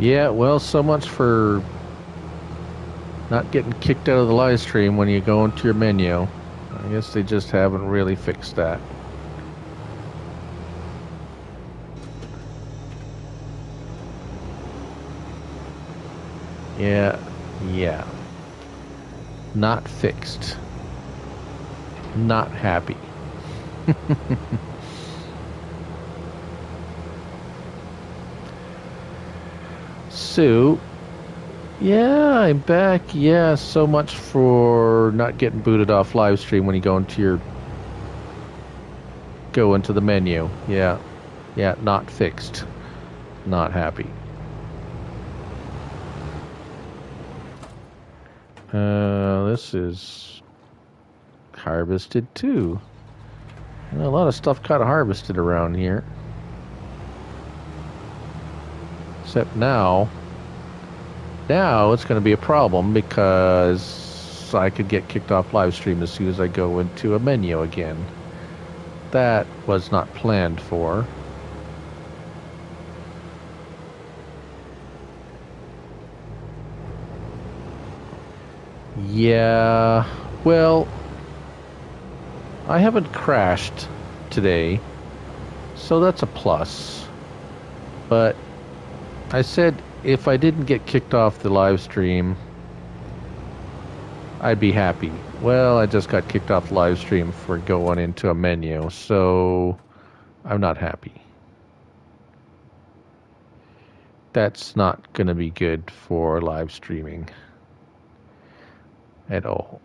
Yeah, well, so much for not getting kicked out of the live stream when you go into your menu. I guess they just haven't really fixed that. Yeah, yeah. Not fixed. Not happy. So, yeah, I'm back. Yeah, so much for not getting booted off live stream when you go into the menu. Yeah. Yeah, not fixed. Not happy. This is harvested too. A lot of stuff got harvested around here. Except now it's going to be a problem because I could get kicked off live stream as soon as I go into a menu again. That was not planned for. Yeah, well, I haven't crashed today, so that's a plus. But I said if I didn't get kicked off the live stream, I'd be happy. Well, I just got kicked off the live stream for going into a menu, so I'm not happy. That's not going to be good for live streaming at all.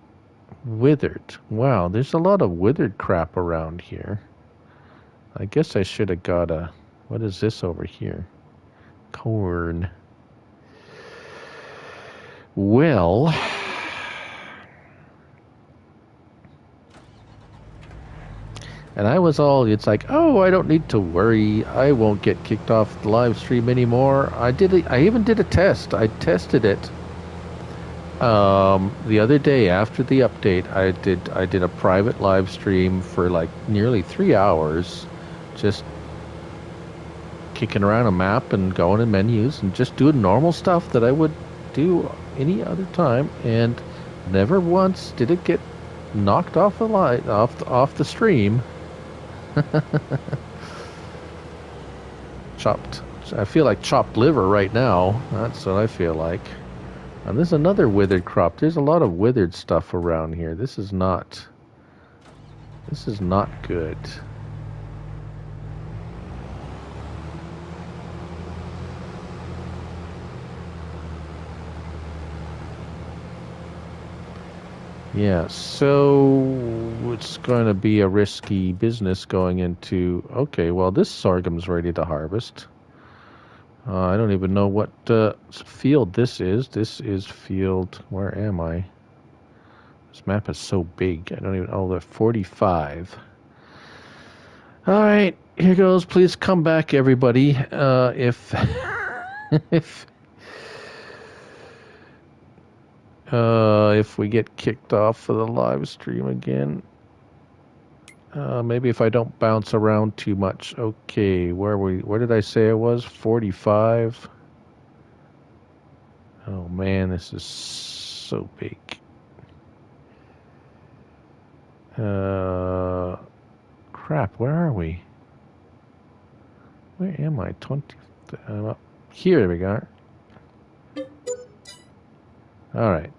Withered. Wow, there's a lot of withered crap around here. I guess I should have got a... What is this over here? Corn. Well... And I was all, it's like, oh, I don't need to worry. I won't get kicked off the live stream anymore. I even did a test. I tested it. The other day after the update, I did a private live stream for like nearly 3 hours, just kicking around a map and going in menus and just doing normal stuff that I would do any other time, and never once did it get knocked off off the stream. Chopped. I feel like chopped liver right now. That's what I feel like. And there's another withered crop. There's a lot of withered stuff around here. This is not good. Yeah, so it's going to be a risky business going into... Okay, well, this sorghum's ready to harvest. I don't even know what field this is. This is field... Where am I? This map is so big. I don't even... Oh, they're 45. All right, here goes. Please come back, everybody. If... if we get kicked off of the live stream again. Maybe if I don't bounce around too much. Okay, where did I say I was? 45. Oh man, this is so big. Crap, where are we? Where am I? 20. Here we go. All right.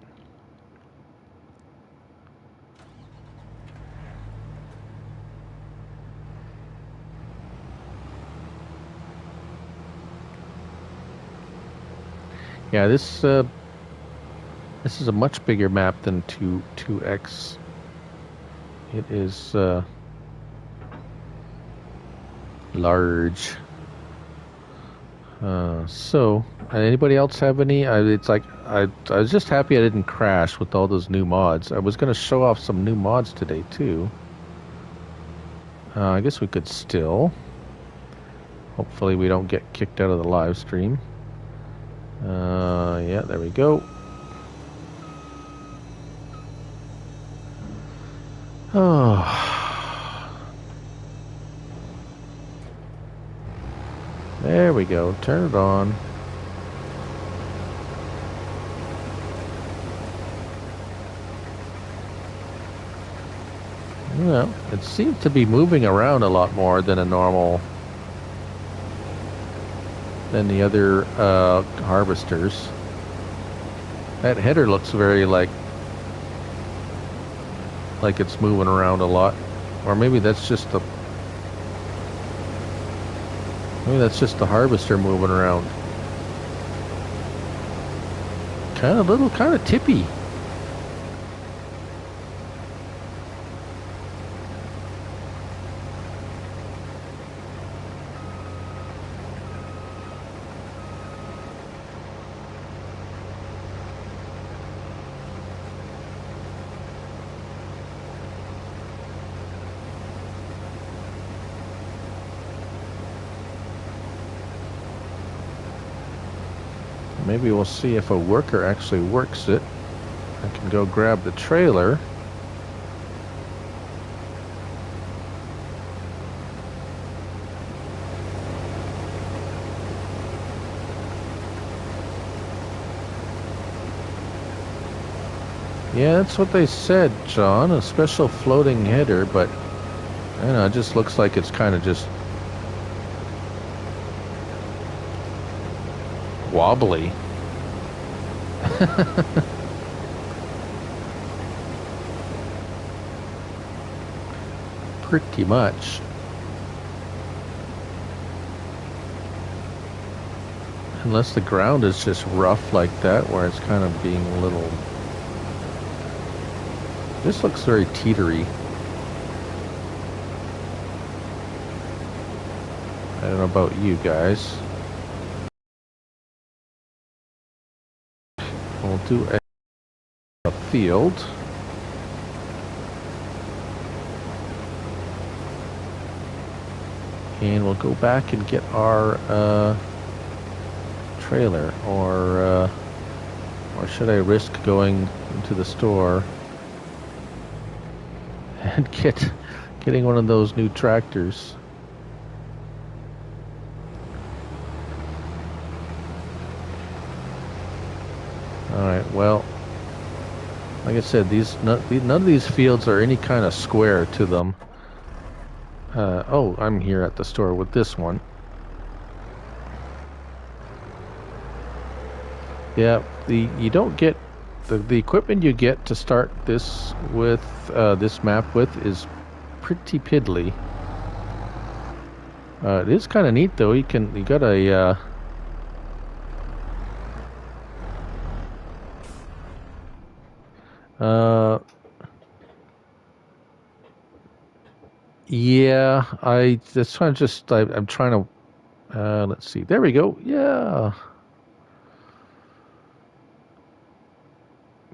Yeah, this is a much bigger map than 2x. It is large. So, anybody else have any? It's like I was just happy I didn't crash with all those new mods. I was going to show off some new mods today too. I guess we could still. Hopefully we don't get kicked out of the live stream. Yeah, there we go. Oh. There we go. Turn it on. Well, it seems to be moving around a lot more than than the other harvesters. That header looks very like it's moving around a lot, or maybe that's just the harvester moving around. Kind of tippy. Maybe we'll see if a worker actually works it. I can go grab the trailer. Yeah, that's what they said, John. A special floating header, but I don't know, it just looks like it's kind of just wobbly. Pretty much. Unless the ground is just rough like that, where it's kind of being a little... This looks very teetery. I don't know about you guys. We'll do a field. And we'll go back and get our trailer, or should I risk going into the store and getting one of those new tractors? All right, well, like I said, none of these fields are any kind of square to them. Oh, I'm here at the store with this one. Yeah, you don't get the equipment you get to start this with this map with is pretty piddly. It is kind of neat though. You got a yeah, I'm trying to let's see. There we go. Yeah.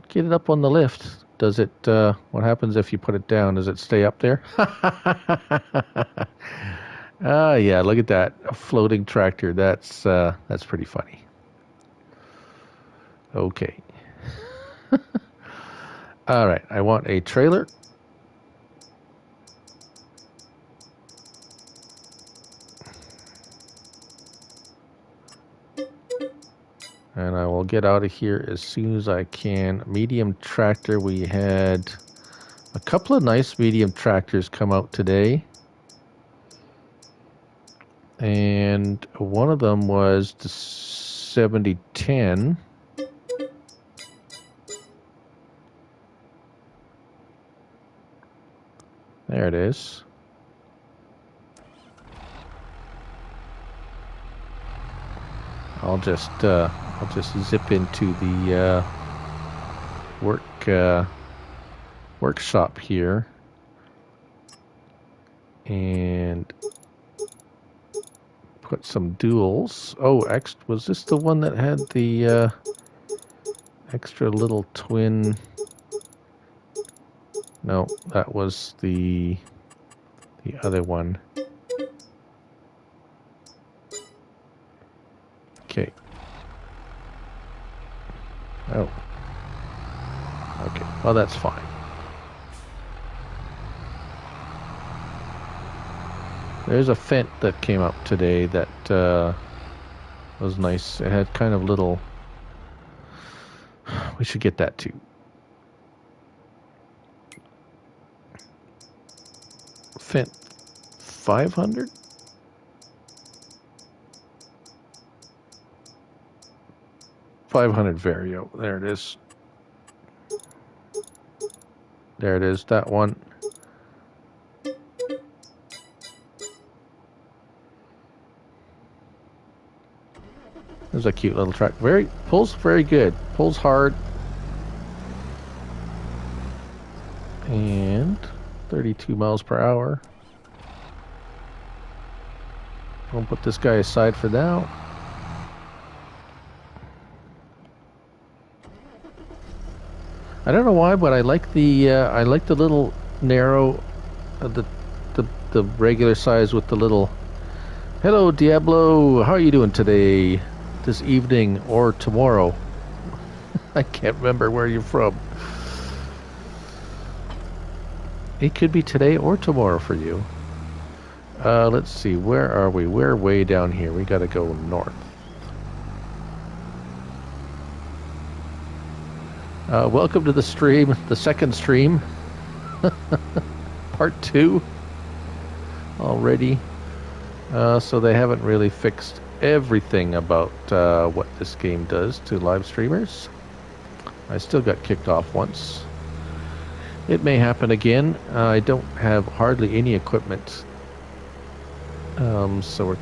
Get it up on the lift. Does it, what happens if you put it down? Does it stay up there? Ah, yeah, look at that. A floating tractor. That's pretty funny. Okay. All right, I want a trailer. And I will get out of here as soon as I can. Medium tractor. We had a couple of nice medium tractors come out today. And one of them was the 7010. There it is. I'll just zip into the workshop here and put some duals. Oh, was this the one that had the extra little twin? No, that was the other one. Okay. Oh. Okay. Well, that's fine. There's a Fent that came up today that was nice. It had kind of little... We should get that too. Fent 500? $500 Vario. There it is. There it is, that one. There's a cute little track. Pulls very good. Pulls hard. And 32 miles per hour. I'll put this guy aside for now. I don't know why, but I like the little narrow, the regular size with the little. Hello, Diablo. How are you doing today, this evening, or tomorrow? I can't remember where you're from. It could be today or tomorrow for you. Let's see. Where are we? We're way down here. We got to go north. Welcome to the stream, the second stream, part 2 already. So they haven't really fixed everything about what this game does to live streamers. I still got kicked off once. It may happen again. I don't have hardly any equipment, so we're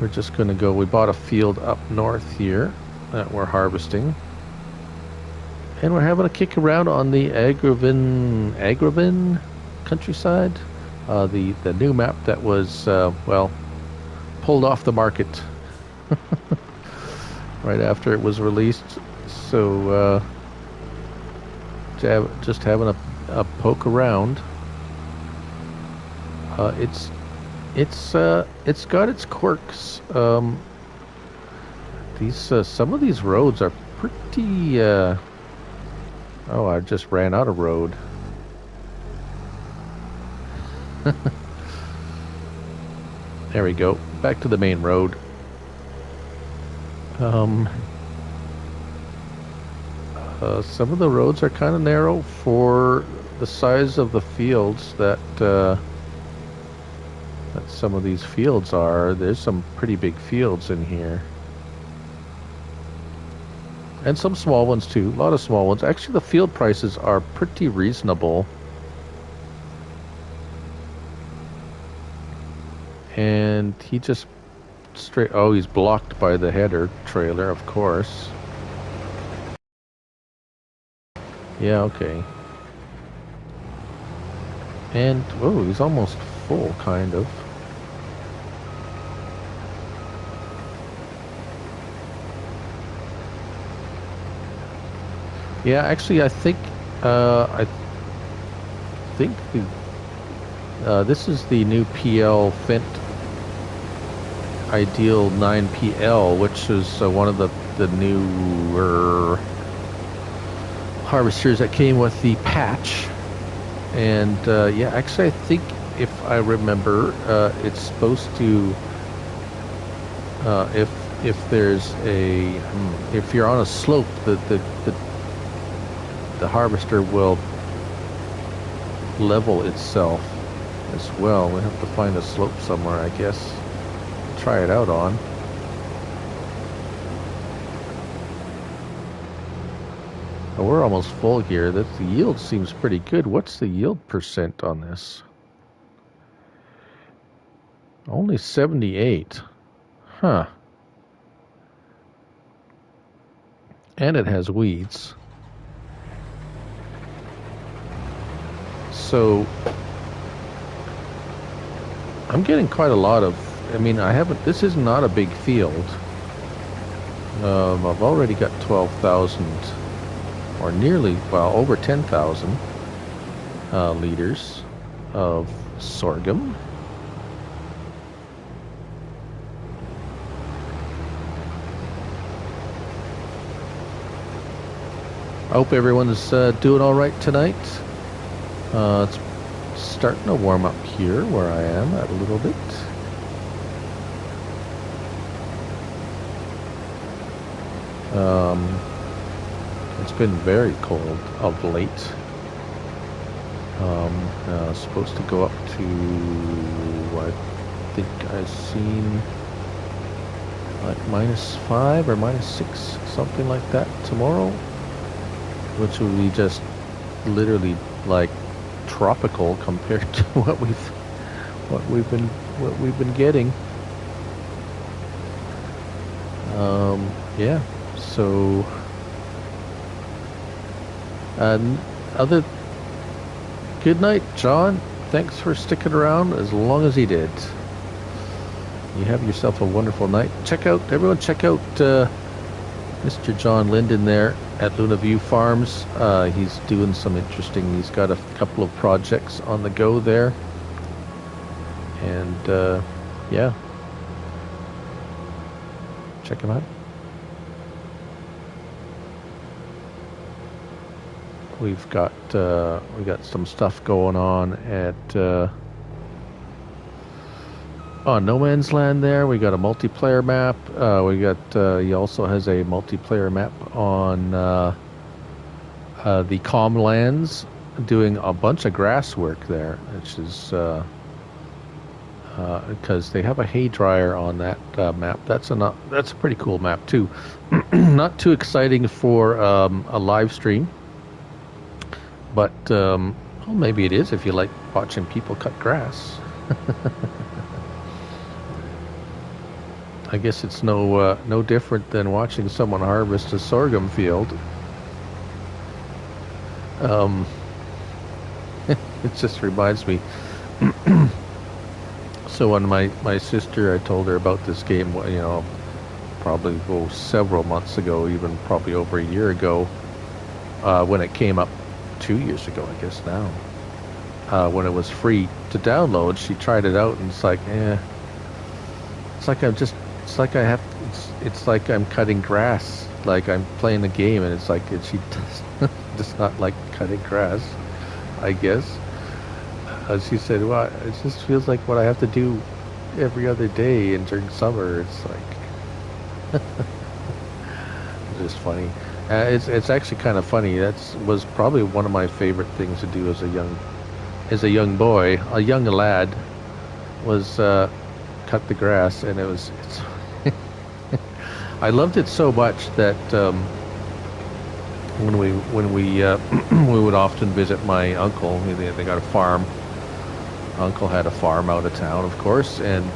just going to go. We bought a field up north here that we're harvesting. And we're having a kick around on the Angevin countryside. The new map that was, pulled off the market right after it was released. So, just having a poke around. It's got its quirks. Some of these roads are pretty. Oh, I just ran out of road. There we go. Back to the main road. Some of the roads are kind of narrow for the size of the fields that some of these fields are. There's some pretty big fields in here. And some small ones too. A lot of small ones. Actually, the field prices are pretty reasonable. And he just oh, he's blocked by the header trailer, of course. Yeah, okay. And, oh, he's almost full, kind of. Yeah, actually, I think this is the new PL Fent Ideal 9PL, which is one of the newer harvesters that came with the patch. And yeah, actually, I think if I remember, it's supposed to if there's if you're on a slope, the harvester will level itself as well. We have to find a slope somewhere, I guess. Try it out on. Oh, we're almost full here. The yield seems pretty good. What's the yield percent on this? Only 78. Huh. And it has weeds. So I'm getting quite a lot of, I mean, this is not a big field. I've already got 12,000 or nearly, well, over 10,000 liters of sorghum. I hope everyone's doing all right tonight. It's starting to warm up here where I am a little bit. It's been very cold of late. Supposed to go up to, I think I've seen like -5 or -6, something like that tomorrow, which will be just literally like tropical compared to what we've been getting. Yeah. So, other good night, John. Thanks for sticking around as long as he did. You have yourself a wonderful night. Everyone check out Mr. John Linden there at Luna View Farms. He's doing some interesting, he's got a couple of projects on the go there. And yeah, check him out. We got some stuff going on at on No Man's Land there. We got a multiplayer map. He also has a multiplayer map on the Calm Lands, doing a bunch of grass work there, which is because they have a hay dryer on that map. That's a pretty cool map too. Not too exciting for a live stream, but well, maybe it is if you like watching people cut grass. I guess it's no different than watching someone harvest a sorghum field. It just reminds me. So when my sister, I told her about this game, probably several months ago, even probably over a year ago, when it came up 2 years ago, I guess now, when it was free to download. She tried it out, and it's like, it's like I'm cutting grass, like I'm playing the game, and it's like she does not like cutting grass, I guess. She said, well, it just feels like what I have to do every other day, and during summer, it's like, it's just funny. It's actually kind of funny. That was probably one of my favorite things to do as a young boy, a young lad, was cut the grass, and it's I loved it so much that when we we would often visit my uncle. They got a farm. Uncle had a farm out of town, of course, and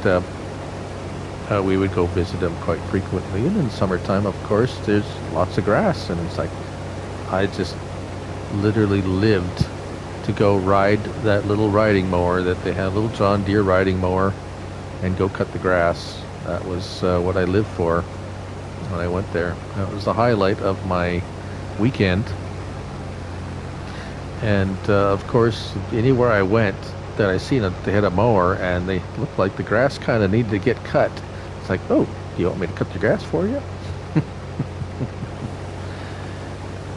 we would go visit him quite frequently. And in summertime, of course, there's lots of grass, and it's like I just literally lived to go ride that little riding mower that they had, a little John Deere riding mower, and go cut the grass. That was what I lived for when I went there. That was the highlight of my weekend. And of course, anywhere I went that I seen it, they had a mower, and they looked like the grass kind of needed to get cut. It's like, oh, do you want me to cut the grass for you?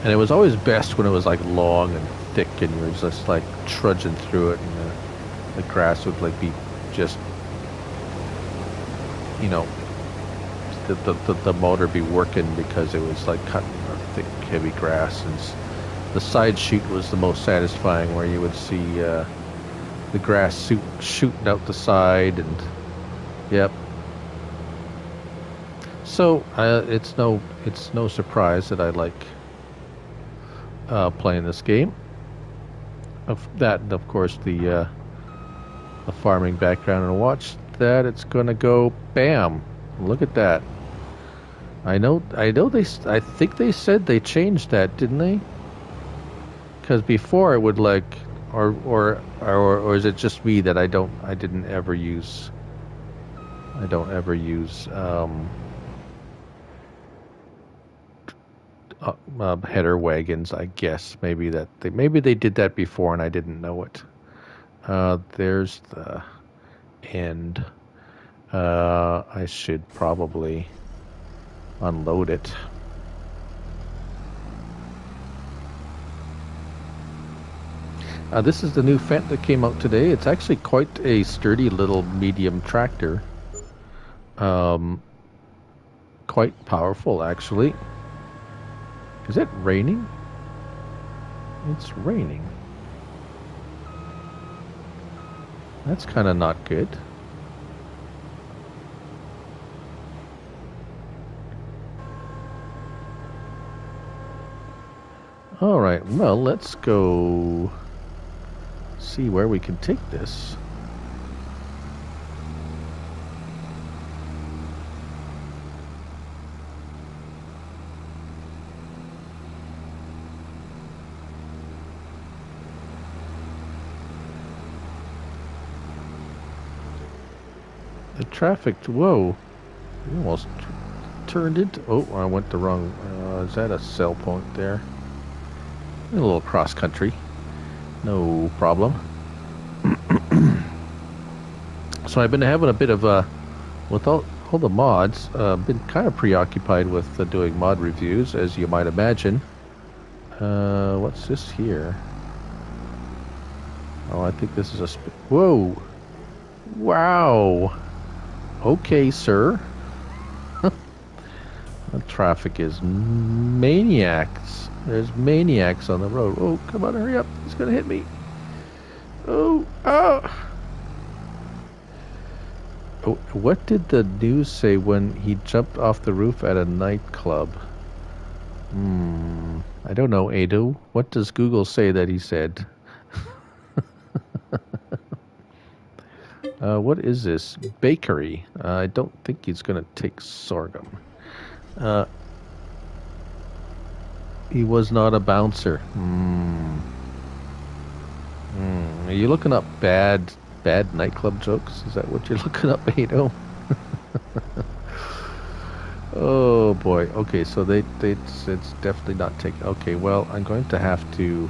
And it was always best when it was like long and thick, and you were just like trudging through it, and the grass would like be just, the motor be working, because it was like cutting a thick, heavy grass. And the side shoot was the most satisfying, where you would see the grass shooting out the side, and yep. So it's no surprise that I like playing this game. Of that, and of course the farming background, and watch that. It's gonna go bam. Look at that. I think they said they changed that, didn't they? Because before it would like, or is it just me that I didn't ever use header wagons. I guess maybe they did that before and I didn't know it. There's the end. I should probably unload it. This is the new Fendt that came out today. It's actually quite a sturdy little medium tractor. Quite powerful, actually. Is it raining? It's raining. That's kind of not good. All right, well, let's go see where we can take this. The traffic, whoa, you almost turned into, oh, I went the wrong, is that a sell point there? A little cross country, no problem. So I've been having a bit of with all the mods, been kind of preoccupied with doing mod reviews, as you might imagine. What's this here? Oh, I think this is a, whoa, wow. Okay, sir. The traffic is maniacs. There's maniacs on the road. Oh, come on, hurry up. He's going to hit me. Oh, oh. Oh, what did the news say when he jumped off the roof at a nightclub? I don't know, Ado. What does Google say that he said? What is this? Bakery. I don't think he's going to take sorghum. He was not a bouncer. Are you looking up bad nightclub jokes? Is that what you're looking up, Ado? Oh boy. Okay, so it's definitely not taking. Okay, well, I'm going to have to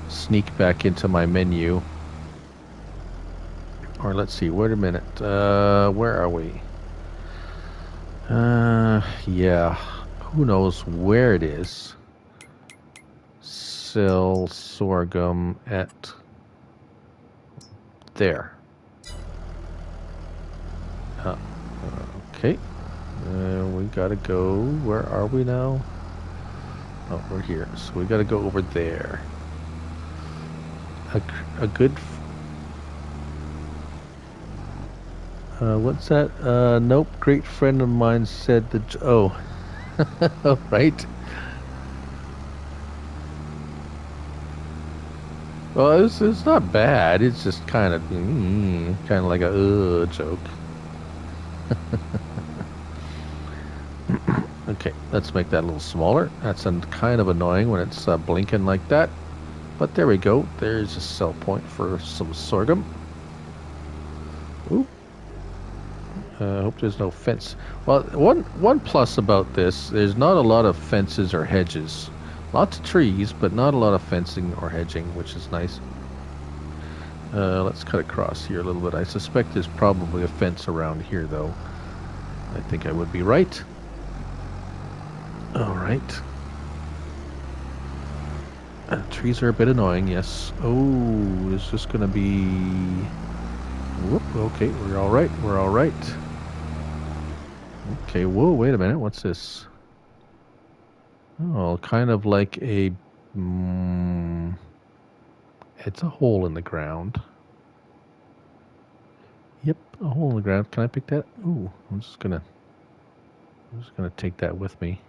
sneak back into my menu. Or let's see, wait a minute. Where are we? Yeah. Who knows where it is? Sell sorghum at there. Okay. We gotta go. Where are we now? Oh, we're here. So we gotta go over there. A good. What's that? Nope. Great friend of mine said the. Oh. Right. Well, it's not bad. It's just kind of like a joke. Okay, let's make that a little smaller. That's kind of annoying when it's blinking like that. But there we go. There's a sell point for some sorghum. Ooh. I hope there's no fence. Well, one plus about this, there's not a lot of fences or hedges. Lots of trees, but not a lot of fencing or hedging, which is nice. Let's cut across here a little bit. I suspect there's probably a fence around here, though. I think I would be right. All right. Trees are a bit annoying, yes. Oh, is this going to be... Whoop, okay, we're all right. We're all right. Okay, whoa, wait a minute. What's this? Oh, kind of like a... it's a hole in the ground. Yep, a hole in the ground. Can I pick that? Ooh, I'm just gonna take that with me.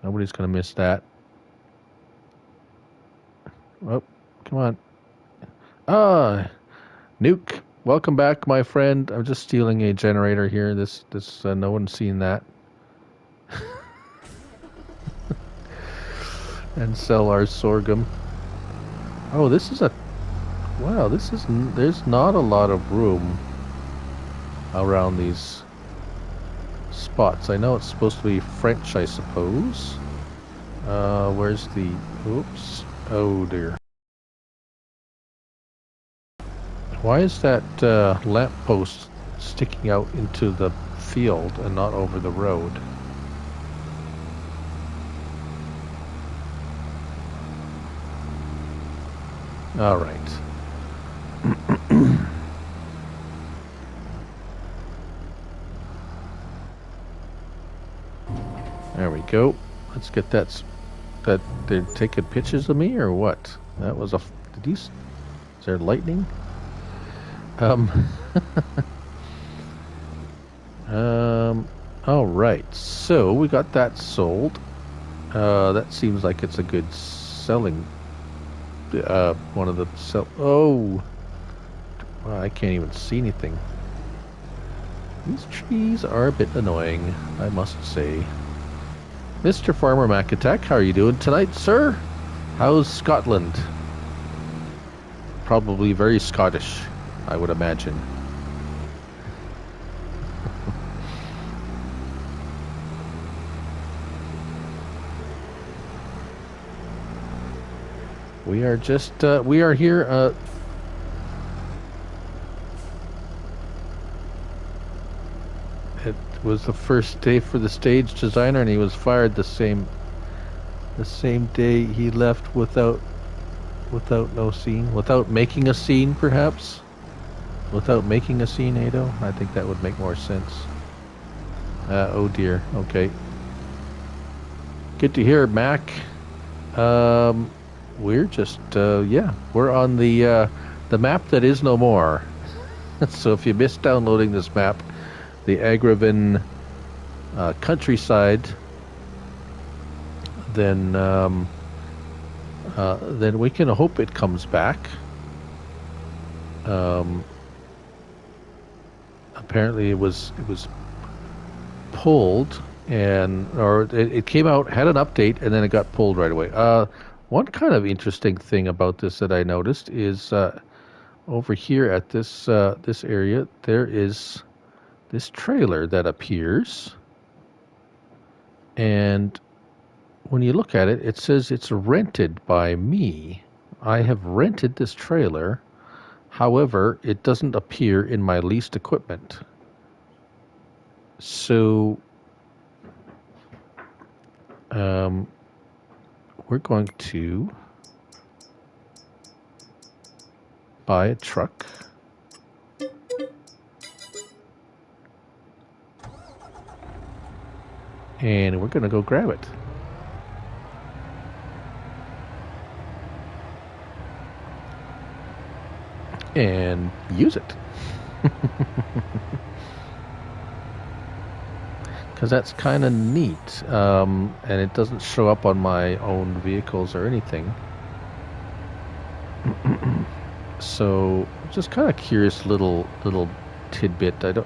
Nobody's gonna miss that. Oh, come on. Ah, Nuke. Welcome back, my friend. I'm just stealing a generator here. This no one's seen that. And sell our sorghum. Oh, this is a... Wow, this is... There's not a lot of room around these spots. I know it's supposed to be French, I suppose. Where's the... Oops. Oh, dear. Why is that lamppost sticking out into the field and not over the road? All right. There we go. Let's get that. That they're taking pictures of me or what? That was a. Did you? Is there lightning? Um, all right. So we got that sold. That seems like it's a good selling. One of the sell. Oh, wow, I can't even see anything. These trees are a bit annoying, I must say. Mr. Farmer Macatek, how are you doing tonight, sir? How's Scotland? Probably very Scottish, I would imagine. We are just, we are here, it was the first day for the stage designer and he was fired the same day he left without no scene, without making a scene perhaps? Without making a scene, Ado? I think that would make more sense. Oh dear, okay. Good to hear, Mac. We're just, yeah, we're on the map that is no more. So if you missed downloading this map, the Angevin countryside, then we can hope it comes back. Apparently, it was pulled, or it came out, had an update, and then it got pulled right away. One kind of interesting thing about this that I noticed is over here at this area, there is this trailer that appears, and when you look at it, it says it's rented by me. I have rented this trailer. However, it doesn't appear in my leased equipment. So we're going to buy a truck. And we're going to go grab it. And use it. Because that's kind of neat. And it doesn't show up on my own vehicles or anything. So, just kind of curious little tidbit. There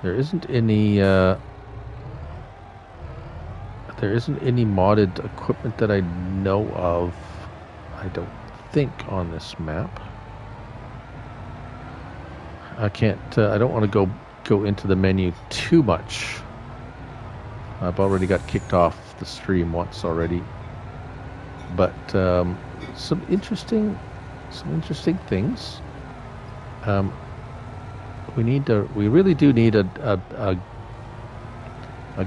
isn't any modded equipment that I know of, I don't think, on this map. I don't want to go into the menu too much. I've already got kicked off the stream once already. But some interesting things. We really do need a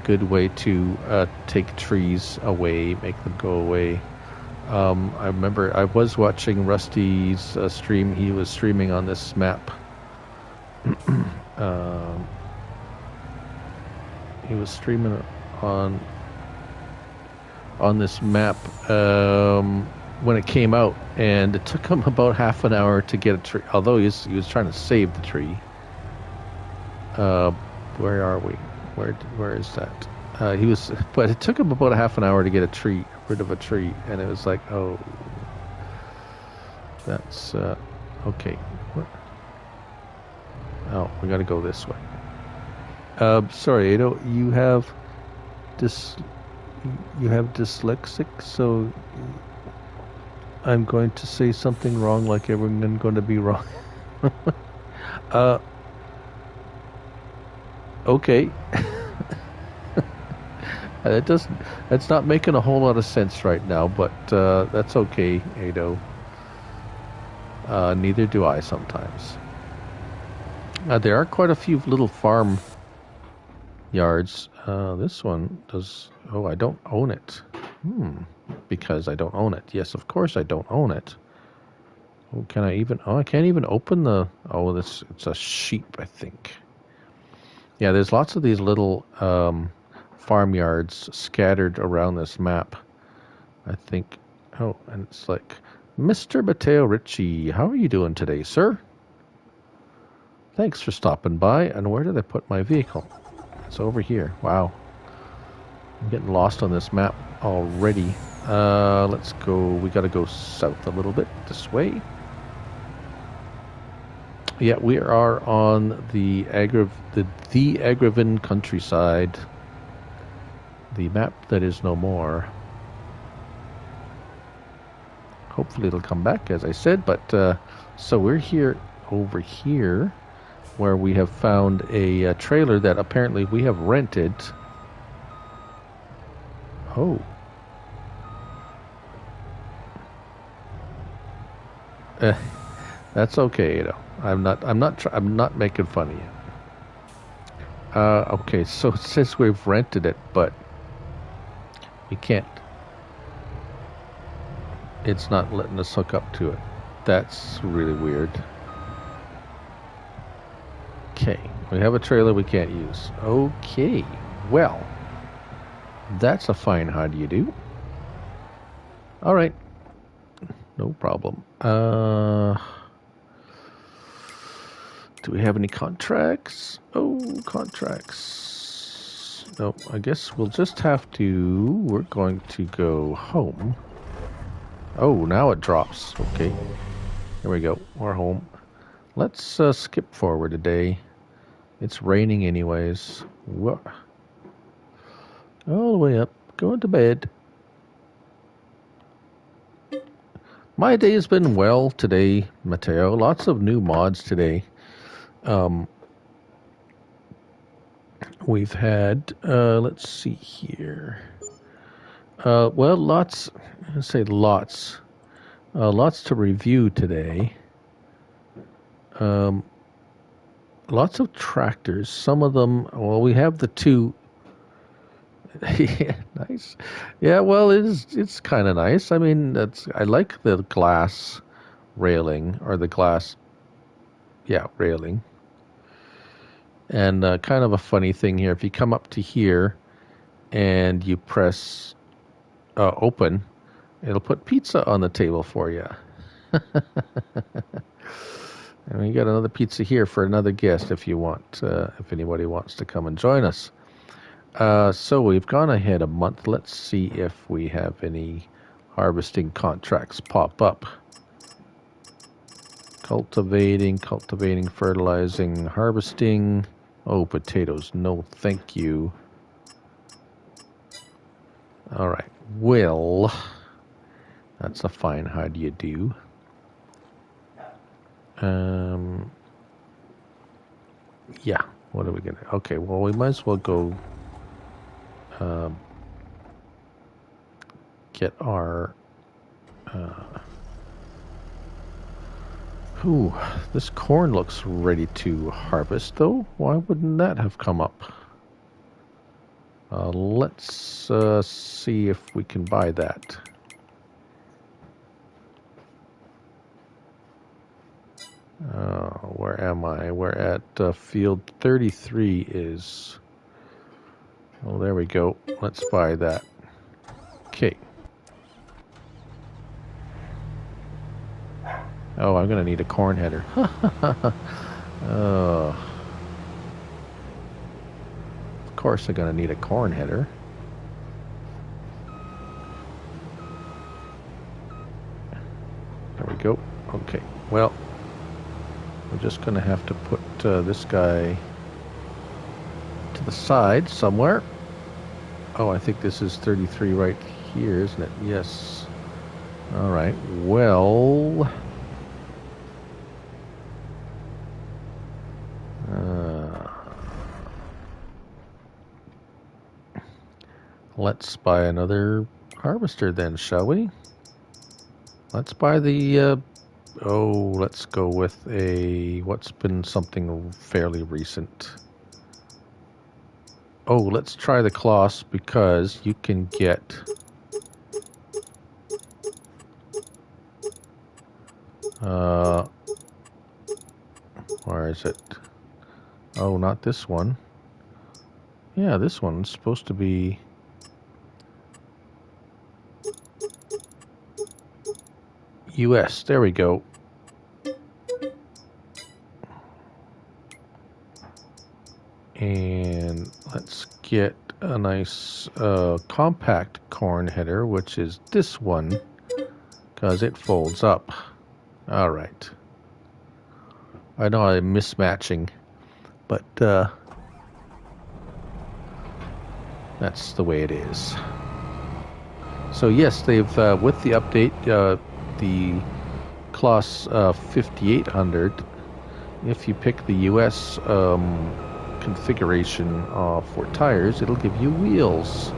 good way to take trees away, make them go away. I remember I was watching Rusty's stream. He was streaming on this map. He was streaming on this map when it came out, and it took him about half an hour to get a tree. Although he was trying to save the tree. Where are we? Where is that? But it took him about a half an hour to get rid of a tree, and it was like, oh, that's okay. Oh, we got to go this way. Sorry, Ado, you have dyslexic, so I'm going to say something wrong, like everyone's going to be wrong. Okay. That's not making a whole lot of sense right now, but that's okay, Ado. Neither do I sometimes. There are quite a few little farm yards. This one does. Oh, I don't own it. Because I don't own it. Yes, of course I don't own it. Oh, can I even? Oh, I can't even open the. Oh, it's a sheep, I think. Yeah, there's lots of these little farmyards scattered around this map, I think. Oh, and it's like, Mr. Matteo Ricci, how are you doing today, sir? Thanks for stopping by. And where did I put my vehicle? It's over here. Wow. I'm getting lost on this map already. Let's go. We got to go south a little bit this way. Yeah, we are on the Angevin countryside. The map that is no more. Hopefully it'll come back, as I said. But so we're here, over here, where we have found a trailer that apparently we have rented. Oh. That's okay, you know. I'm not making fun of you. Okay, so it says we've rented it, but we can't. It's not letting us hook up to it. That's really weird. Okay, we have a trailer we can't use. Okay, well, that's a fine how do you do. All right, no problem. Do we have any contracts? Oh, contracts. No, I guess we'll just have to. We're going to go home. Oh, now it drops. Okay. Here we go. We're home. Let's skip forward a day. It's raining anyways. What? All the way up. Going to bed. My day has been well today, Mateo. Lots of new mods today. We've had, let's see here. Well, lots, I say lots. Lots to review today. Lots of tractors. Some of them, well, we have the two. Yeah, nice. Yeah, well, it's kind of nice. I mean, I like the glass railing, or the glass, yeah, railing. And kind of a funny thing here, if you come up to here and you press open, it'll put pizza on the table for you. And we got another pizza here for another guest if you want, if anybody wants to come and join us. So we've gone ahead a month. Let's see if we have any harvesting contracts pop up. Cultivating, fertilizing, harvesting. Oh, potatoes. No, thank you. All right. Well, that's a fine how do you do. Yeah. What are we gonna? Okay. Well, we might as well go. Get our. Ooh, this corn looks ready to harvest, though. Why wouldn't that have come up? Let's see if we can buy that. Where am I? We're at field 33 is... Oh, there we go. Let's buy that. Okay. Oh, I'm going to need a corn header. Of course I'm going to need a corn header. There we go. Okay. Well, we're just going to have to put this guy to the side somewhere. Oh, I think this is 33 right here, isn't it? Yes. All right. Well... let's buy another harvester then, shall we? Let's buy the... let's go with what's been something fairly recent. Oh, let's try the Kloss because you can get... where is it? Oh, not this one. Yeah, this one's supposed to be... US. There we go. And let's get a nice compact corn header, which is this one, because it folds up. All right. I know I'm mismatching, but that's the way it is. So yes, they've with the update, the Class 5800. If you pick the US configuration for tires, it'll give you wheels,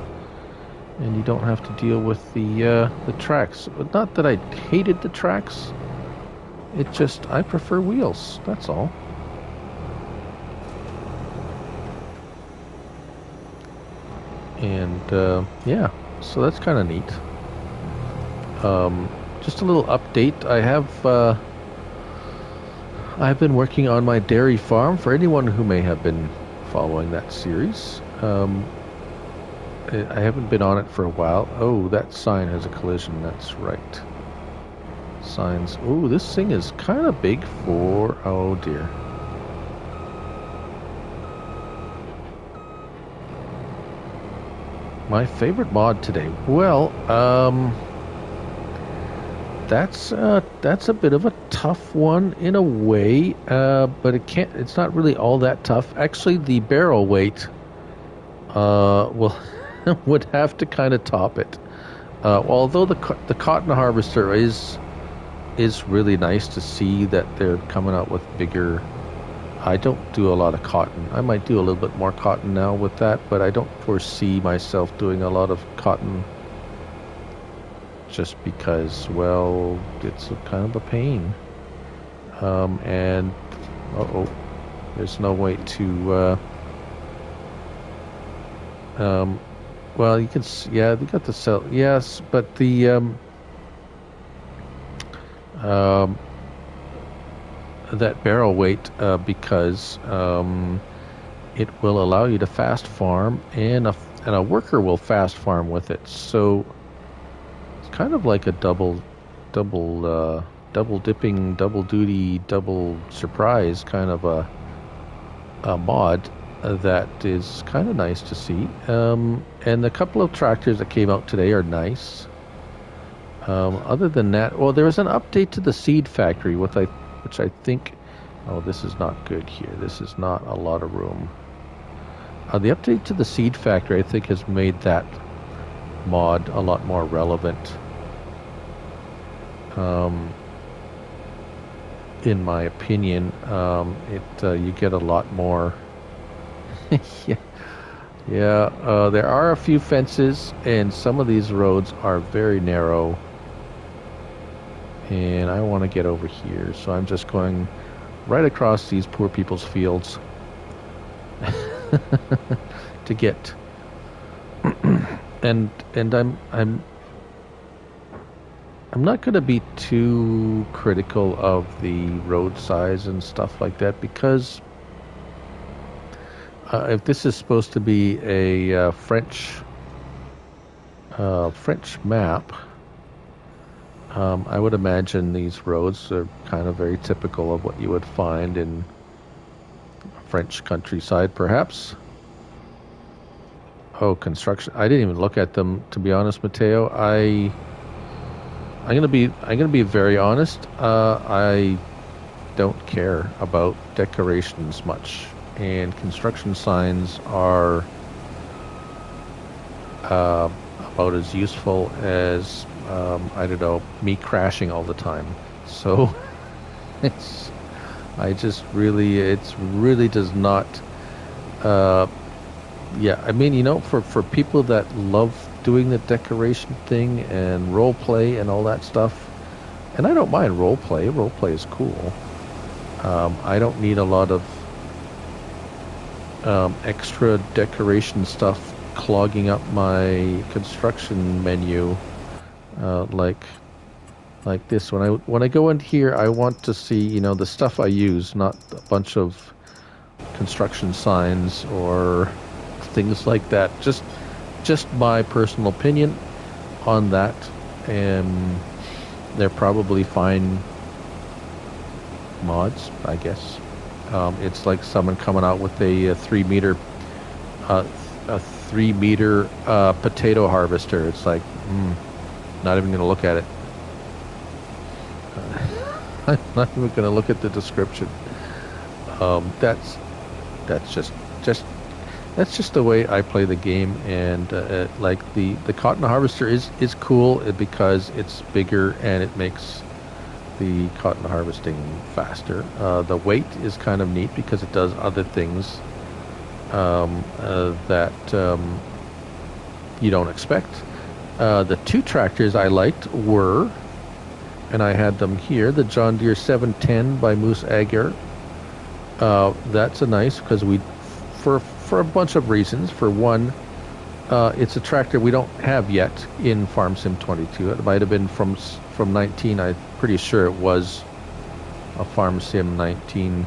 and you don't have to deal with the tracks. But not that I hated the tracks. It just I prefer wheels. That's all. And yeah, so that's kind of neat. Just a little update. I've been working on my dairy farm. For anyone who may have been following that series, I haven't been on it for a while. Oh, that sign has a collision. That's right. Signs. Oh, this thing is kind of big for... Oh, dear. My favorite mod today. Well, that's a bit of a tough one in a way, but it's not really all that tough. Actually, the barrel weight will would have to kind of top it. Although the cotton harvester is really nice to see that they're coming out with bigger. I don't do a lot of cotton. I might do a little bit more cotton now with that, but I don't foresee myself doing a lot of cotton. Just because, well, it's kind of a pain. And, there's no way to, well, you can, yeah, they got the cell, yes, but the, that barrel weight, because, it will allow you to fast farm, and a worker will fast farm with it, so kind of like a double dipping, double duty, double surprise kind of a mod that is kind of nice to see. And a couple of tractors that came out today are nice. Other than that, well, there was an update to the seed factory, which I think, oh, this is not good here. This is not a lot of room. The update to the seed factory, I think, has made that mod a lot more relevant. In my opinion, you get a lot more. There are a few fences, and some of these roads are very narrow. And I want to get over here, so I'm just going right across these poor people's fields to get. and I'm not going to be too critical of the road size and stuff like that, because if this is supposed to be a French map, I would imagine these roads are kind of very typical of what you would find in French countryside, perhaps. Oh, construction! I didn't even look at them, to be honest, Mateo. I'm gonna be very honest. I don't care about decorations much, and construction signs are about as useful as I don't know, me crashing all the time. So it really does not. Yeah, I mean, for people that love doing the decoration thing and role play and all that stuff, and I don't mind role play. Role play is cool. I don't need a lot of extra decoration stuff clogging up my construction menu, like this. When I go in here, I want to see the stuff I use, not a bunch of construction signs or things like that. Just my personal opinion on that, and they're probably fine mods, I guess. It's like someone coming out with a 3 meter uh, a 3 meter potato harvester. It's like, not even going to look at it. I'm not even going to look at the description. That's just that's just the way I play the game, and like the cotton harvester is cool because it's bigger and it makes the cotton harvesting faster. The weight is kind of neat because it does other things that you don't expect. The two tractors I liked were, and I had them here, the John Deere 710 by Moose Agar. That's a nice because for a bunch of reasons. For one, it's a tractor we don't have yet in Farm Sim 22. It might have been from 19. I'm pretty sure it was a Farm Sim 19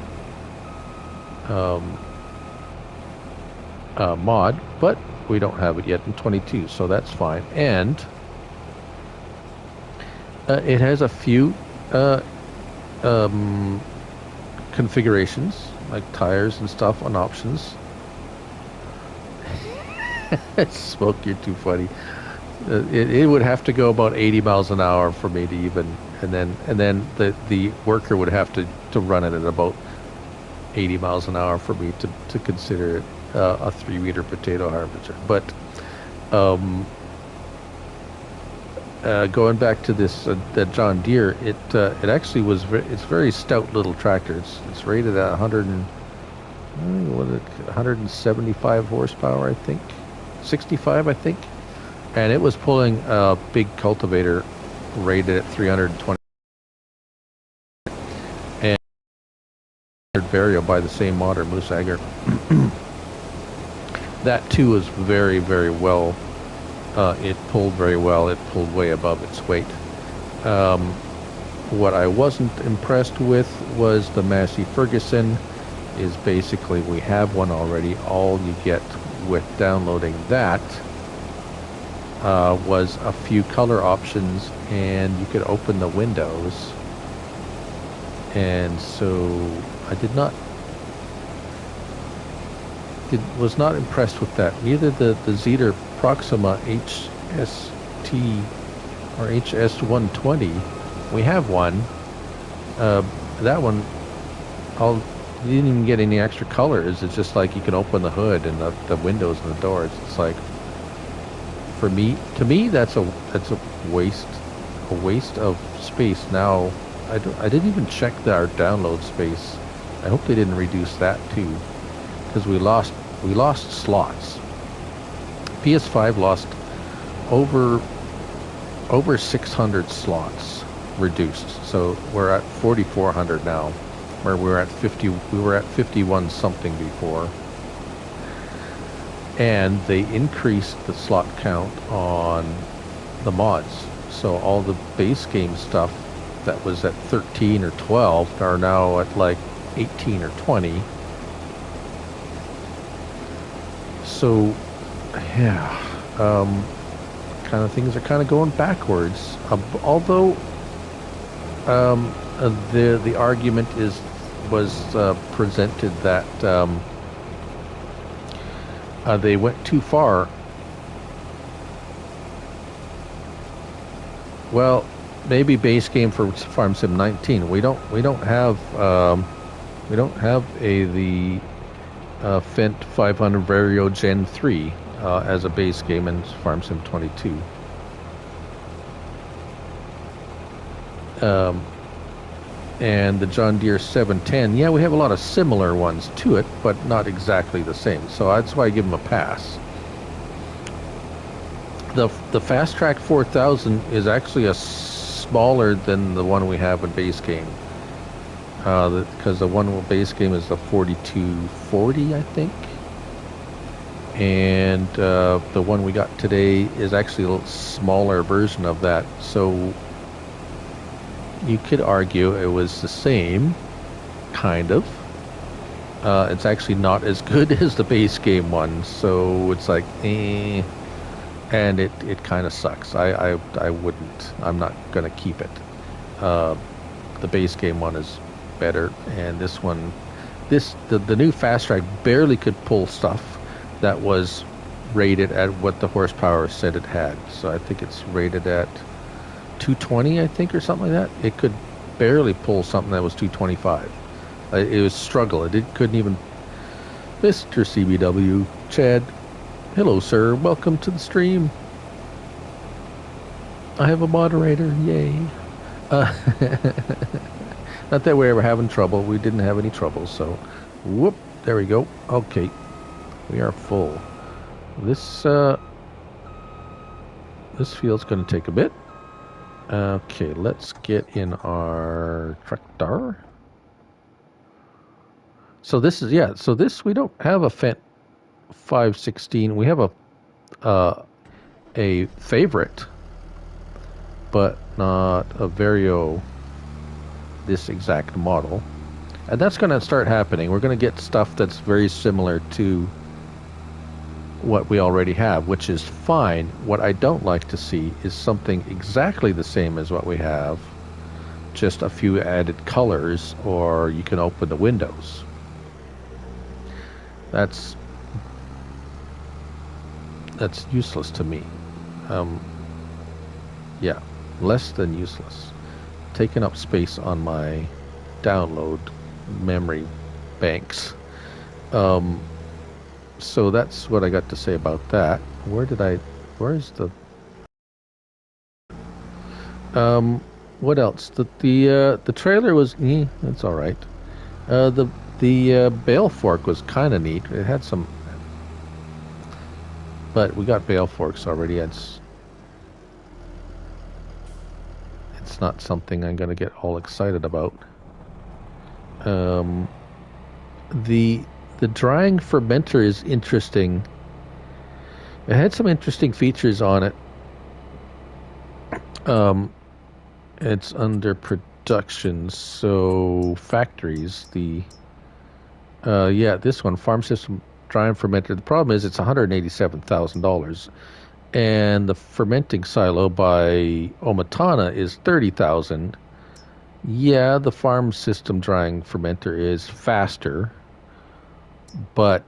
mod, but we don't have it yet in 22, so that's fine. And it has a few configurations, like tires and stuff on options. Smoke, you're too funny. It would have to go about 80 miles an hour for me to even, and then the worker would have to run it at about 80 miles an hour for me to consider it a 3 meter potato harvester. But going back to this that John Deere, it actually it's a very stout little tractor. It's rated at 175 horsepower, I think. 65, I think, and it was pulling a big cultivator rated at 320 and Vario by the same modder, Moose Agar. That too was very, very well. It pulled very well. It pulled way above its weight. What I wasn't impressed with was the Massey Ferguson. Is basically we have one already. All you get with downloading that was a few color options, and you could open the windows, and so I was not impressed with that. Neither the Zetor Proxima HST or HS120, we have one. That one, you didn't even get any extra colors. It's just like you can open the hood and the windows and the doors. It's like, to me, that's a waste of space. Now, I didn't even check our download space. I hope they didn't reduce that too, because we lost slots. PS5 lost over 600 slots reduced. So we're at 4,400 now. Where we were at 51 something before, and they increased the slot count on the mods. So all the base game stuff that was at 13 or 12 are now at like 18 or 20. So yeah, kind of things are kind of going backwards. Although the argument was presented that they went too far. Well, maybe base game for Farm Sim 19. We don't have the Fent 500 Vario Gen 3 as a base game in Farm Sim 22. And the John Deere 710, yeah, we have a lot of similar ones to it, but not exactly the same. So that's why I give them a pass. The Fast Track 4000 is actually smaller than the one we have in base game, because the one with base game is the 4240, I think, and the one we got today is actually a little smaller version of that. So you could argue it was the same, kind of. It's actually not as good as the base game one, so it's like, and it kind of sucks. I wouldn't. I'm not gonna keep it. The base game one is better, and this one, the new fast track barely could pull stuff that was rated at what the horsepower said it had. So I think it's rated at 220, I think, or something like that. It could barely pull something that was 225. It was struggle. Couldn't even. Mr. CBW, Chad, hello, sir. Welcome to the stream. I have a moderator. Yay. Not that we're ever having trouble. We didn't have any trouble, so whoop, there we go. Okay, we are full. This field's going to take a bit. Okay, let's get in our tractor. So this is, yeah, so this, we don't have a Fendt 516. We have a favorite, but not a Vario this exact model. And that's going to start happening. We're going to get stuff that's very similar to what we already have, which is fine. What I don't like to see is something exactly the same as what we have, just a few added colors, or you can open the windows. That's useless to me. Yeah, less than useless. Taking up space on my download memory banks. So that's what I got to say about that. Where's the what else? The trailer was that's all right. The bale fork was kind of neat. It had some, but we got bale forks already. It's not something I'm going to get all excited about. The drying fermenter is interesting. It had some interesting features on it. It's under production, so factories. This one, Farm System drying fermenter. The problem is it's $187,000. And the fermenting silo by Omatana is $30,000. Yeah, the farm system drying fermenter is faster, but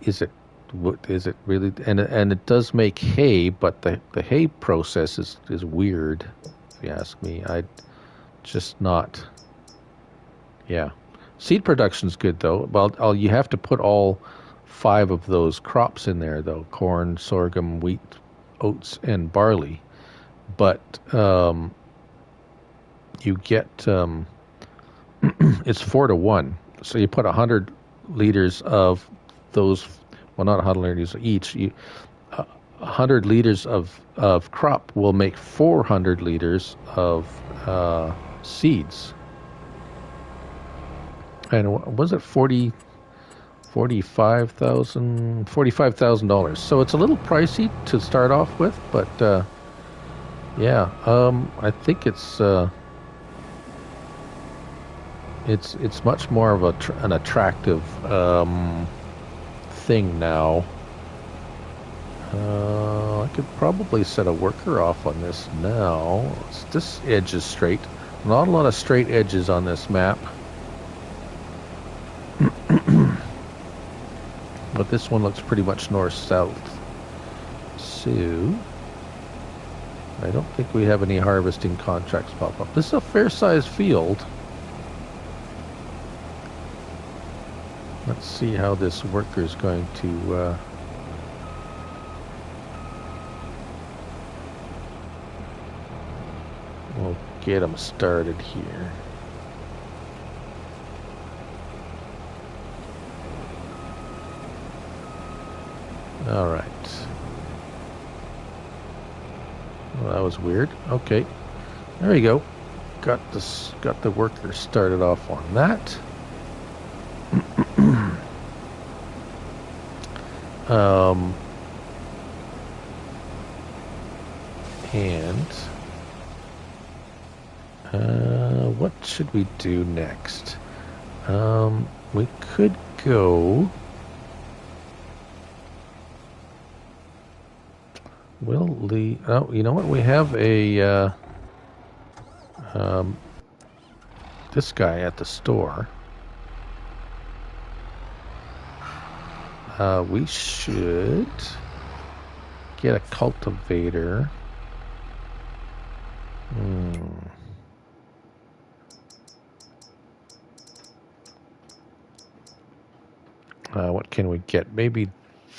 is it really? And it does make hay, but the hay process is weird, if you ask me. I just not. Yeah, seed production's good though. Well, you have to put all 5 of those crops in there though: corn, sorghum, wheat, oats, and barley. But you get it's 4-to-1. So you put 100 liters of those. Well, not 100 liters each. 100 liters of crop will make 400 liters of seeds. And was it $45,000? So it's a little pricey to start off with, but yeah, I think it's much more of an attractive thing now. I could probably set a worker off on this now. This edge is straight. Not a lot of straight edges on this map. But this one looks pretty much north-south. So I don't think we have any harvesting contracts pop up. This is a fair-sized field. Let's see how this worker is going to we'll get him started here. All right. Well, that was weird. Okay, there we go. Got the worker started off on that. What should we do next? We could go. Oh, you know what? We have a this guy at the store. We should get a cultivator. What can we get? Maybe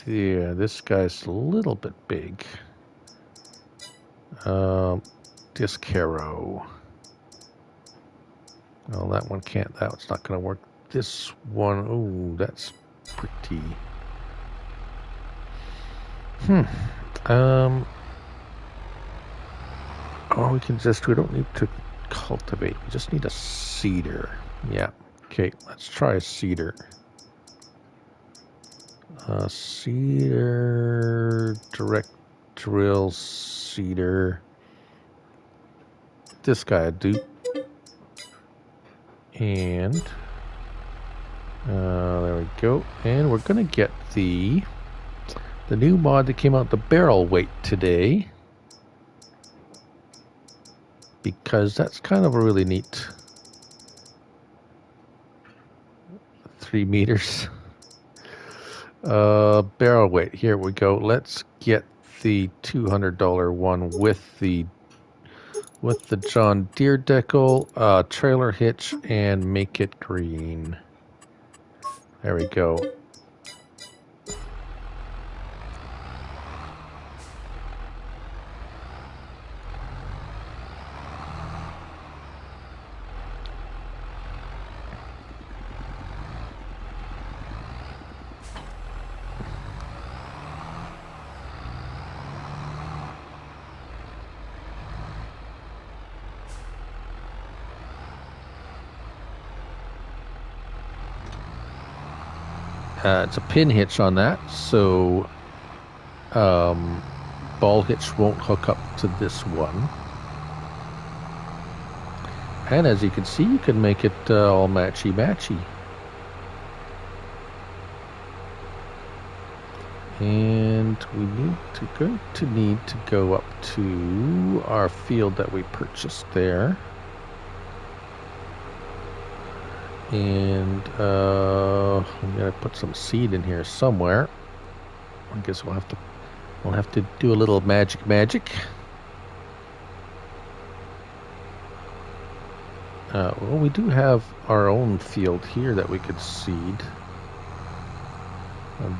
this guy's a little bit big. Disc harrow. No, that one can't. That one's not going to work. This one, oh, that's pretty. Oh, we don't need to cultivate. We just need a seeder. Yeah. Okay, let's try a seeder. Seeder, direct drill seeder. This guy I do. And there we go. And we're gonna get the new mod that came out, the barrel weight, today, because that's kind of a really neat 3 meters barrel weight. Here we go. Let's get the $200 one with the John Deere decal, trailer hitch, and make it green. There we go. It's a pin hitch on that, so ball hitch won't hook up to this one. And as you can see, you can make it all matchy-matchy. And we need to go up to our field that we purchased there. And I'm gonna put some seed in here somewhere. I guess we'll have to do a little magic. Well, we do have our own field here that we could seed.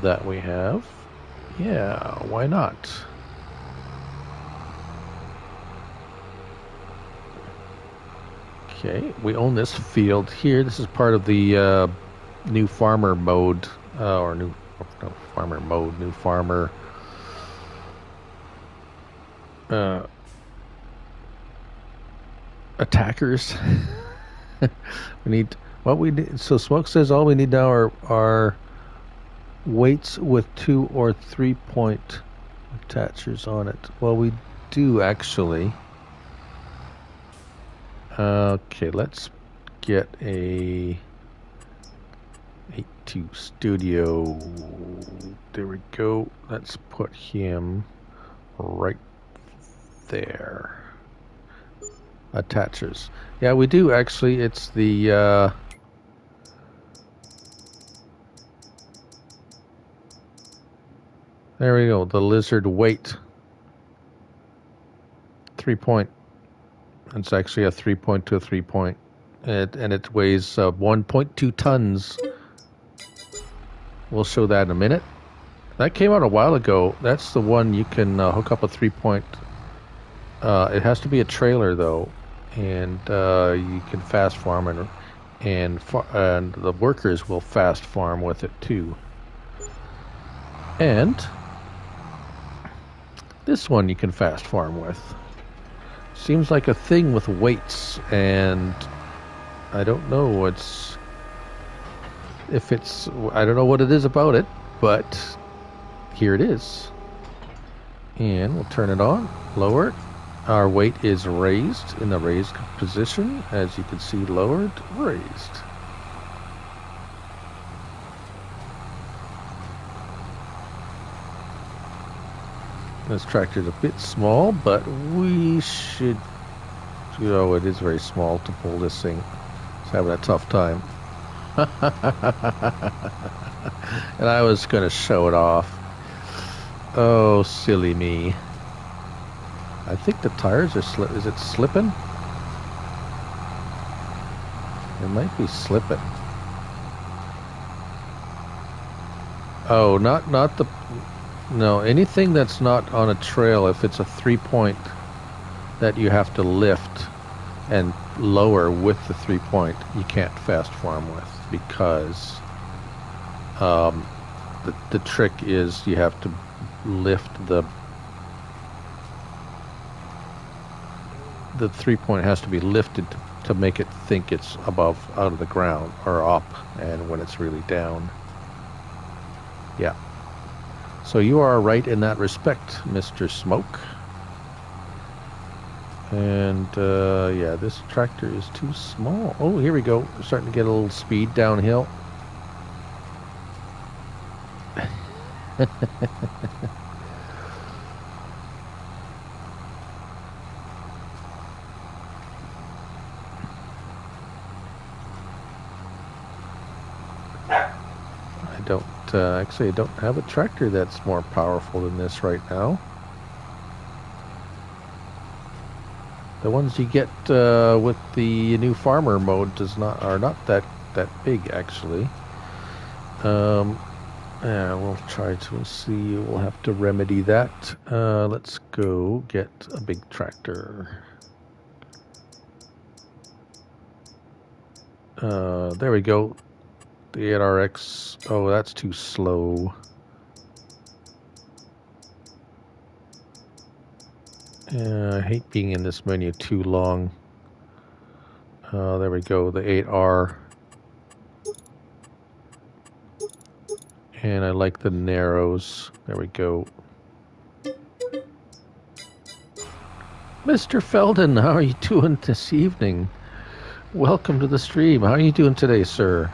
That we have. Yeah, why not? Okay, we own this field here. This is part of the new farmer mode, new farmer attackers. So Smoke says all we need now are weights with 2 or 3 point attachers on it. Well, we do actually. Okay, let's get a 82 Studio. There we go. Let's put him right there. Attachers. Yeah, we do actually. It's the there we go. The lizard weight 3 point. It's actually a 3 point to a 3 point, and it weighs 1.2 tons. We'll show that in a minute. That came out a while ago. That's the one you can hook up a 3 point. It has to be a trailer though, and you can fast farm and the workers will fast farm with it too. And this one you can fast farm with. Seems like a thing with weights, and I don't know I don't know what it is about it, but here it is. And we'll turn it on, lower it. Our weight is raised in the raised position, as you can see, lowered, raised. This tractor is a bit small, but we should, it is very small to pull this thing. It's having a tough time. And I was going to show it off. Oh, silly me. I think the tires are is it slipping? It might be slipping. Oh, not the... No, anything that's not on a trail, if it's a 3-point that you have to lift and lower with the 3-point, you can't fast farm with, because the trick is you have to lift the 3-point has to be lifted to make it think it's above, out of the ground, or up, and when it's really down. Yeah. So you are right in that respect, Mr. Smoke. And yeah, this tractor is too small. Oh, here we go. We're starting to get a little speed downhill. Actually, I don't have a tractor that's more powerful than this right now. The ones you get with the new farmer mode are not that big, actually. Yeah, we'll try to see. We'll have to remedy that. Let's go get a big tractor. There we go. The 8RX. Oh, that's too slow. I hate being in this menu too long. There we go. The 8R. And I like the narrows. There we go. Mr. Felden, how are you doing this evening? Welcome to the stream. How are you doing today, sir?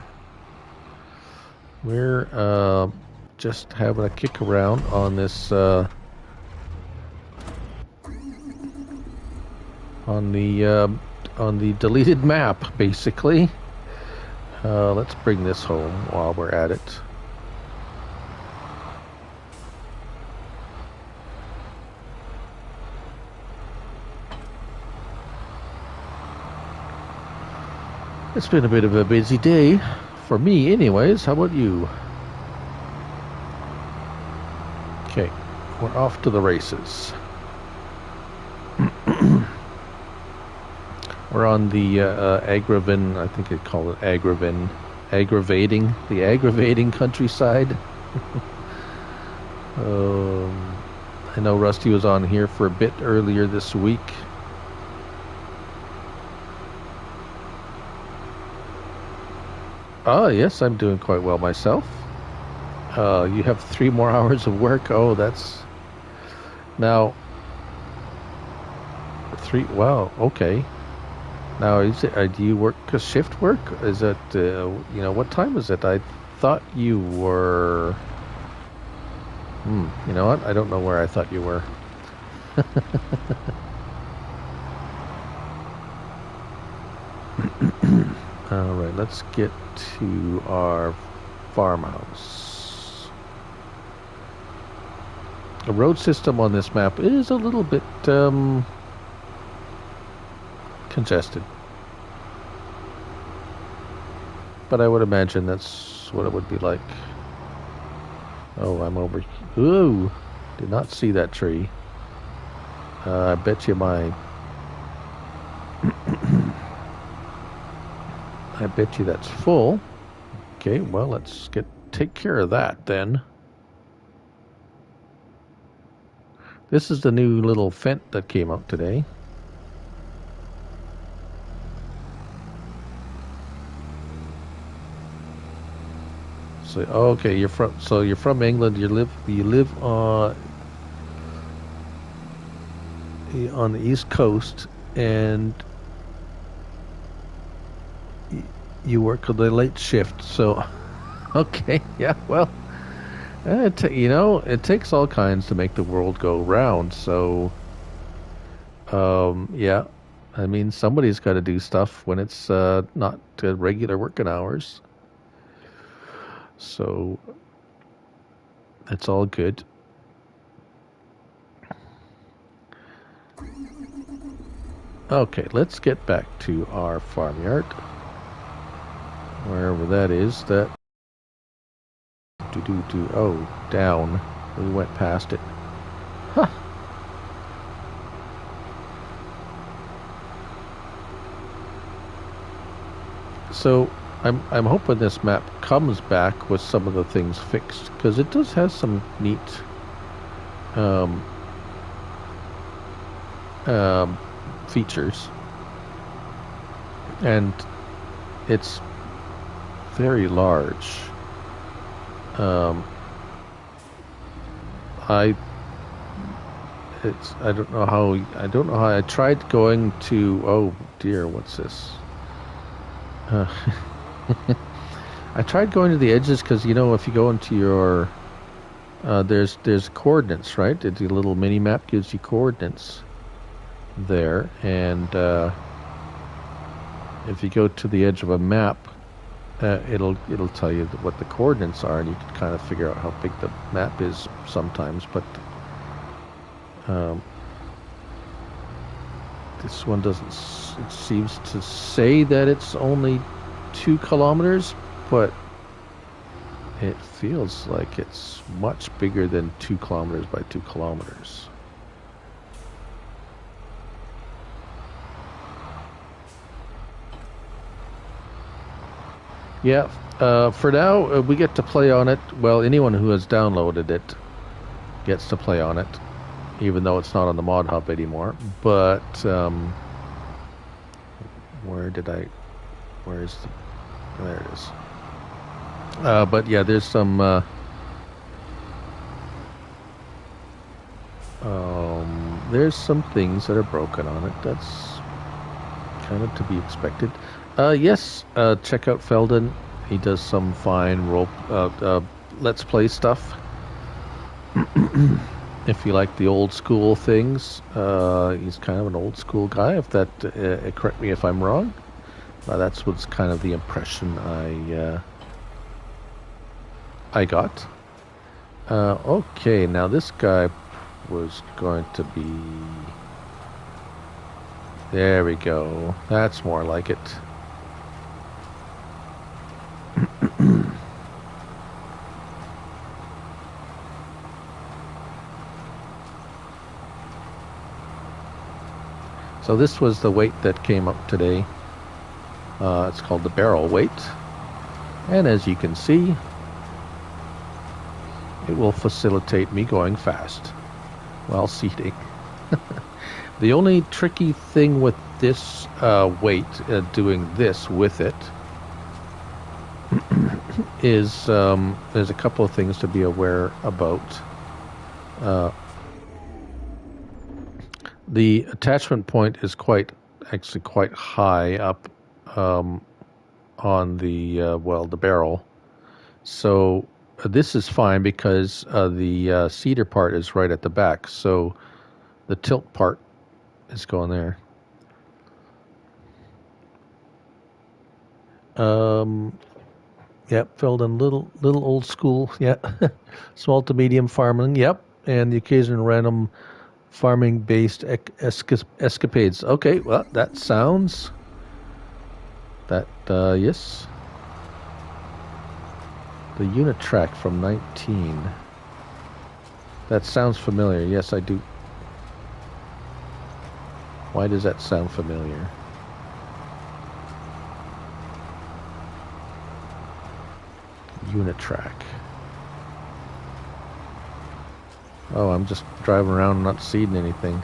We're just having a kick around on this on the deleted map, basically. Let's bring this home while we're at it. It's been a bit of a busy day, for me anyways. How about you? Okay, we're off to the races. We're on the Angevin, I think they'd call it Angevin, the aggravating countryside. I know Rusty was on here for a bit earlier this week. Oh, yes, I'm doing quite well myself. You have 3 more hours of work. Oh, that's... Now... 3... Wow, okay. Now, do you work a shift work? Is it, what time is it? I thought you were... you know what? I don't know where I thought you were. All right, let's get to our farmhouse. The road system on this map is a little bit congested, but I would imagine that's what it would be like. Oh, I'm over. Ooh, did not see that tree. I bet you my... I bet you that's full. Okay, well, let's take care of that then. This is the new little Fent that came out today. So, okay, you're from England. You live on the East Coast, and you work on the late shift. So, okay, yeah, well, it takes all kinds to make the world go round. So, yeah, I mean, somebody's got to do stuff when it's not regular working hours. So that's all good. Okay, let's get back to our farmyard. Wherever that is, that... Oh, down. We went past it. Huh. So I'm hoping this map comes back with some of the things fixed, because it does have some neat um, features, and it's very large. I don't know how I tried going to... Oh dear, what's this? I tried going to the edges because, you know, if you go into your there's coordinates, right? The little mini map gives you coordinates there, and if you go to the edge of a map, it'll tell you what the coordinates are, and you can kind of figure out how big the map is sometimes. But this one doesn't. It seems to say that it's only 2 kilometers, but it feels like it's much bigger than 2 kilometers by 2 kilometers. Yeah, for now, we get to play on it. Well, anyone who has downloaded it gets to play on it, even though it's not on the mod hub anymore. But where is the... There it is. But yeah, there's some things that are broken on it. That's kind of to be expected. Yes, check out Felden. He does some fine let's play stuff. If you like the old school things, he's kind of an old school guy. If that, correct me if I'm wrong. That's what's kind of the impression I got. Okay, now this guy was going to be... There we go. That's more like it. So this was the weight that came up today. It's called the barrel weight. And as you can see, it will facilitate me going fast while seating. The only tricky thing with this weight, doing this with it, is there's a couple of things to be aware about. The attachment point is actually quite high up on the the barrel. So this is fine because the cedar part is right at the back. So the tilt part is going there. Yep, Felden, little old school. Yeah, small to medium farming. Yep, and the occasional random farming-based escapades. Okay, well, that sounds... yes. The unit track from 19. That sounds familiar. Yes, I do. Why does that sound familiar? Unit track. Oh, I'm just driving around not seeing anything.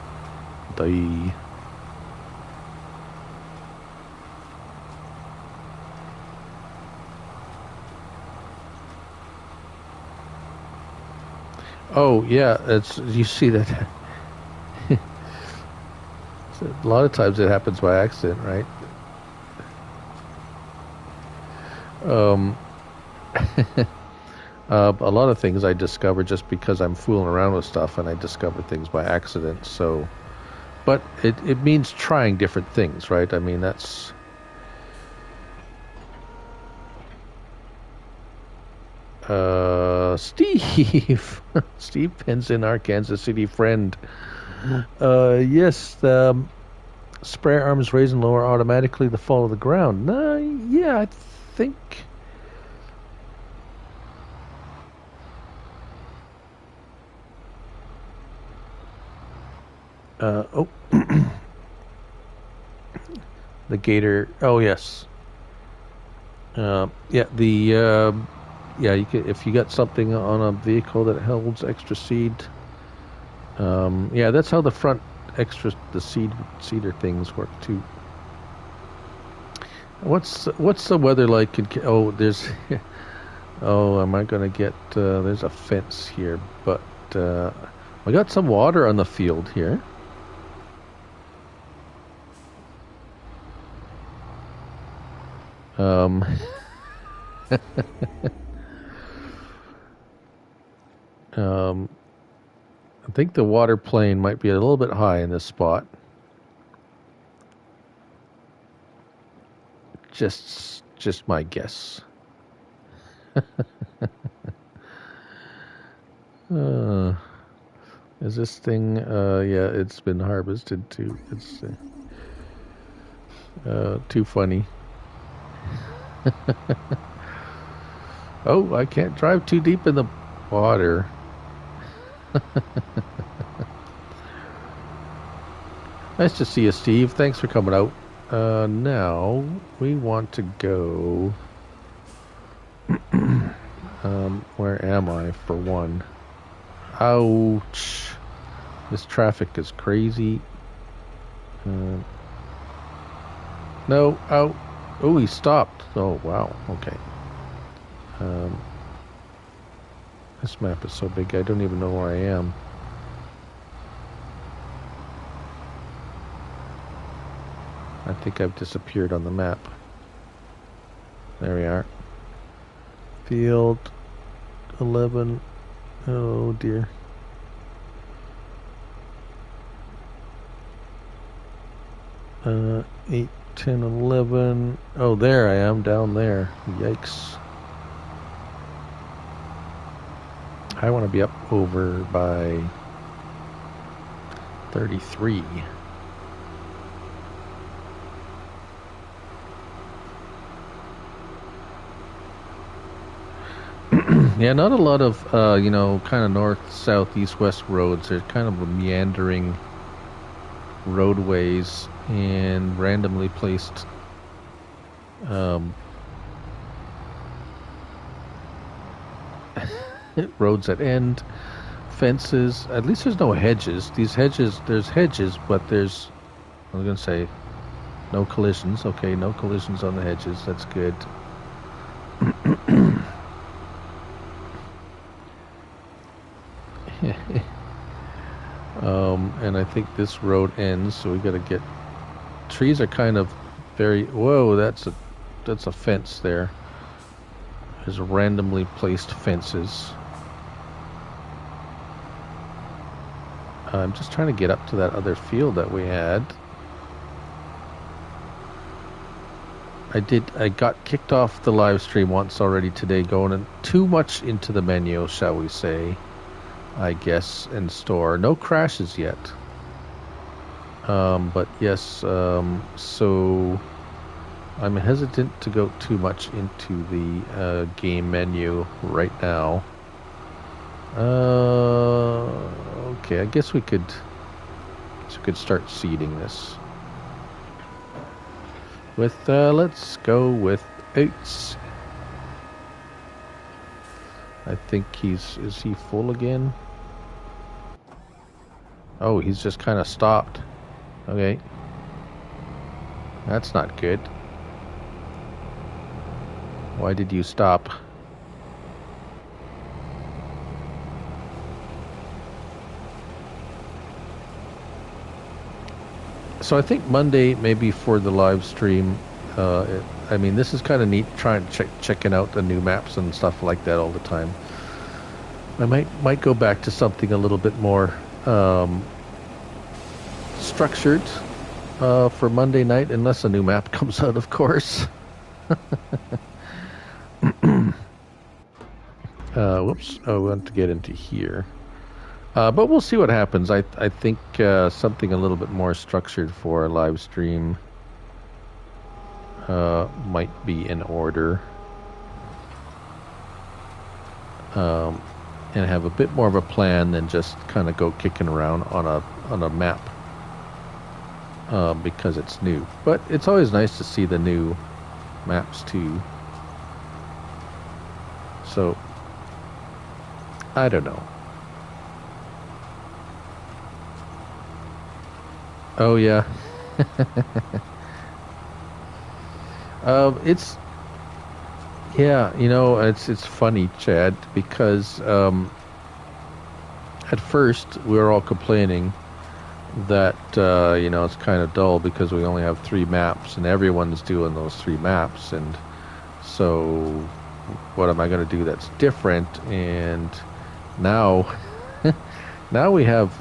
Oh, yeah, you see that. A lot of times it happens by accident, right? A lot of things I discover just because I'm fooling around with stuff, and I discover things by accident. So, but it means trying different things, right? I mean, that's... Steve. Steve Pinson, our Kansas City friend. Yes, the spray arms raise and lower automatically to follow the ground. Yeah, I think. Oh, the Gator. Oh, yes. Yeah, yeah. You could, if you got something on a vehicle that holds extra seed. Yeah, that's how the front the cedar things work too. What's the weather like? Oh, there's. Oh, am I gonna get? There's a fence here, but we got some water on the field here. Um, I think the water plane might be a little bit high in this spot. Just my guess. Is this thing? Yeah, it's been harvested too. It's too funny. Oh, I can't drive too deep in the water. Nice to see you, Steve. Thanks for coming out. Now we want to go. Where am I for one? Ouch. This traffic is crazy. No, out. Oh, he stopped. Oh, wow. Okay. This map is so big, I don't even know where I am. I think I've disappeared on the map. There we are. Field 11. Oh dear. 8, 10, 11. Oh, there I am, down there. Yikes. I want to be up over by 33. Yeah, not a lot of, kind of north, south, east, west roads. They're kind of meandering roadways and randomly placed roads that end, fences. At least there's no hedges. There's hedges, but I was going to say no collisions. Okay, no collisions on the hedges. That's good. And I think this road ends, so we got to get. Trees are kind of very. Whoa, that's a fence there. There's randomly placed fences. I'm just trying to get up to that other field that we had. I got kicked off the live stream once already today, going too much into the menu, shall we say. I guess, and store. No crashes yet. But yes, so I'm hesitant to go too much into the game menu right now. Okay, I guess we could start seeding this. With let's go with oats. I think is he full again? Oh, he's just kind of stopped. Okay. That's not good. Why did you stop? So I think Monday, maybe for the live stream, I mean, this is kind of neat, checking out the new maps and stuff like that all the time. I might go back to something a little bit more structured for Monday night, unless a new map comes out, of course. Whoops. Oh, we want to get into here. But we'll see what happens. I think something a little bit more structured for a live stream might be in order. And have a bit more of a plan than just kind of go kicking around on a map because it's new. But it's always nice to see the new maps too. So I don't know. Oh yeah. It's yeah, it's funny, Chad, because at first we were all complaining that it's kind of dull because we only have 3 maps and everyone's doing those 3 maps, and so what am I going to do that's different? And now now we have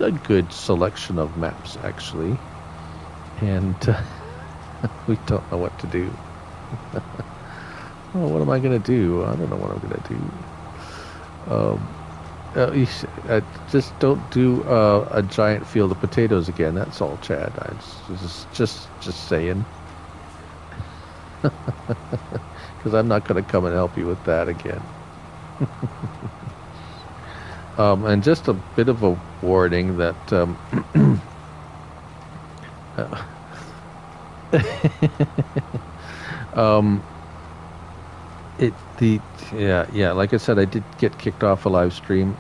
a good selection of maps actually, and we don't know what to do. Oh, what am I going to do? I don't know what I'm going to do. Just don't do a giant field of potatoes again. That's all, Chad. I just saying. Because I'm not going to come and help you with that again. And just a bit of a warning that like I said, I did get kicked off a live stream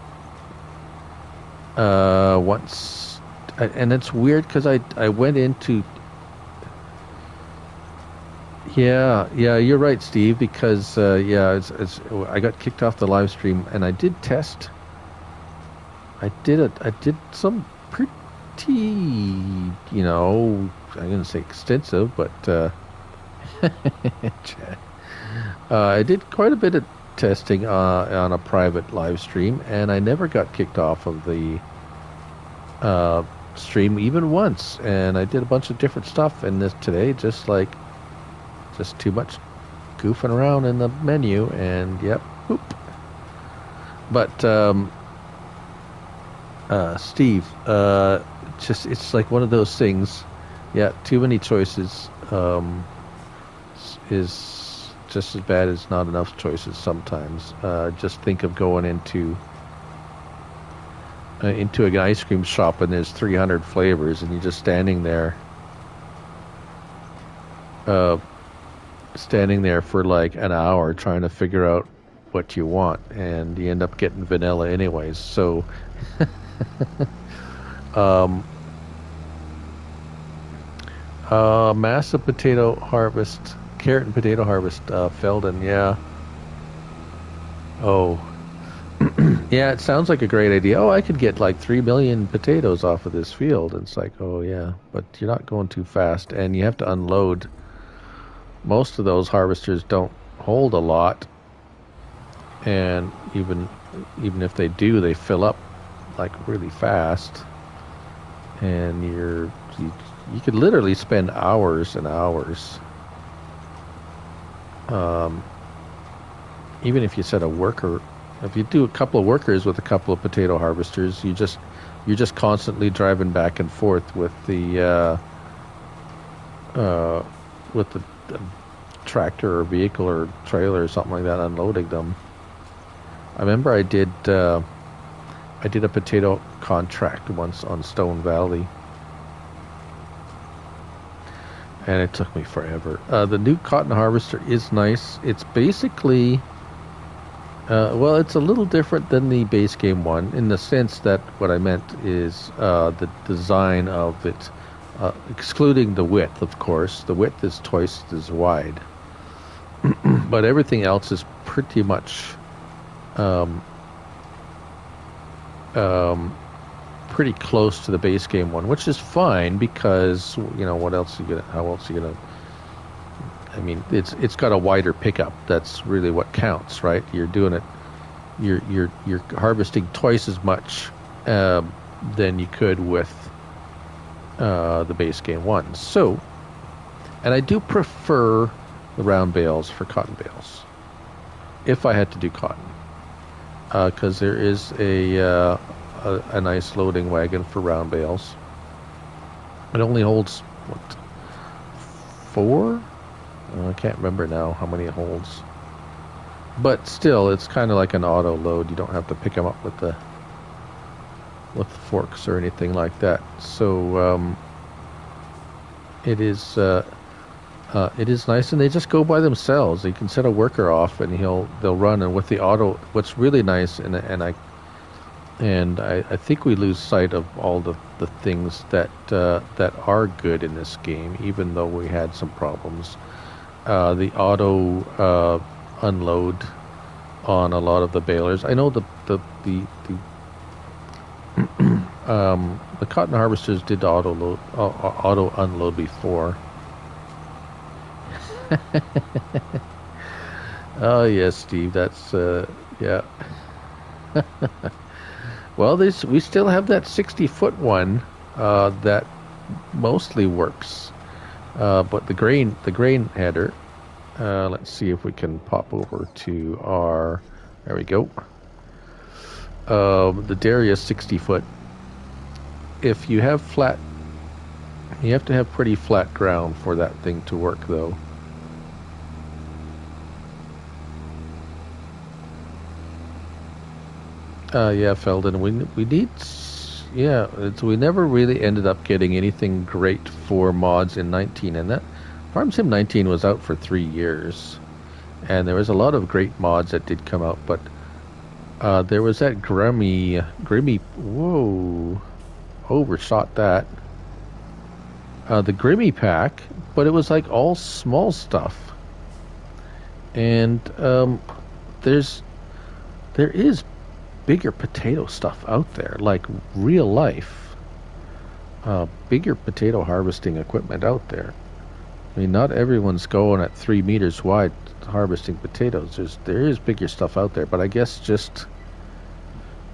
once, and it's weird because I went into you're right, Steve, because I got kicked off the live stream, and I did test. I did some pretty, I'm going to say extensive, but I did quite a bit of testing on a private live stream, and I never got kicked off of the stream even once. And I did a bunch of different stuff in this today, just too much goofing around in the menu, and yep, boop. But Steve, it's like one of those things. Yeah, too many choices is just as bad as not enough choices sometimes. Just think of going into an ice cream shop and there's 300 flavors, and you're just standing there for like an hour trying to figure out what you want, and you end up getting vanilla anyways. So massive potato harvest, carrot and potato harvest, Felden, yeah. Oh, yeah, it sounds like a great idea. Oh, I could get like 3 million potatoes off of this field. And it's like, oh yeah, but you're not going too fast, and you have to unload. Most of those harvesters don't hold a lot, and even if they do, they fill up like really fast, and you could literally spend hours and hours. Even if you set a worker, if you do a couple of workers with a couple of potato harvesters, you're just constantly driving back and forth with the tractor or vehicle or trailer or something like that, unloading them. I remember I did a potato contract once on Stone Valley, and it took me forever. The new cotton harvester is nice. It's basically it's a little different than the base game one in the sense that what I meant is the design of it, excluding the width, of course. The width is twice as wide. But everything else is pretty much pretty close to the base game one, which is fine because what else how else are you gonna? I mean, it's got a wider pickup. That's really what counts, right? You're doing it. You're harvesting twice as much than you could with the base game one. So, and I do prefer the round bales for cotton bales if I had to do cotton. because there is a nice loading wagon for round bales. It only holds what, four? I can't remember now how many it holds. But still, it's kind of like an auto load. You don't have to pick them up with the forks or anything like that. So it is nice, and they just go by themselves. You can set a worker off, and they'll run. And with the auto, what's really nice, and I think we lose sight of all the things that are good in this game, even though we had some problems. The auto unload on a lot of the balers. I know the the cotton harvesters did auto unload before. Oh yes, Steve. That's yeah. Well, we still have that 60-foot one that mostly works, but the grain header. Let's see if we can pop over to our. There we go. The Darius 60-foot. If you have flat, you have to have pretty flat ground for that thing to work, though. Yeah, Felden. We need. Yeah, we never really ended up getting anything great for mods in 19, and that Farm Sim 19 was out for 3 years, and there was a lot of great mods that did come out, but there was that Grimmy. Whoa, overshot that. The Grimmy pack, but it was like all small stuff, and there is bigger potato stuff out there, like real life, bigger potato harvesting equipment out there. I mean, not everyone's going at 3 meters wide harvesting potatoes. There is bigger stuff out there, but I guess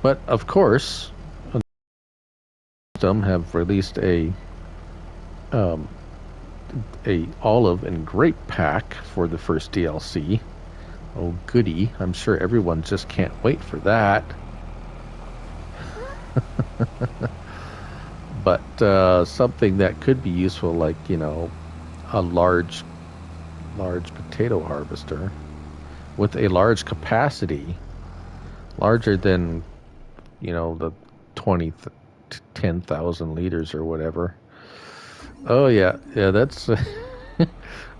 but of course, some have released a olive and grape pack for the first DLC. Oh goody, I'm sure everyone just can't wait for that. But something that could be useful, like, a large potato harvester with a large capacity, larger than, the 10,000 liters or whatever. Oh yeah, that's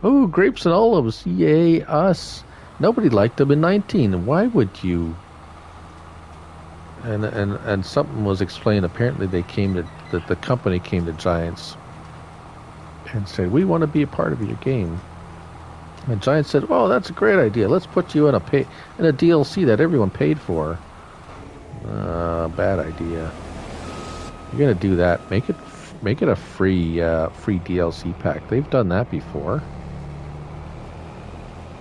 oh, grapes and olives, yay us. Nobody liked them in 19. Why would you? And something was explained. Apparently, the company came to Giants and said, "We want to be a part of your game." And Giants said, "Oh, that's a great idea. Let's put you in a DLC that everyone paid for." Bad idea. You're gonna do that. Make it a free DLC pack. They've done that before.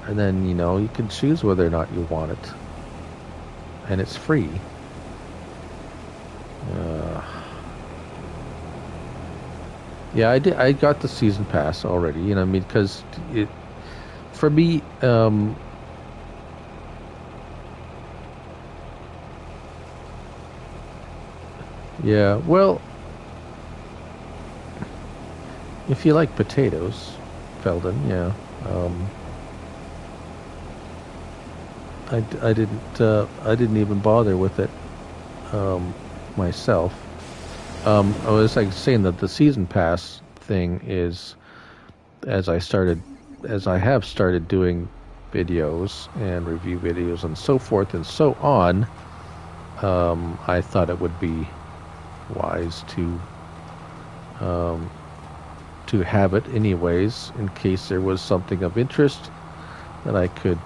And then you can choose whether or not you want it, and it's free. Yeah, I did. I got the season pass already. I mean, because for me, yeah. Well, if you like potatoes, Felden, yeah. I didn't even bother with it myself. I was like saying that the season pass thing is, as I have started doing videos and review videos and so forth and so on, I thought it would be wise to have it anyways, in case there was something of interest that I could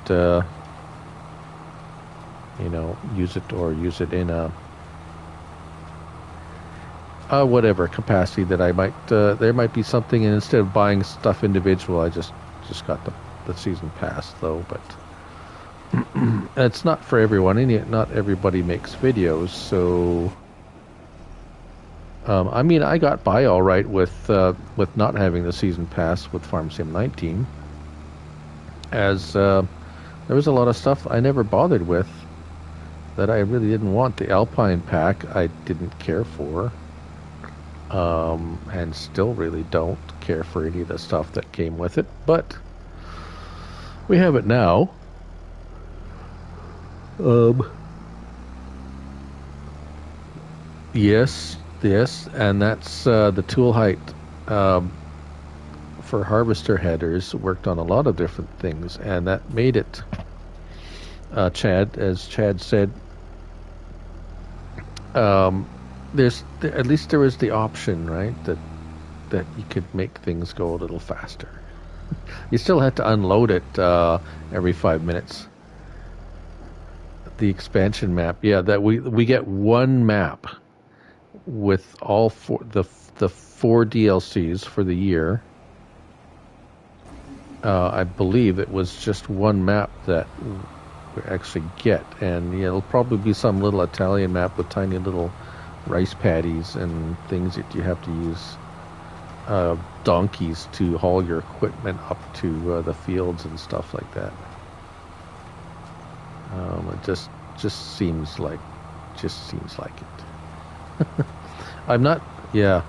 use it in a whatever capacity that I might. There might be something, and instead of buying stuff individual, I just got the season pass though. But it's not for everyone. Not everybody makes videos, so I mean, I got by all right with not having the season pass with Farm Sim 19, as there was a lot of stuff I never bothered with. that I really didn't want. The Alpine pack I didn't care for, and still really don't care for any of the stuff that came with it. But we have it now. Um, yes, yes, and that's the tool height for harvester headers. Worked on a lot of different things, and that made it. Chad, as Chad said, at least there was the option, right, that you could make things go a little faster. You still had to unload it every 5 minutes. The expansion map, yeah, that we get one map with all the four DLCs for the year. I believe it was just one map that we actually get, and it'll probably be some little Italian map with tiny little rice paddies and things that you have to use donkeys to haul your equipment up to the fields and stuff like that. It just seems like it. I'm not. Yeah.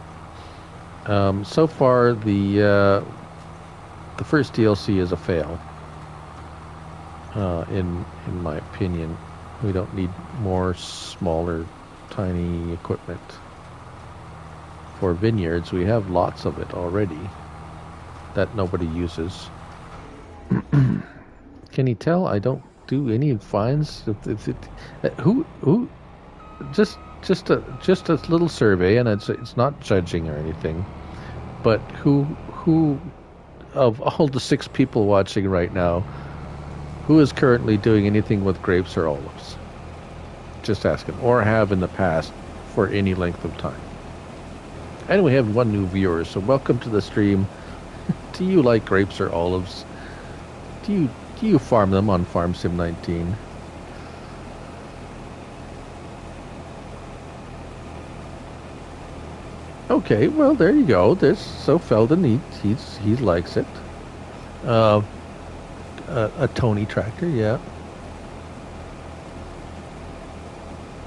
So far, the first DLC is a fail. In my opinion, we don't need more smaller, tiny equipment for vineyards. We have lots of it already that nobody uses. Can you tell I don't do any fines? Who? Just a little survey, and it's not judging or anything. But who of all the 6 people watching right now, who is currently doing anything with grapes or olives? Just asking, or have in the past for any length of time. And we have 1 new viewer, so welcome to the stream. Do you like grapes or olives? Do you farm them on Farm Sim 19? Okay, well there you go. So Felden he likes it. A Tony tractor, yeah.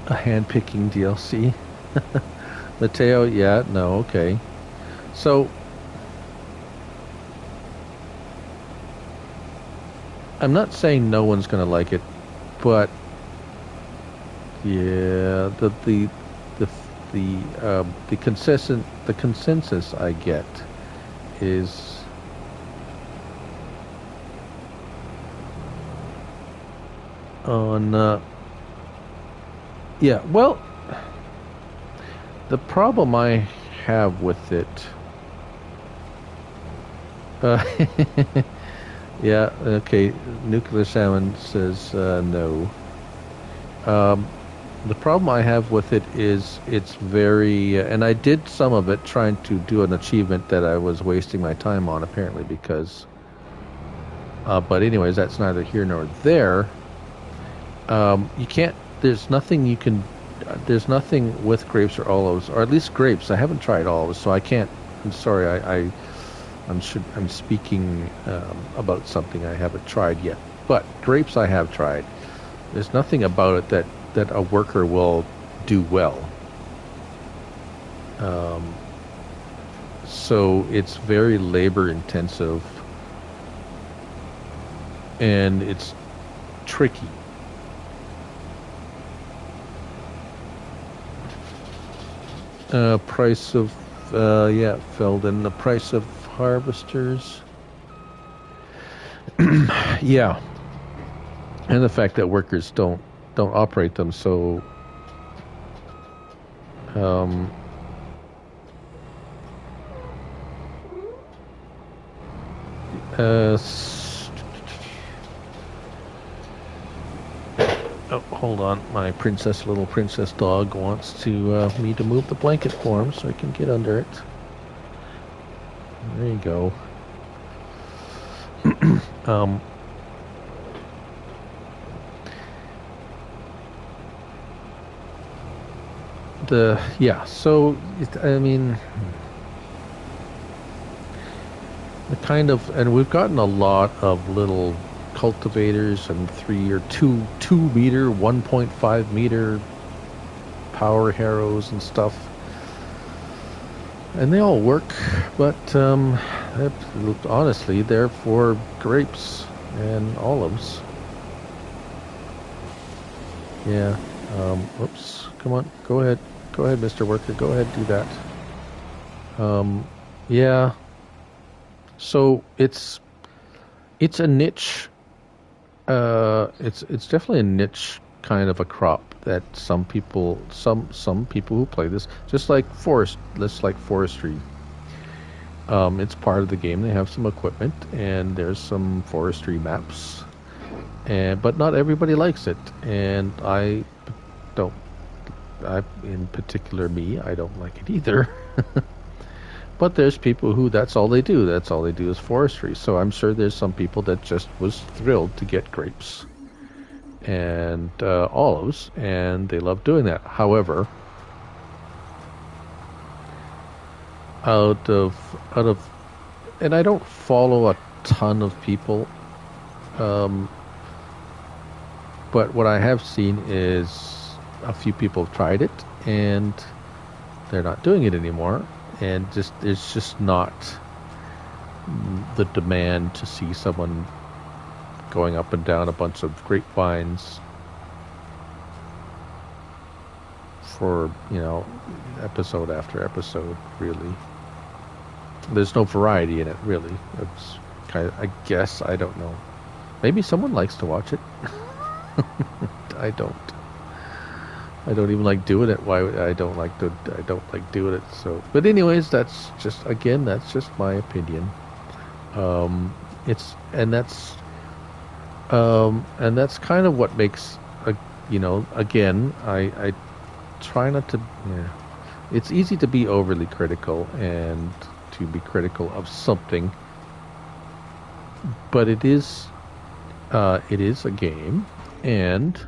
A hand-picking DLC. Mateo, yeah, no, okay. So, I'm not saying no one's going to like it, but yeah, the consensus I get is on yeah, well, the problem I have with it yeah, okay, Nuclear Salmon says no. The problem I have with it is it's very and I did some of it trying to do an achievement that I was wasting my time on, apparently, because but anyways, that's neither here nor there. You can't, there's nothing you can, there's nothing with grapes or olives, or at least grapes. I haven't tried olives, so I can't, I'm sorry, I'm speaking about something I haven't tried yet. But grapes I have tried. There's nothing about it that a worker will do well. So it's very labor intensive, and it's tricky. Price of yeah, Felden, the price of harvesters. Yeah, and the fact that workers don't operate them, so oh, hold on, my little princess dog wants to me to move the blanket for him so I can get under it. There you go. So I mean, the kind of, and we've gotten a lot of little cultivators and 3 or 2 meter, 1.5 meter power harrows and stuff. And they all work, but honestly, they're for grapes and olives. Yeah. Whoops. Come on. Go ahead. Go ahead, Mr. Worker. Go ahead. Do that. Yeah. So it's a niche. It's definitely a niche kind of a crop that some people who play this just like forestry. It's part of the game. They have some equipment and there's some forestry maps, but not everybody likes it, and I don't. In particular, I don't like it either. But there's people who that's all they do. That's all they do is forestry. So I'm sure there's some people that just was thrilled to get grapes and olives, and they love doing that. However, out of, and I don't follow a ton of people, but what I have seen is a few people have tried it and they're not doing it anymore, and it's just not the demand to see someone going up and down a bunch of grapevines for, episode after episode. Really, there's no variety in it, really. It's kind of, I guess, I don't know, maybe someone likes to watch it. I don't even like doing it. I don't like doing it. So, but anyways, that's just my opinion. It's and that's kind of what makes again, I try not to. Yeah, it's easy to be overly critical and to be critical of something, but it is a game, and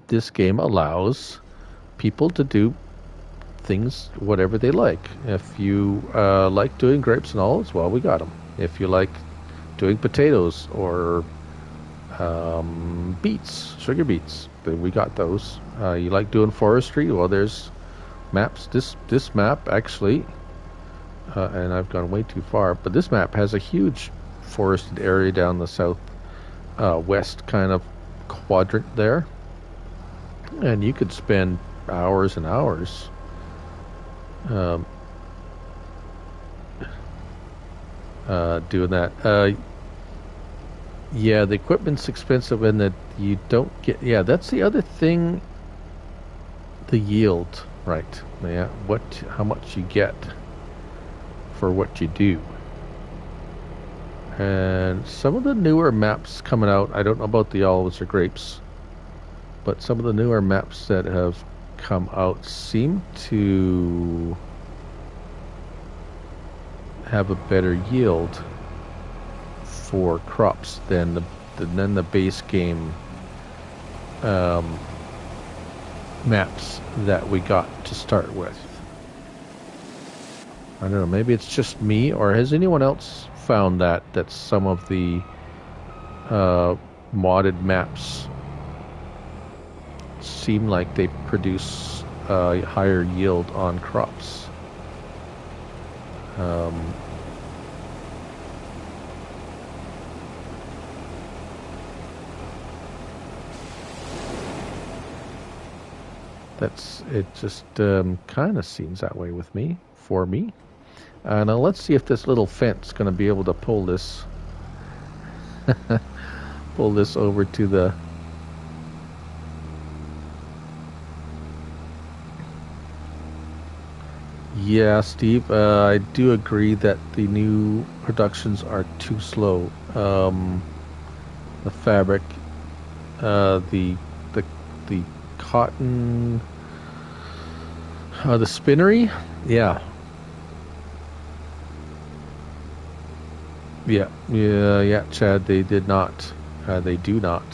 this game allows people to do things whatever they like. If you like doing grapes and olives, well, we got them. If you like doing potatoes or beets, sugar beets, then we got those. You like doing forestry, well, there's maps. This map actually, and I've gone way too far, but this map has a huge forested area down the south west kind of quadrant there, and you could spend hours and hours doing that. Yeah, the equipment's expensive, and that you don't get. Yeah, that's the other thing. The yield, right? Yeah, how much you get for what you do. And some of the newer maps coming out, I don't know about the olives or grapes, but some of the newer maps that have come out seem to have a better yield for crops than the base game maps that we got to start with. I don't know, maybe it's just me, or has anyone else found that some of the modded maps seem like they produce higher yield on crops? It just kind of seems that way for me. Now let's see if this little fence is going to be able to pull this over to the. Yeah, Steve, I do agree that the new productions are too slow. The fabric, the cotton, the spinnery, yeah. Yeah, Chad, they did not. They do not.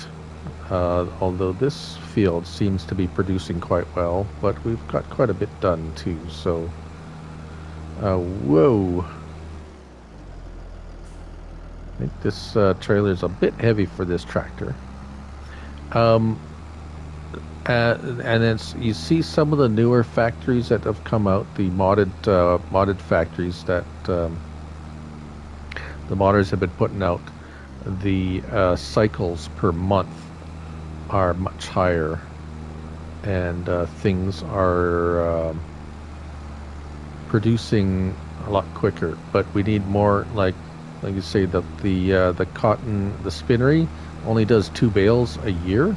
Although this field seems to be producing quite well, but we've got quite a bit done too, so. Whoa. think this trailer is a bit heavy for this tractor. Um, and it's you see some of the newer factories that have come out, the modded factories that the modders have been putting out. The cycles per month are much higher, and things are producing a lot quicker. But we need more, like you say, the cotton, the spinnery only does 2 bales a year.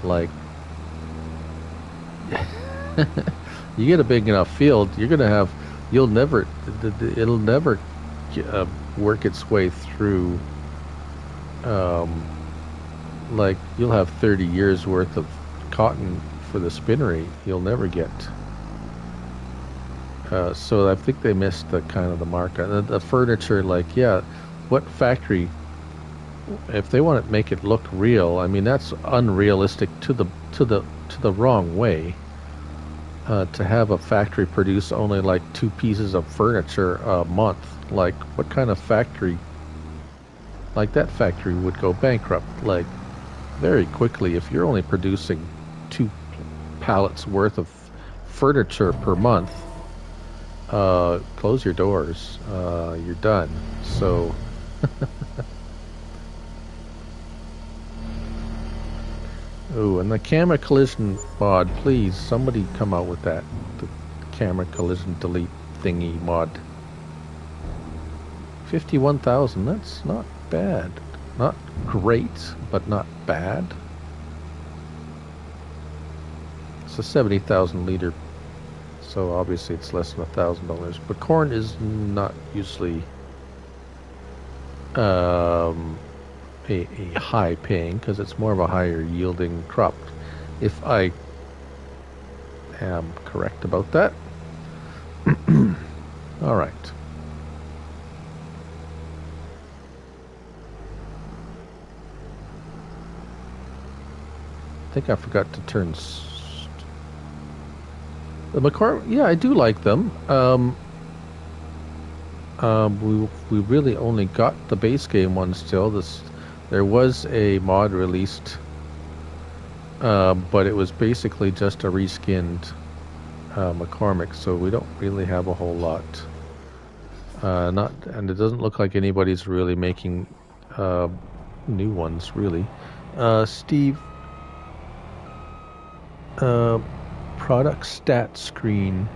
Like, you get a big enough field, you'll never, it'll never work its way through. Like, you'll have 30 years worth of cotton for the spinnery. You'll never get. So I think they missed the kind of the market. The furniture, like, yeah, what factory? If they want to make it look real, I mean that's unrealistic to the wrong way. To have a factory produce only like 2 pieces of furniture a month, like what kind of factory? Like that factory would go bankrupt like very quickly if you're only producing 2 pallets worth of furniture per month. Close your doors. You're done. So. Oh, and the camera collision mod, please, somebody come out with that. The camera collision delete thingy mod. 51,000, that's not bad. Not great, but not bad. It's a 70,000 liter, so obviously it's less than $1,000. But corn is not usually a high paying, because it's more of a higher yielding crop, if I am correct about that. All right. I think I forgot to turn the McCormick. Yeah, I do like them. We really only got the base game one still. There was a mod released, but it was basically just a reskinned McCormick, so we don't really have a whole lot. And it doesn't look like anybody's really making new ones, really. Steve, product stat screen.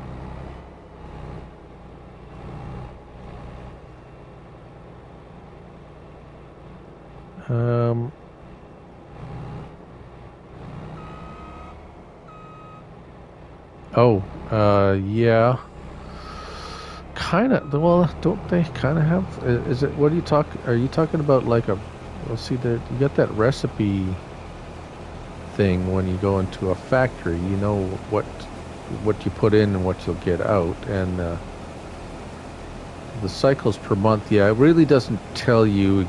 Yeah. Kind of. Well, don't they kind of have? Is it? What are you talking about? Like a? Well, see, you got that recipe thing when you go into a factory. You know what you put in and what you'll get out, and the cycles per month. Yeah, it really doesn't tell you.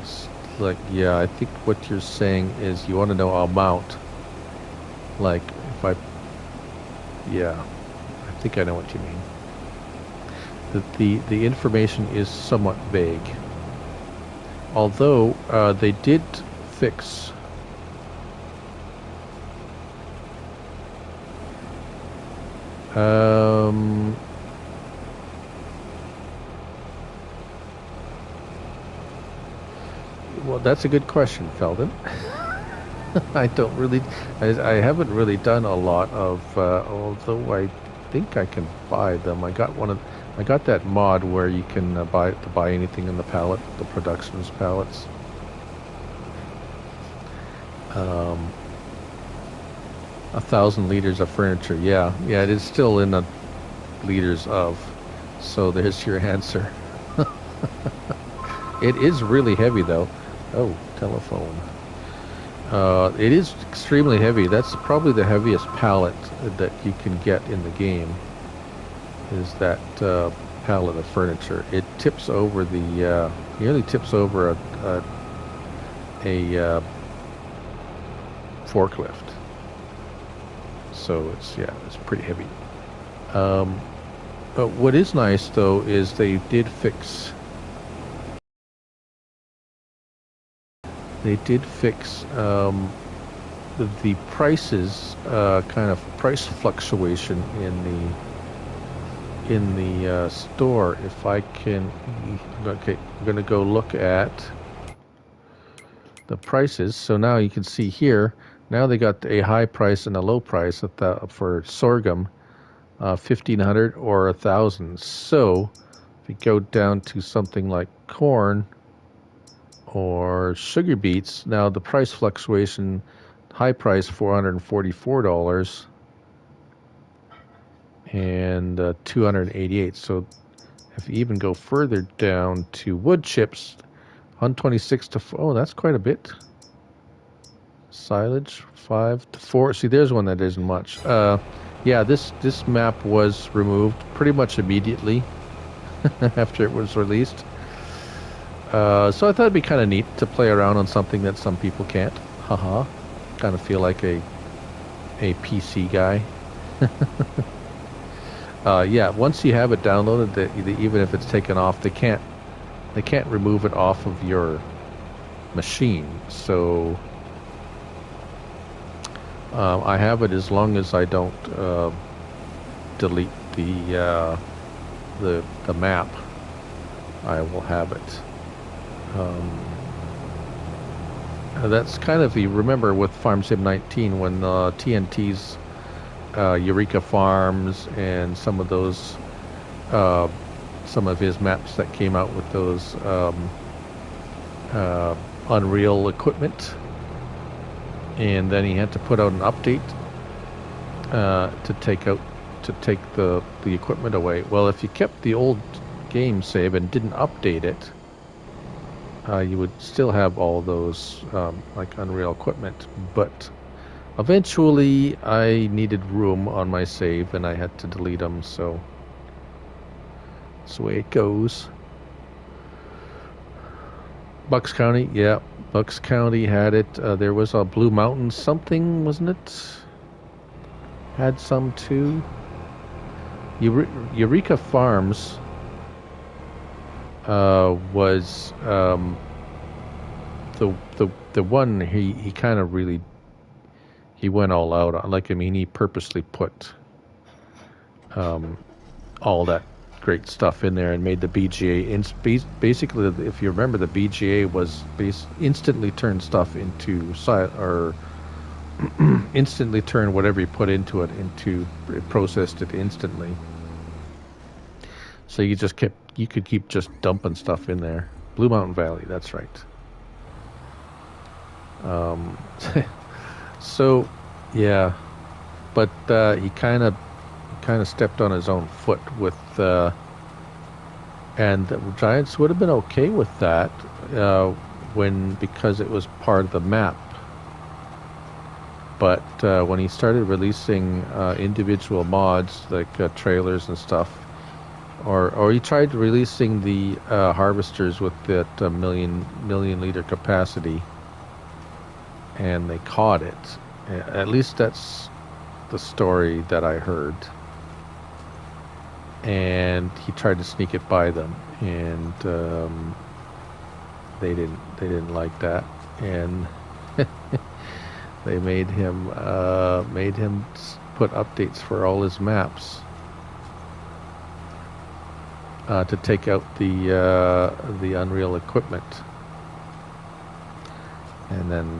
Like, yeah, I think what you're saying is you want to know amount. Like, yeah, I think I know what you mean. The information is somewhat vague. Although they did fix. Well, that's a good question, Feldon. I haven't really done a lot of, although I think I can buy them. I got that mod where you can buy anything in the pallet, the productions pallets. 1,000 liters of furniture. Yeah, it is still in the liters of. So there's your answer. It is really heavy, though. Oh, telephone. It is extremely heavy. That's probably the heaviest pallet that you can get in the game. Is that pallet of furniture? It tips over nearly tips over a forklift. So it's pretty heavy. But what is nice though is they did fix they did fix the prices, kind of price fluctuation in the store. If I can, okay, I'm going to go look at the prices. So now you can see here. Now they got a high price and a low price for sorghum, 1,500 or 1,000. So if you go down to something like corn or sugar beets, now the price fluctuation, high price $444 and 288. So if you even go further down to wood chips, 126 to oh, that's quite a bit. Silage 5 to 4. See, there's one that isn't much. Yeah, this map was removed pretty much immediately after it was released. So I thought it'd be kind of neat to play around on something that some people can't. Haha. Kind of feel like a PC guy. Yeah, once you have it downloaded, even if it's taken off, they can't remove it off of your machine. So I have it as long as I don't delete the map. I will have it. That's kind of, you remember with Farm Sim 19 when TNT's Eureka Farms and some of those, some of his maps that came out with those Unreal equipment, and then he had to put out an update to take the equipment away. Well, if you kept the old game save and didn't update it, you would still have all those like Unreal equipment, but eventually I needed room on my save and I had to delete them, so that's the way it goes. Bucks County, yeah, Bucks County had it. There was a Blue Mountain something, wasn't it? Had some too. Eureka Farms was the one he kind of really, he went all out on. Like, I mean, he purposely put all that great stuff in there and made the BGA basically, if you remember, the BGA was instantly turned stuff into or instantly turned whatever you put into it into, it processed it instantly. So you could keep just dumping stuff in there. Blue Mountain Valley, that's right. So yeah, but he kind of stepped on his own foot with, and the Giants would have been okay with that because it was part of the map. But when he started releasing individual mods like trailers and stuff, or he tried releasing the harvesters with that million liter capacity, and they caught it. At least that's the story that I heard. And he tried to sneak it by them, and they didn't like that, and they made him put updates for all his maps to take out the Unreal equipment. And then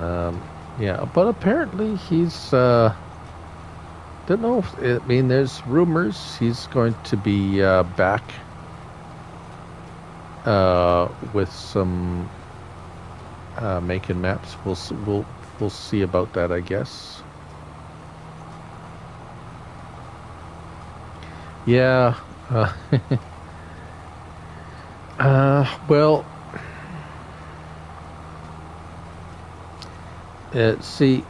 yeah, but apparently he's don't know. I mean, there's rumors he's going to be back with some making maps. We'll see about that, I guess. Yeah. Well, see,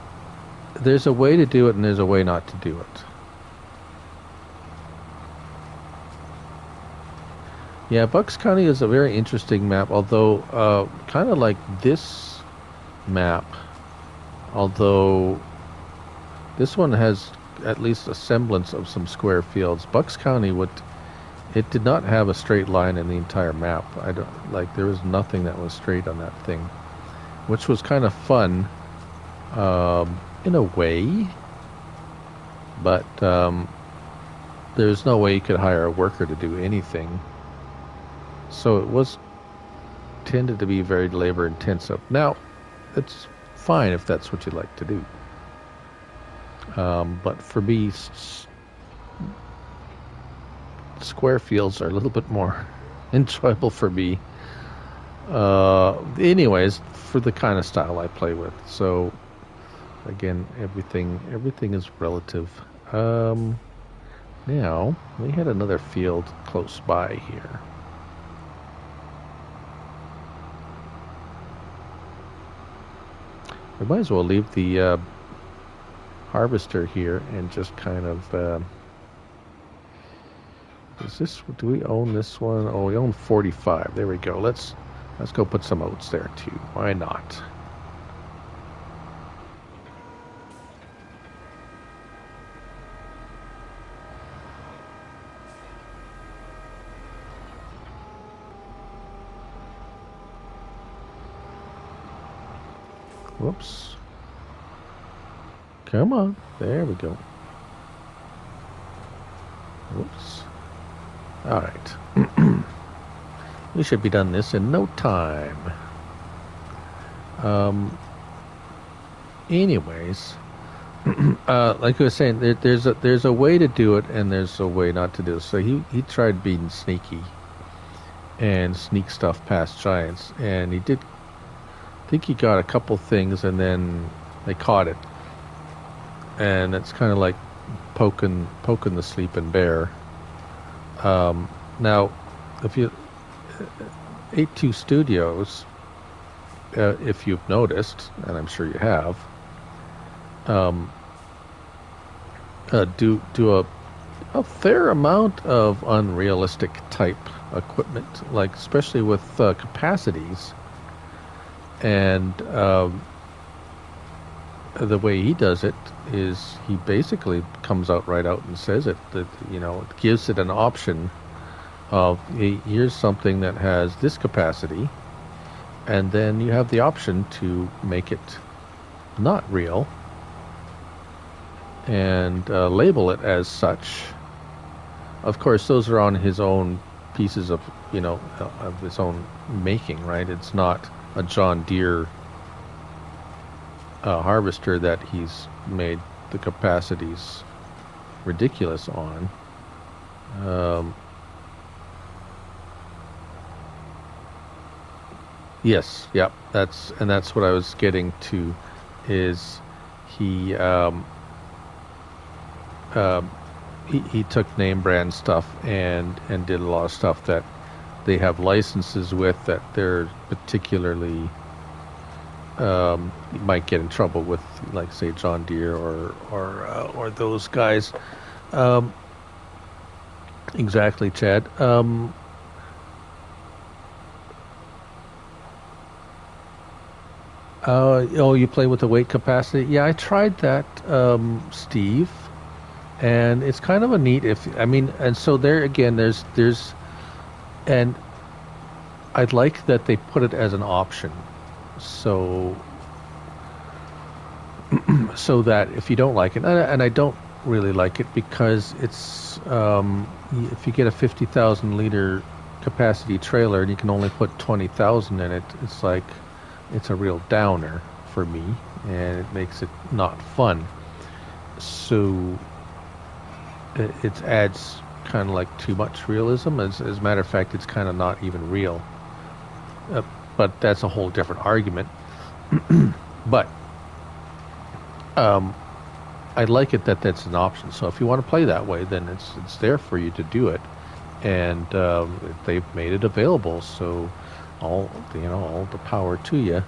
there's a way to do it and there's a way not to do it. Yeah, Bucks County is a very interesting map, although kind of like this map, although this one has at least a semblance of some square fields. Bucks County it did not have a straight line in the entire map. There was nothing that was straight on that thing. which was kind of fun in a way, but there's no way you could hire a worker to do anything. So it was tended to be very labor intensive. Now, it's fine if that's what you like to do. But for me, square fields are a little bit more enjoyable for me. Anyways, for the kind of style I play with. So again, everything is relative. Now we had another field close by here. We might as well leave the harvester here and just kind of. Do we own this one? Oh, we own 45. There we go. Let's go put some oats there too. Why not? Whoops. Come on. There we go. Whoops. All right. We should be done this in no time. Anyways, like I was saying, there's a way to do it and there's a way not to do it. So he tried being sneaky and sneak stuff past giants, and he did. I think he got a couple things, and then they caught it, and it's kind of like poking the sleeping bear. Now, if you 82 Studios, if you've noticed, and I'm sure you have, do a fair amount of unrealistic type equipment, like especially with capacities, and the way he does it is he basically comes out right out and says it, that it gives it an option of, hey, here's something that has this capacity, and then you have the option to make it not real and label it as such. Of course, those are on his own pieces of of his own making, right? It's not a John Deere harvester that he's made the capacities ridiculous on. Yes, yep, that's what I was getting to, is he he took name brand stuff and did a lot of stuff that they have licenses with that they're particularly you might get in trouble with, like say John Deere or those guys. Exactly, Chad. You play with the weight capacity? Yeah, I tried that, Steve, and it's kind of a neat. And so there again, there's, and I'd like that they put it as an option, so so that if you don't like it, and I don't really like it because it's if you get a 50,000 liter capacity trailer and you can only put 20,000 in it, it's like, it's a real downer for me, and it makes it not fun. So it adds kind of like too much realism. As a matter of fact, it's kind of not even real. But that's a whole different argument. But I like it that that's an option. So if you want to play that way, then it's there for you to do it, and they've made it available. So all the power to you.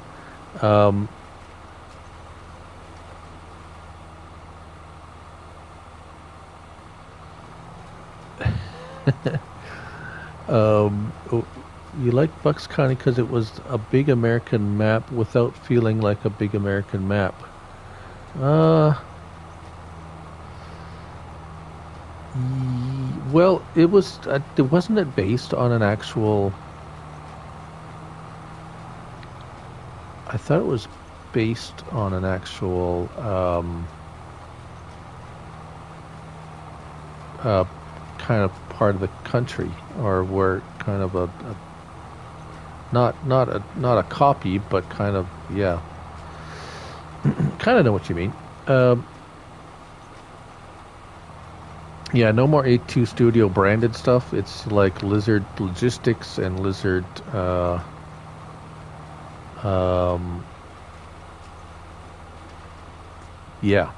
You like Bucks County because it was a big American map without feeling like a big American map. Well, it was. Wasn't it based on an actual? I thought it was based on an actual uh, kind of part of the country, or where kind of a not a copy, but kind of, yeah, kind of know what you mean. Um, yeah, no more A2 Studio branded stuff. It's like Lizard Logistics and Lizard. Um, yeah.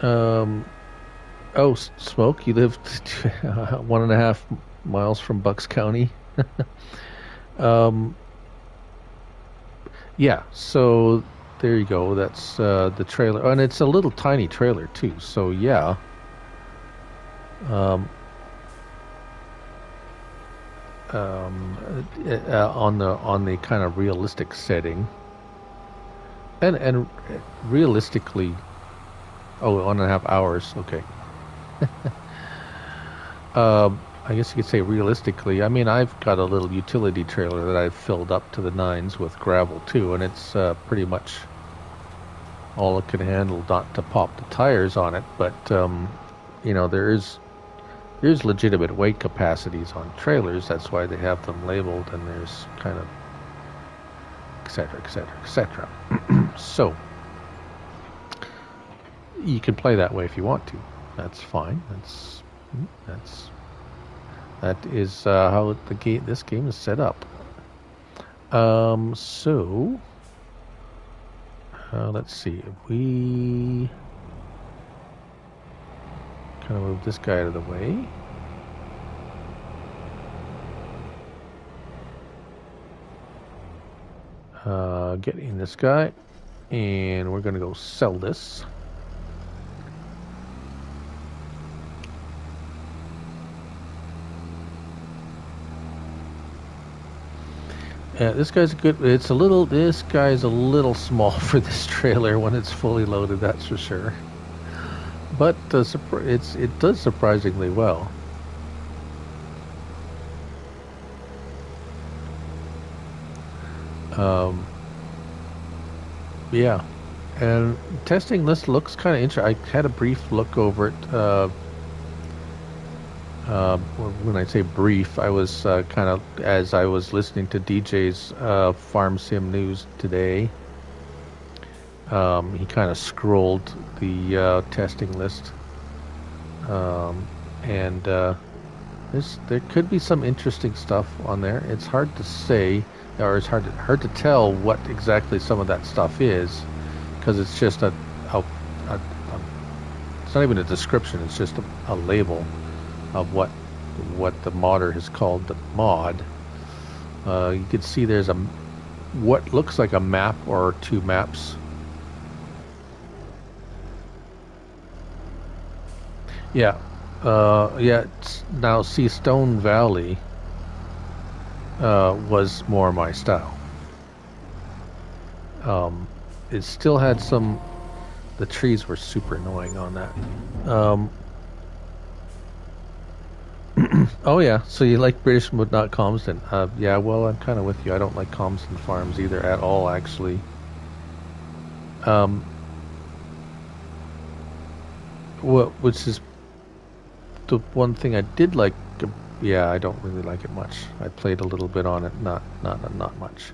Um, oh, Smoke, you lived 1.5 miles from Bucks County. Um, yeah, so there you go. That's the trailer, and it's a little tiny trailer too. So yeah, um, on the kind of realistic setting, and realistically, oh, 1.5 hours. Okay. I guess you could say realistically. I mean, I've got a little utility trailer that I've filled up to the nines with gravel too, and it's pretty much all it can handle, not to pop the tires on it. But there's legitimate weight capacities on trailers. That's why they have them labeled, and there's kind of et cetera, et cetera, et cetera. So you can play that way if you want to. That's fine. That is how this game is set up. So let's see. If we kind of move this guy out of the way. Get in this guy, and we're going to go sell this. Yeah, this guy's good. This guy's a little small for this trailer when it's fully loaded. That's for sure. But it does surprisingly well. Yeah, and testing this looks kind of interesting. I had a brief look over it. When I say brief, I was kind of, as I was listening to DJ's Farm Sim News today, he kind of scrolled the testing list, and there could be some interesting stuff on there. It's hard to say, or it's hard to tell what exactly some of that stuff is, because it's just it's not even a description. It's just a label of what the modder has called the mod. You can see there's what looks like a map or two maps. Yeah, now see, Stone Valley was more my style. It still had some. The trees were super annoying on that. Oh yeah, so you like British but not Comston? Yeah, well, I'm kind of with you. I don't like Comston Farms either at all, actually. Which is the one thing I did like. Yeah, I don't really like it much. I played a little bit on it, not much.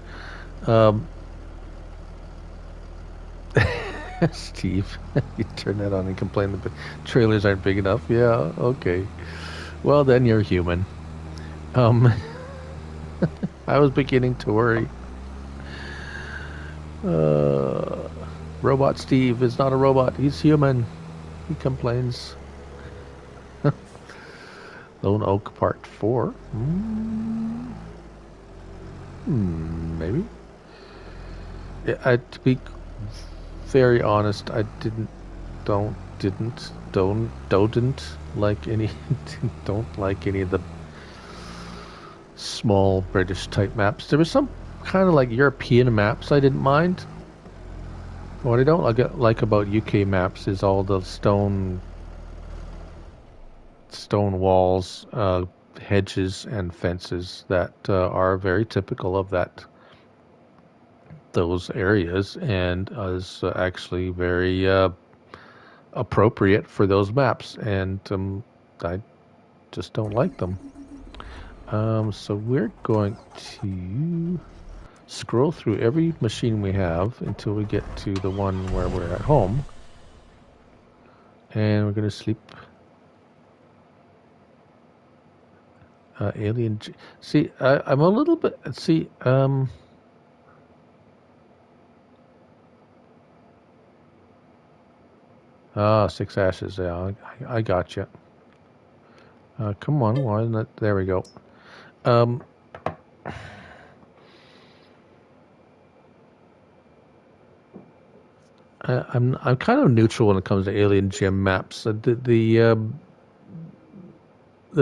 Steve, you turn that on and complain that the trailers aren't big enough. Yeah, okay. Well, then you're human. I was beginning to worry. Robot Steve is not a robot. He's human. He complains. Lone Oak Part 4. Maybe. Yeah, to be very honest, I don't like any don't like any of the small British type maps. There was some kind of like European maps I didn't mind. What I don't like about UK maps is all the stone walls, hedges, and fences that are very typical of those areas, and is actually very appropriate for those maps. And I just don't like them. So we're going to scroll through every machine we have until we get to the one where we're at home, and we're going to sleep. Alien. See, I'm a little bit. See, 6 ashes. Yeah, I got you. Come on, why isn't it? There we go. Um, I'm kind of neutral when it comes to alien gem maps. The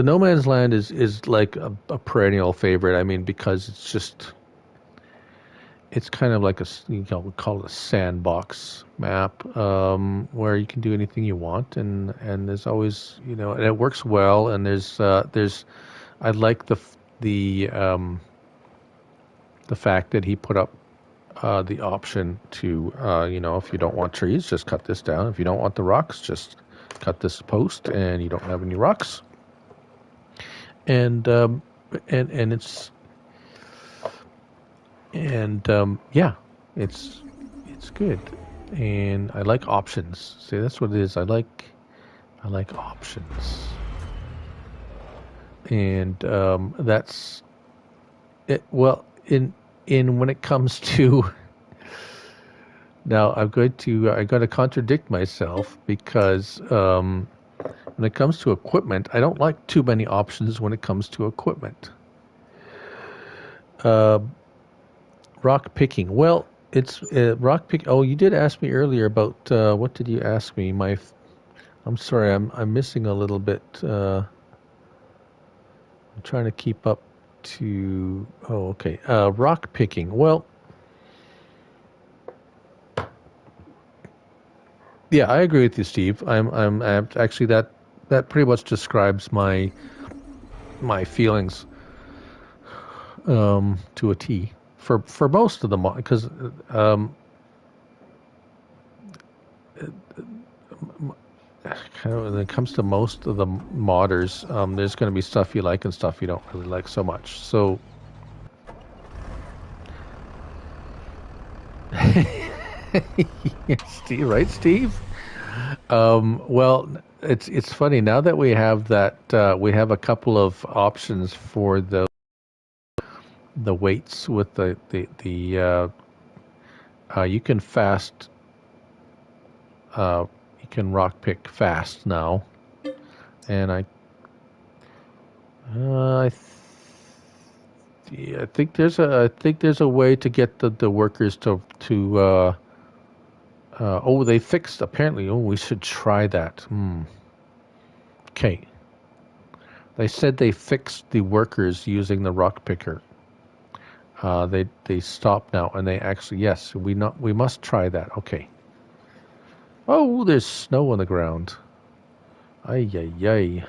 No Man's Land is like a perennial favorite. I mean, because it's kind of like we call it a sandbox map, where you can do anything you want, and there's always, and it works well. And there's I like the fact that he put up the option to, if you don't want trees, just cut this down. If you don't want the rocks, just cut this post, and you don't have any rocks. And and it's yeah, it's good, and I like options. See, that's what it is. I like options, and that's it. Well, in when it comes to now, I'm going to contradict myself because when it comes to equipment, I don't like too many options when it comes to equipment. Rock picking. Well, it's rock pick. Oh, you did ask me earlier about what did you ask me? I'm sorry, I'm missing a little bit. I'm trying to keep up to. Oh, okay. Rock picking. Well, yeah, I agree with you, Steve. I'm actually that pretty much describes my feelings to a T for most of them, because when it comes to most of the modders, there's going to be stuff you like and stuff you don't really like so much. So, Steve, right, Steve? Well, it's funny now that we have we have a couple of options for the weights with you can fast you can rock pick fast now, and I think there's a way to get the workers to oh, they fixed apparently. Oh, we should try that. Okay. They said they fixed the workers using the rock picker. They stopped now, and they actually, yes, we must try that. Okay. Oh, there's snow on the ground. Ay ay ay.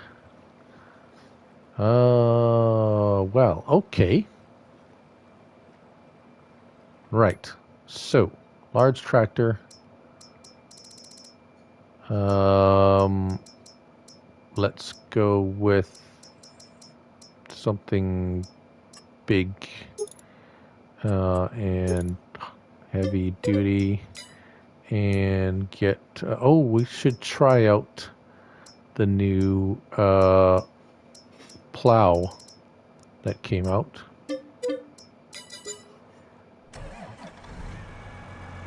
Well, okay. Right. So, large tractor. Let's go with something big and heavy duty, and get. Oh, we should try out the new plow that came out.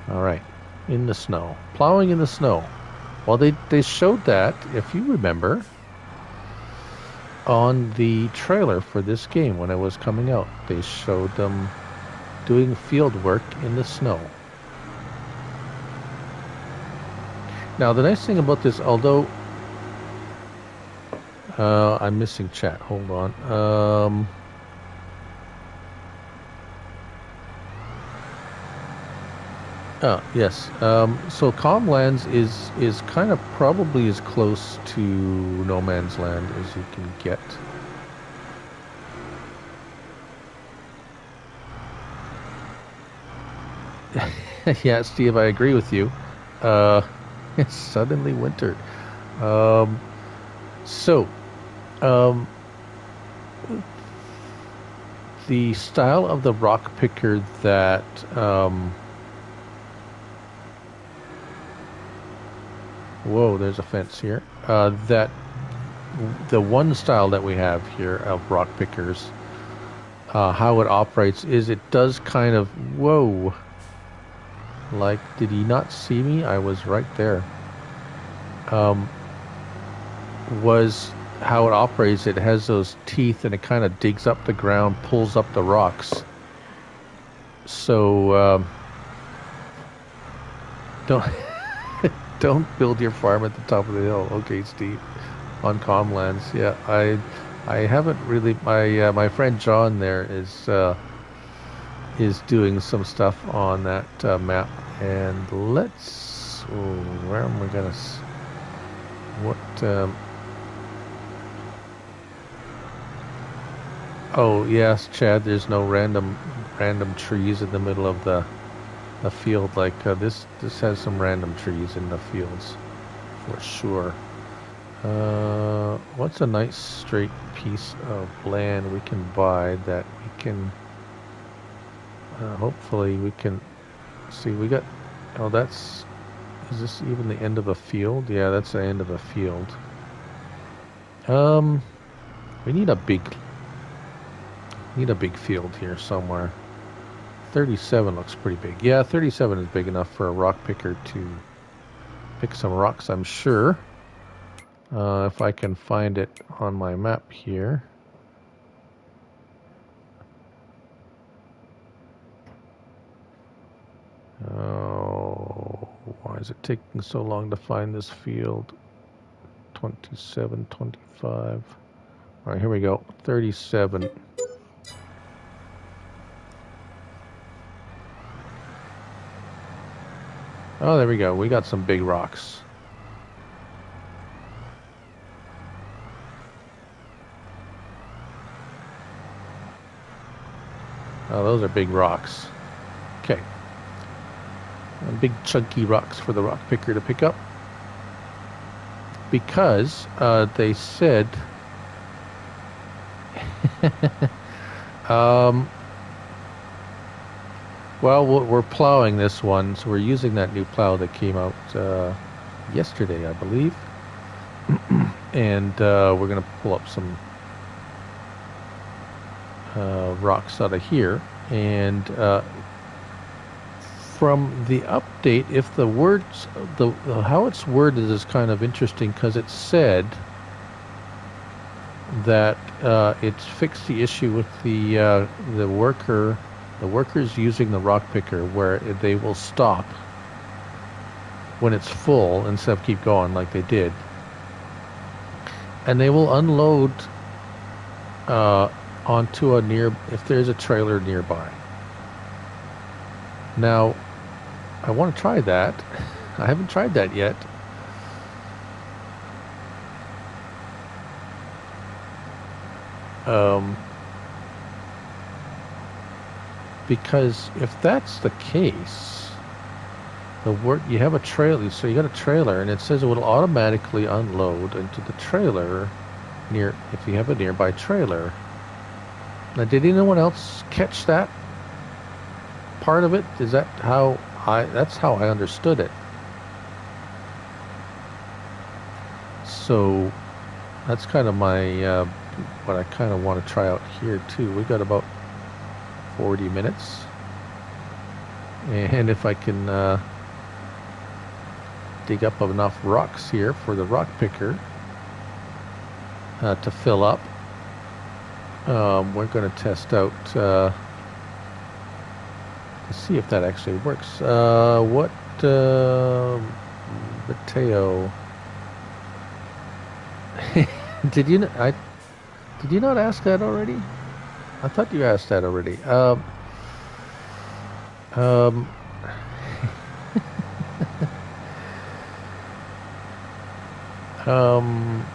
All right, in the snow, plowing in the snow. Well, they showed that, if you remember, on the trailer for this game when it was coming out. They showed them doing field work in the snow. Now, the nice thing about this, although I'm missing chat. Hold on. Oh, yes. So Comlands is kind of probably as close to No Man's Land as you can get. Yeah, Steve, I agree with you. Uh, it's suddenly winter. Um, so, um, the style of the rock picker that whoa, there's a fence here. That the one style that we have here of rock pickers, how it operates is it does kind of whoa. Like, did he not see me? I was right there. Um, was how it operates. It has those teeth and it kind of digs up the ground, pulls up the rocks. So don't don't build your farm at the top of the hill. Okay, Steve, on Comlands. Yeah, I haven't really. My friend John there is doing some stuff on that map, and let's. Oh, where am I gonna? What? Oh yes, Chad. There's no random trees in the middle of the field like this. This has some random trees in the fields for sure. What's a nice straight piece of land we can buy that we can hopefully we can see we got oh that's is this even the end of a field? Yeah, that's the end of a field. Um we need a big field here somewhere. 37 looks pretty big. Yeah, 37 is big enough for a rock picker to pick some rocks, I'm sure. If I can find it on my map here. Oh, why is it taking so long to find this field? 27, 25. All right, here we go. 37. Oh, there we go. We got some big rocks. Oh, those are big rocks. Okay. Big chunky rocks for the rock picker to pick up. Because they said um, well, we're plowing this one, so we're using that new plow that came out yesterday, I believe. And we're going to pull up some rocks out of here. And from the update, if the words, the how it's worded is kind of interesting because it said that it's fixed the issue with the workers using the rock picker, where they will stop when it's full instead of keep going like they did, and they will unload onto a if there's a trailer nearby. Now, I want to try that. I haven't tried that yet. Because if that's the case, you have a trailer, so you got a trailer, and it says it will automatically unload into the trailer if you have a nearby trailer. Now, did anyone else catch that part of it? Is that how that's how I understood it. So that's kind of my what I kind of want to try out here too. We got about 40 minutes, and if I can dig up enough rocks here for the rock picker to fill up, we're going to test out to see if that actually works. What Mateo? Did you did you not ask that already? I thought you asked that already. Um, Um,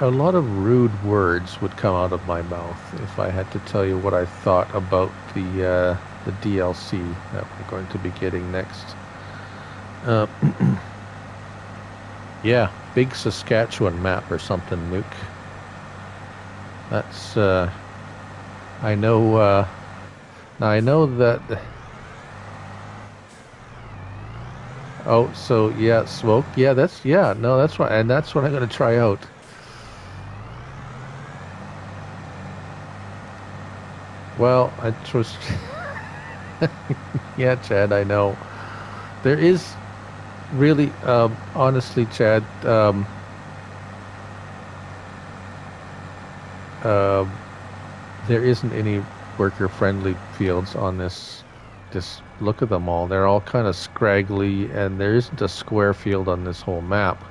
a lot of rude words would come out of my mouth if I had to tell you what I thought about the DLC that we're going to be getting next. Uh, yeah, big Saskatchewan map or something, Nuke. That's I know. Now I know that. Oh, so yeah, smoke. Yeah, no, that's right, and that's what I'm gonna try out. Well, I trust. Yeah, Chad, I know. There is really, honestly, Chad, uh, there isn't any worker-friendly fields on this. Just look at them all. They're all kind of scraggly, and there isn't a square field on this whole map.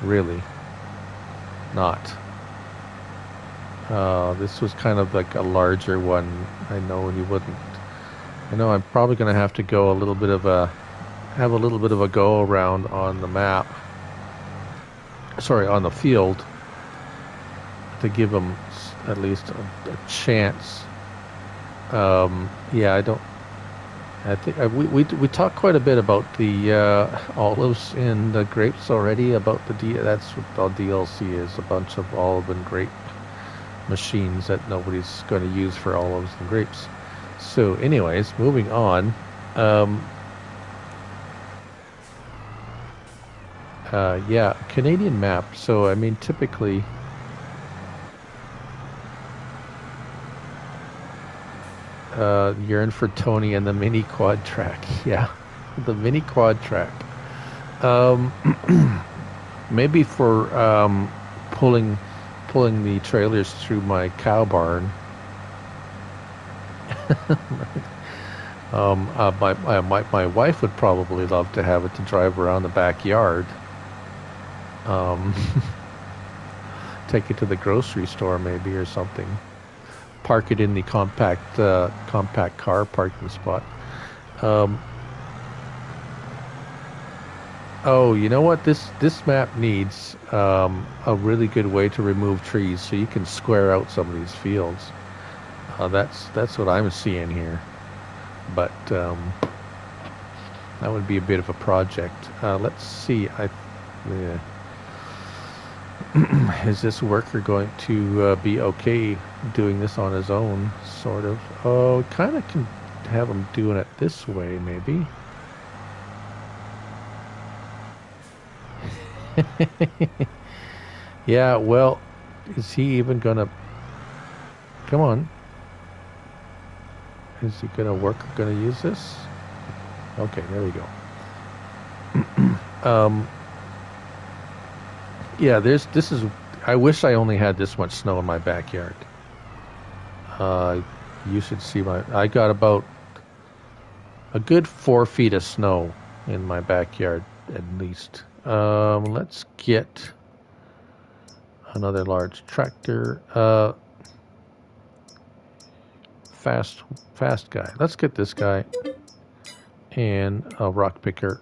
Really, not. This was kind of like a larger one. I know you wouldn't. I know I'm probably going to have to go have a little bit of a go around on the map. Sorry, on the field to give them at least a chance. Yeah, I don't. I think we talked quite a bit about the olives and the grapes already. About that's what the DLC is, a bunch of olive and grape machines that nobody's going to use for olives and grapes. So, anyways, moving on. Yeah, Canadian map. So, I mean, typically. Yearn for Tony and the mini quad track. Yeah, the mini quad track. Um, maybe for pulling the trailers through my cow barn. My wife would probably love to have it to drive around the backyard. Um, take it to the grocery store maybe or something. Park it in the compact car parking spot. Oh, you know what? This map needs a really good way to remove trees, so you can square out some of these fields. That's what I'm seeing here, but that would be a bit of a project. Let's see. Is this worker going to be okay doing this on his own? Sort of. Oh, kind of can have him doing it this way, maybe. Yeah, well, is he even gonna... Come on. Is he gonna use this? Okay, there we go. Yeah, this is... I wish I only had this much snow in my backyard. You should see I got about a good 4 feet of snow in my backyard, at least. Let's get another large tractor. Fast guy. Let's get this guy. And a rock picker.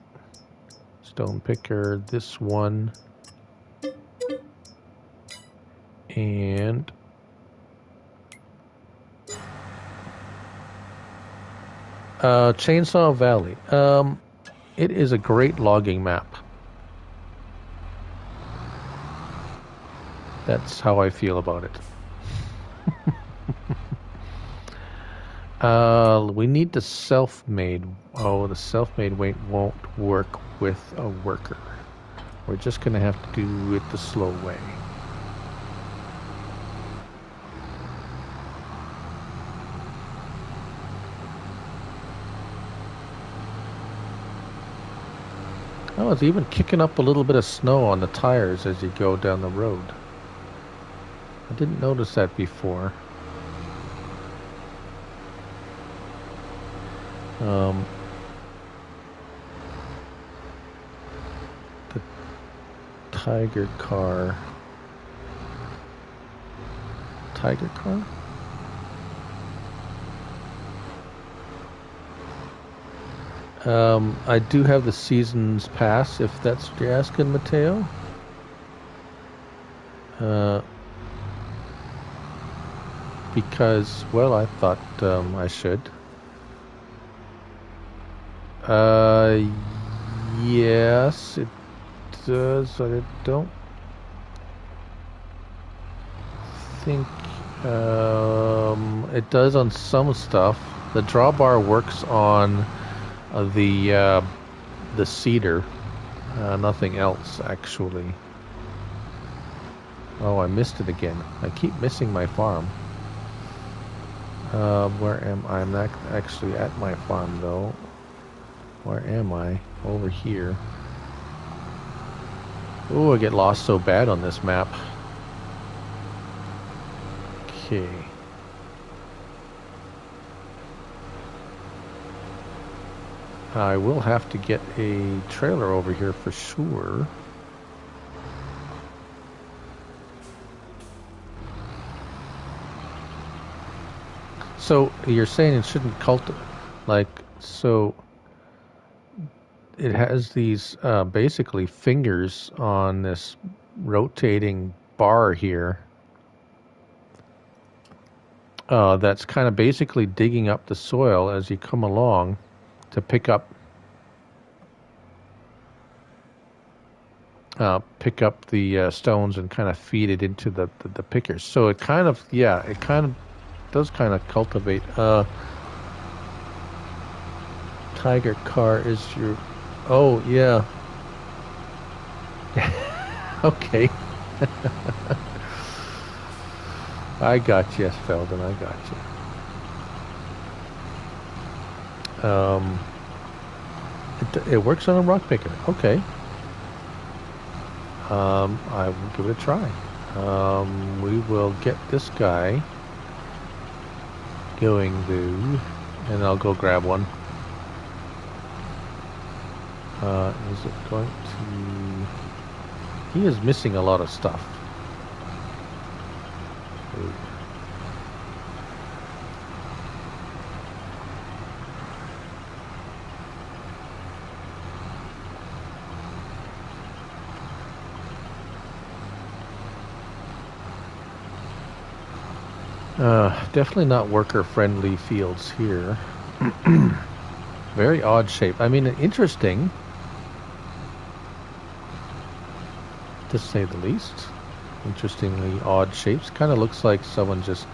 Stone picker. This one. And Chainsaw Valley. It is a great logging map. That's how I feel about it. We need the self-made. Oh, the self-made won't work with a worker. We're just going to have to do it the slow way. Oh, it's even kicking up a little bit of snow on the tires as you go down the road. I didn't notice that before. The Tiger car. Tiger car? I do have the season's pass, if that's what you're asking, Mateo. Uh, because, well, I thought I should. Uh, yes, it does. I don't think it does on some stuff. The drawbar works on the cedar, nothing else actually. Oh, I missed it again. I keep missing my farm. Where am I? I'm not actually at my farm though. Where am I? Over here. Oh, I get lost so bad on this map. Okay. I will have to get a trailer over here for sure. So you're saying it shouldn't so it has these basically fingers on this rotating bar here. That's kind of basically digging up the soil as you come along to pick up the stones and kind of feed it into the pickers. So it kind of does kind of cultivate. Tiger car is your. Oh yeah. Okay. I got you, Feldon. I got you. It works on a rock picker. Okay. I will give it a try. We will get this guy going, dude, and I'll go grab one. Is it going to... He is missing a lot of stuff. Ooh. Definitely not worker-friendly fields here. Very odd shape. I mean, interesting, to say the least. Interestingly odd shapes. Kind of looks like someone just,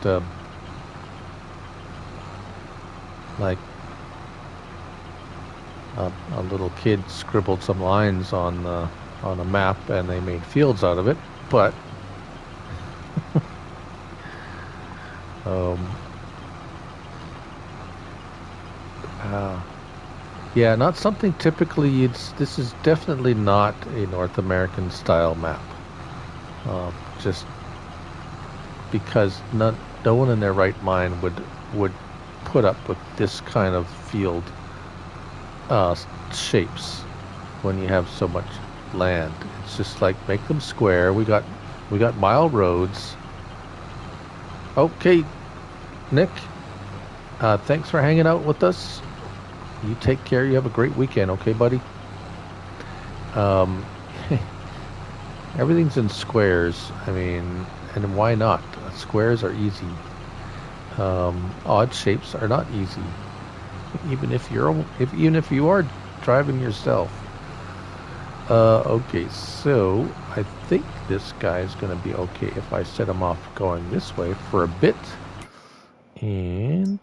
like a little kid scribbled some lines on a map and they made fields out of it. But yeah, not something typically this is definitely not a North American style map. Just because no one in their right mind would put up with this kind of field shapes when you have so much land. It's just like, make them square. We got mile roads. Okay, Nick, thanks for hanging out with us. You take care. You have a great weekend, okay, buddy? Everything's in squares. I mean, and why not? Squares are easy. Odd shapes are not easy. Even if you are driving yourself. Okay, so I think this guy is going to be okay if I set him off going this way for a bit. And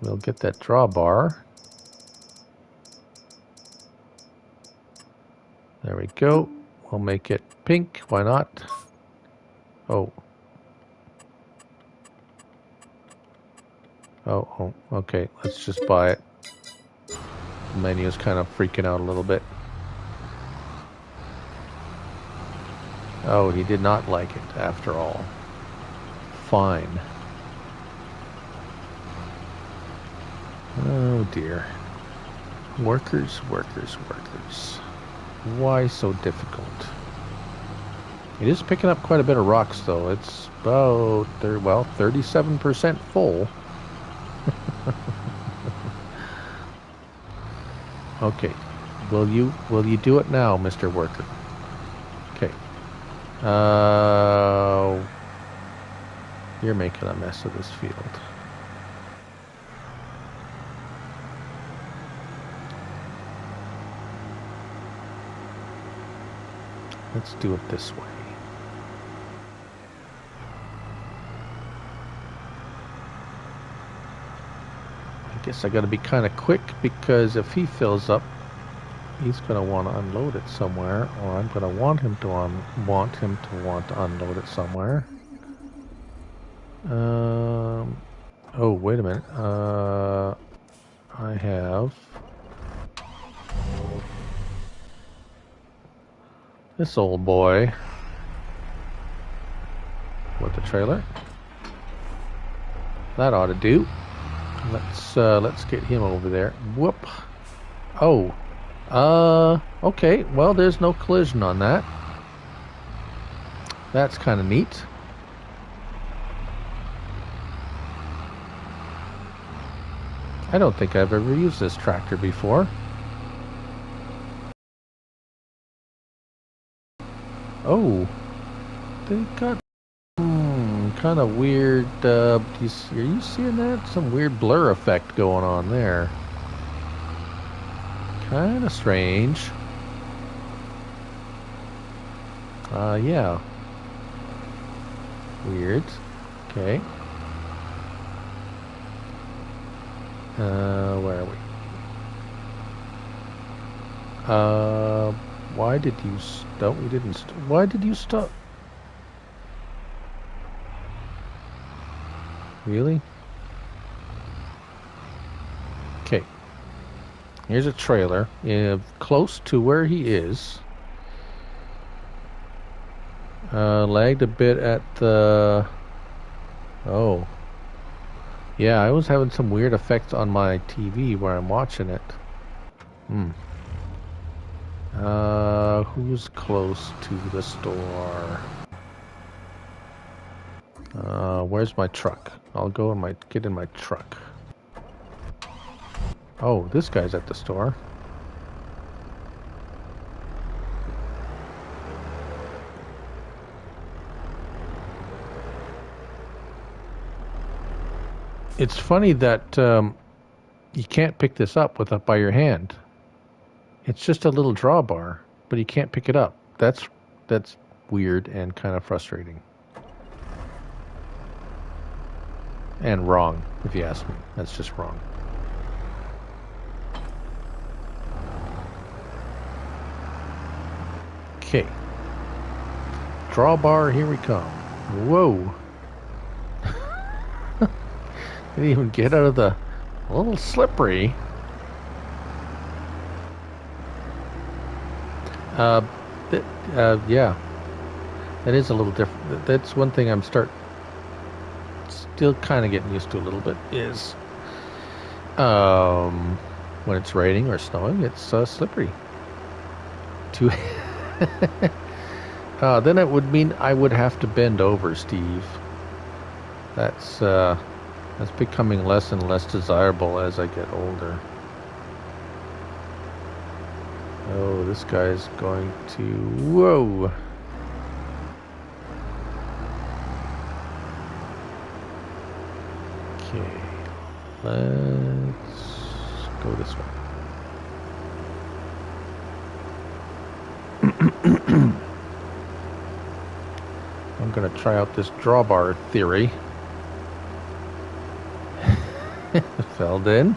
we'll get that drawbar. There we go. We'll make it pink. Why not? Oh. Oh, okay. Let's just buy it. The menu's kind of freaking out a little bit. Oh, he did not like it after all. Fine. Oh dear. Workers. Why so difficult? It is picking up quite a bit of rocks though. It's about 37% full. Okay. Will you do it now, Mr. Worker? Okay. You're making a mess of this field. Let's do it this way. I guess I gotta be kind of quick because if he fills up, he's gonna want to unload it somewhere, or I'm gonna want him to want to unload it somewhere. Oh, wait a minute. I have this old boy with the trailer. That ought to do. Let's get him over there. Whoop. Oh. Okay. Well, there's no collision on that. That's kind of neat. I don't think I've ever used this tractor before. Oh, they got kind of weird. Are you seeing that? Some weird blur effect going on there. Kind of strange. Yeah. Weird. Okay. Where are we? Why did you stop? We didn't. Why did you stop? Really? Okay. Here's a trailer, close to where he is. Lagged a bit at the. Oh. Yeah, I was having some weird effects on my TV where I'm watching it. Who's close to the store? Where's my truck? I'll go and get in my truck. Oh, this guy's at the store. It's funny that you can't pick this up by your hand. It's just a little drawbar, but you can't pick it up. That's weird and kind of frustrating. And wrong, if you ask me. That's just wrong. Okay. Drawbar, here we come. Whoa. Didn't even get out of a little slippery. Yeah. That is a little different. That's one thing I'm still kind of getting used to a little bit is when it's raining or snowing, it's slippery. Then it would mean I would have to bend over, Steve. That's becoming less and less desirable as I get older. Oh, this guy's going to... Whoa! Okay. Let's go this way. I'm going to try out this drawbar theory. Fell in.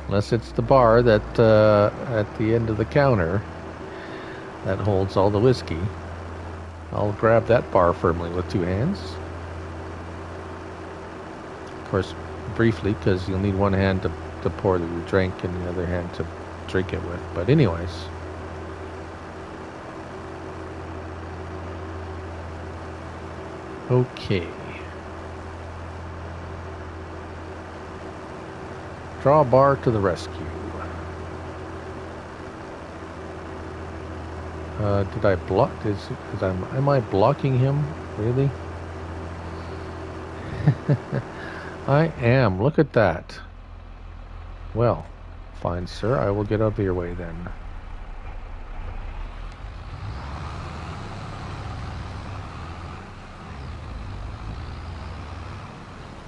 Unless it's the bar that at the end of the counter that holds all the whiskey. I'll grab that bar firmly with two hands. Of course, briefly, because you'll need one hand to pour the drink and the other hand to drink it with. But anyways. Okay. Drawbar to the rescue. Did I block? Am I blocking him? Really? I am. Look at that. Well, fine, sir. I will get out of your way then.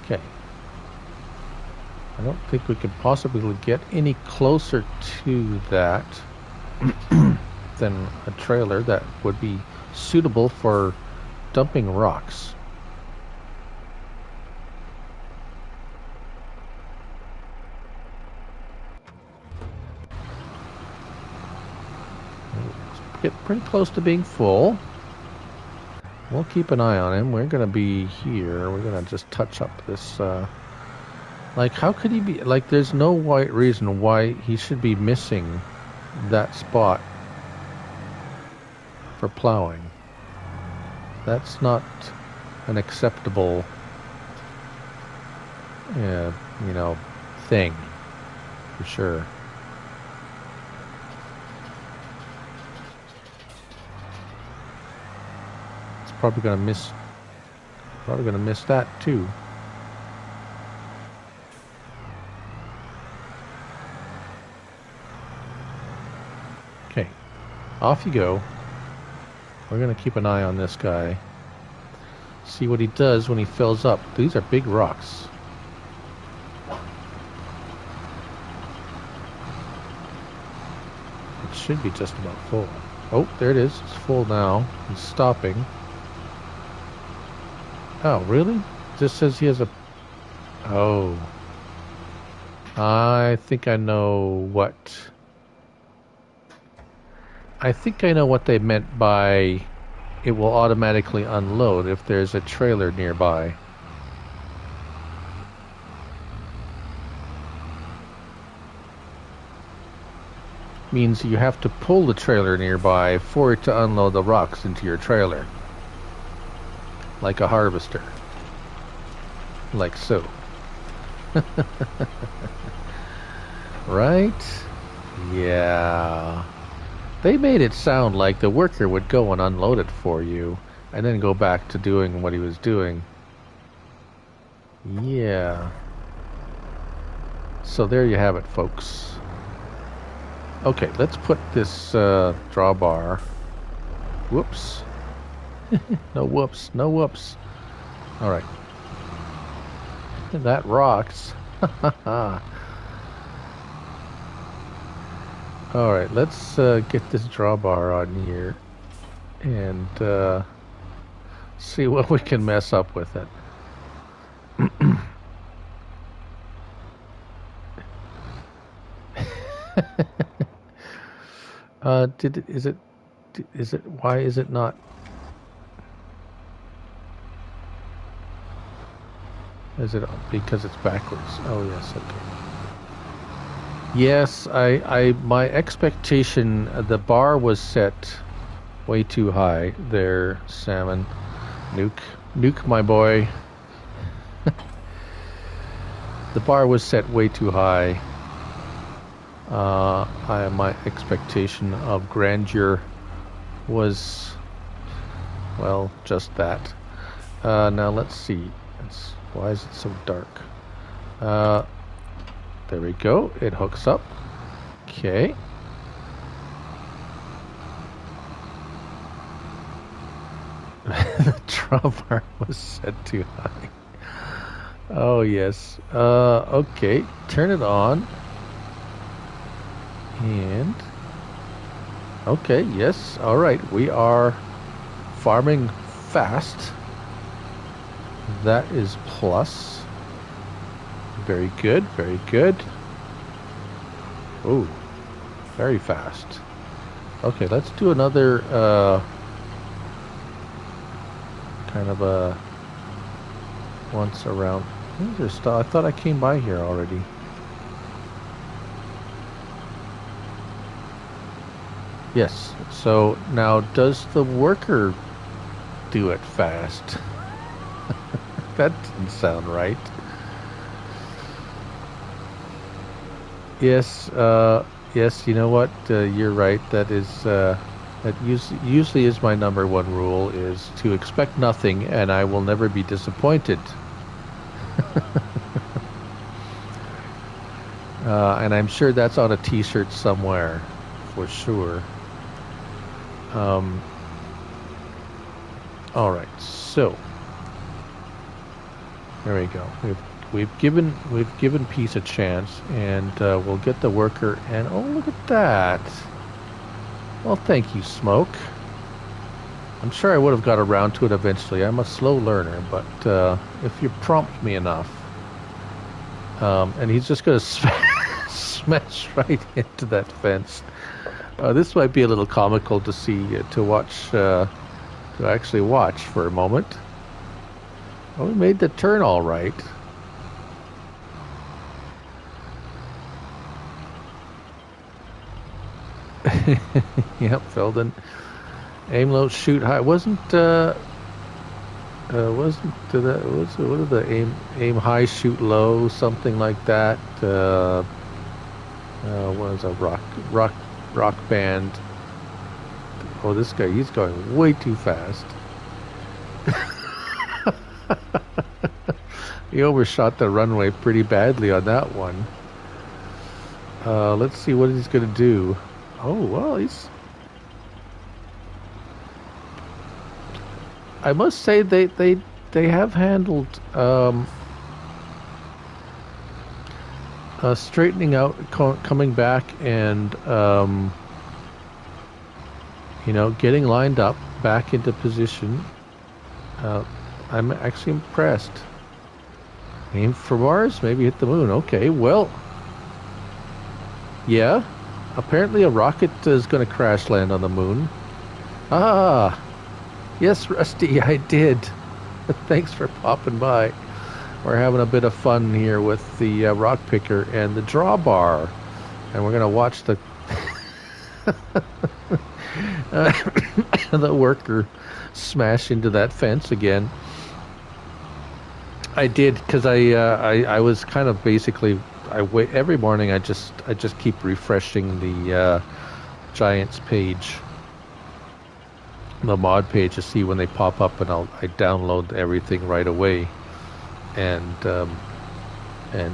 Okay. I don't think we could possibly get any closer to that than a trailer that would be suitable for dumping rocks. Let's get pretty close to being full. We'll keep an eye on him. We're going to be here. We're going to just touch up this... like, how could he be... Like, there's no reason why he should be missing that spot for plowing. That's not an acceptable, thing, for sure. It's probably gonna miss that too. Okay, off you go. We're going to keep an eye on this guy. See what he does when he fills up. These are big rocks. It should be just about full. Oh, there it is. It's full now. He's stopping. Oh, really? It just says he has a... Oh. I think I know what... I think I know what they meant by it will automatically unload if there's a trailer nearby. Means you have to pull the trailer nearby for it to unload the rocks into your trailer. Like a harvester. Like so. Right? Yeah. They made it sound like the worker would go and unload it for you, and then go back to doing what he was doing. Yeah. So there you have it, folks. Okay, let's put this drawbar. Whoops. No whoops, no whoops. Alright. That rocks. Alright, let's get this drawbar on here and see what we can mess up with it. Why is it not? Is it because it's backwards? Oh yes, okay. Yes, my expectation, the bar was set way too high there, Salmon. Nuke, my boy. The bar was set way too high. My expectation of grandeur was, well, just that. Now let's see. Why is it so dark? There we go. It hooks up. Okay. The drawbar was set too high. Oh, yes. Okay. Turn it on. And... okay, yes. All right. We are farming fast. That is plus. Very good, very good. Oh, very fast. Okay, let's do another kind of a once around. I thought I came by here already. Yes, so now does the worker do it fast? That didn't sound right. Yes, yes, you know what? You're right. That is, that usually is my number one rule, is to expect nothing, and I will never be disappointed. And I'm sure that's on a T-shirt somewhere, for sure. All right, so there we go. We've given peace a chance, and we'll get the worker. And oh, look at that! Well, thank you, Smoke. I'm sure I would have got around to it eventually. I'm a slow learner, but if you prompt me enough, and he's just going to smash right into that fence. This might be a little comical to see, to watch, to actually watch for a moment. Oh, we made the turn all right. Yep, Felden. Aim low, shoot high. Wasn't that was what are the aim high, shoot low, something like that? Was a rock band. Oh, this guy, he's going way too fast. He overshot the runway pretty badly on that one. Let's see what he's going to do. Oh, well, I must say they have handled straightening out, coming back, and getting lined up back into position. I'm actually impressed. Aim for Mars, maybe hit the moon. Okay, well, yeah. Apparently a rocket is going to crash land on the moon. Ah, yes, Rusty, I did. Thanks for popping by. We're having a bit of fun here with the rock picker and the drawbar. And we're going to watch the the worker smash into that fence again. I did, because I was kind of basically, every morning I just keep refreshing the Giants page, the mod page, to see when they pop up, and I download everything right away. And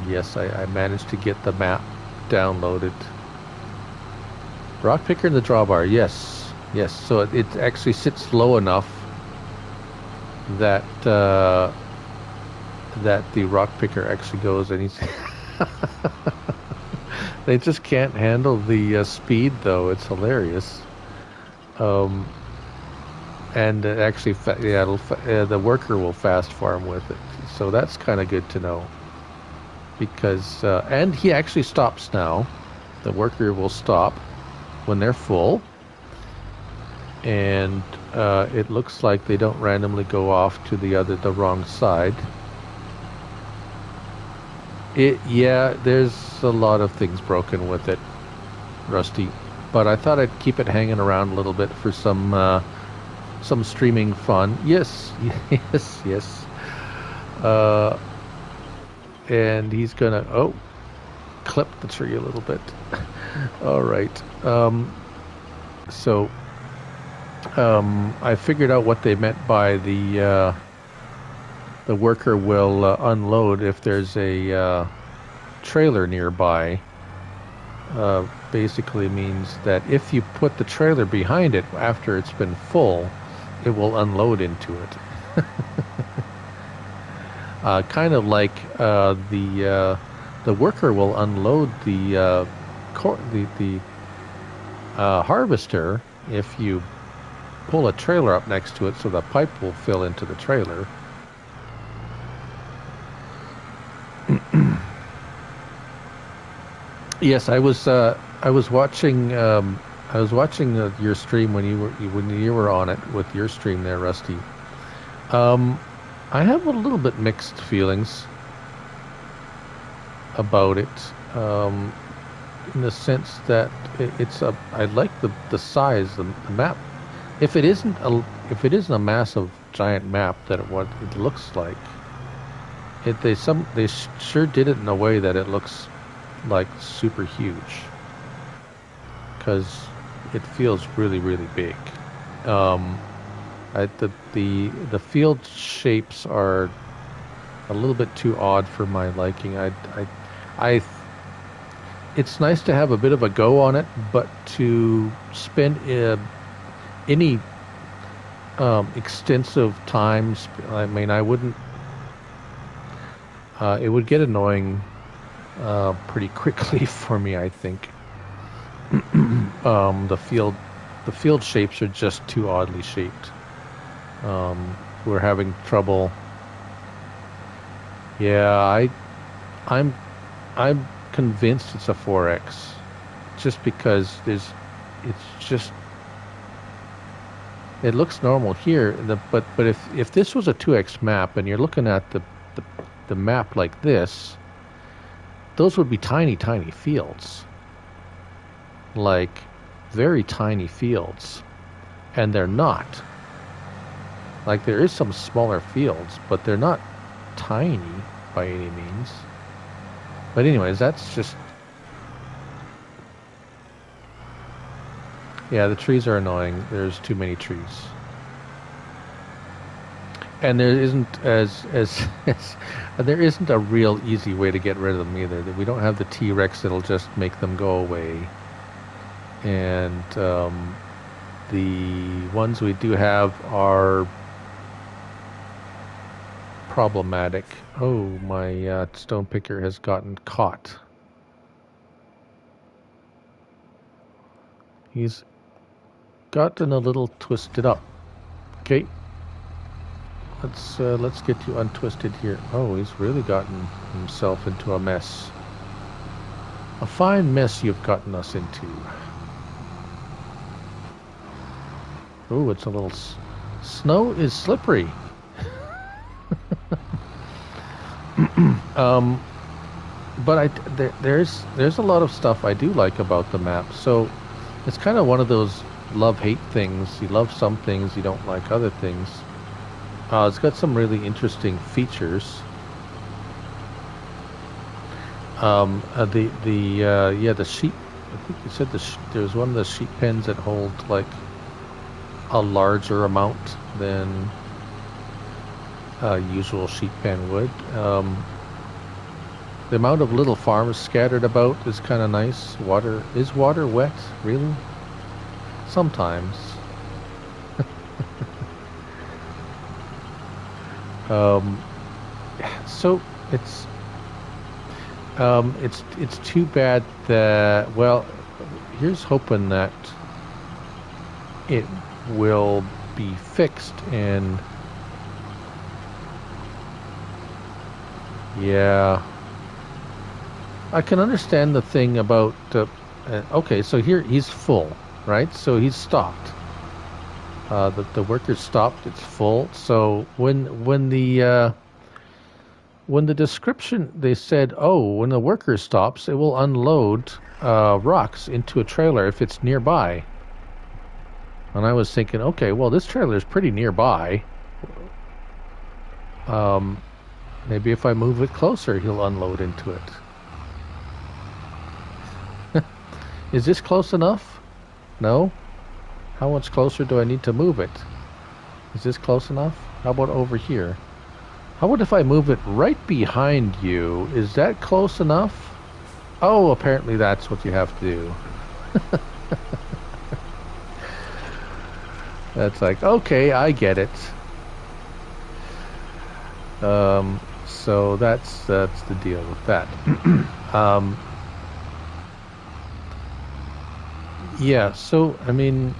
yes, I managed to get the map downloaded. Rock picker and the drawbar, yes. So it actually sits low enough that that the rock picker actually goes, and he's they just can't handle the speed, though. It's hilarious. And actually, the worker will fast farm with it, so that's kind of good to know. Because and he actually stops now. The worker will stop when they're full, and it looks like they don't randomly go off to the wrong side. There's a lot of things broken with it, Rusty. But I thought I'd keep it hanging around a little bit for some streaming fun. Yes. And he's gonna clip the tree a little bit. All right. So I figured out what they meant by the worker will unload if there's a trailer nearby. Basically means that if you put the trailer behind it after it's been full, it will unload into it. Kind of like the worker will unload the harvester if you pull a trailer up next to it, so the pipe will fill into the trailer. Yes, I was watching your stream when you were on it with your stream there, Rusty. I have a little bit mixed feelings about it, in the sense that I like the size, the map. If it isn't a massive giant map that what it looks like, they sure did it in a way that it looks like super huge, because it feels really, really big. The field shapes are a little bit too odd for my liking. it's nice to have a bit of a go on it, but to spend any extensive times, I mean, I wouldn't. It would get annoying pretty quickly for me, I think. The field shapes are just too oddly shaped. We're having trouble. Yeah, I'm I'm convinced it's a 4x, just because it's just it looks normal here. But if this was a 2x map and you're looking at the map like this, those would be tiny fields, like very tiny fields, and they're not. Like there is some smaller fields, but they're not tiny by any means. But anyways, that's just... Yeah, the trees are annoying. There's too many trees. And there isn't as there isn't a real easy way to get rid of them either. We don't have the T-Rex that'll just make them go away. And the ones we do have are problematic. Oh, my stone picker has gotten caught. He's gotten a little twisted up. Okay, let's get you untwisted here. Oh, he's really gotten himself into a mess. A fine mess you've gotten us into. Oh, it's a little... Snow is slippery. But there's a lot of stuff I do like about the map. So it's kind of one of those love-hate things. You love some things, you don't like other things. It's got some really interesting features. The sheep. I think you said there's one of the sheep pens that hold like a larger amount than a usual sheep pen would. The amount of little farms scattered about is kind of nice. Is water wet? Really? Sometimes. So it's too bad that, well, here's hoping that it will be fixed. And yeah, I can understand the thing about okay, so here he's full, right? So he's stopped. The worker's stopped. It's full. So when the description, they said, oh, when the worker stops, it will unload rocks into a trailer if it's nearby. And I was thinking, okay, well, this trailer is pretty nearby. Maybe if I move it closer, he'll unload into it. Is this close enough? No? How much closer do I need to move it? Is this close enough? How about over here? How about if I move it right behind you? Is that close enough? Oh, apparently that's what you have to do. That's like, okay, I get it. So that's the deal with that. Yeah, so I mean,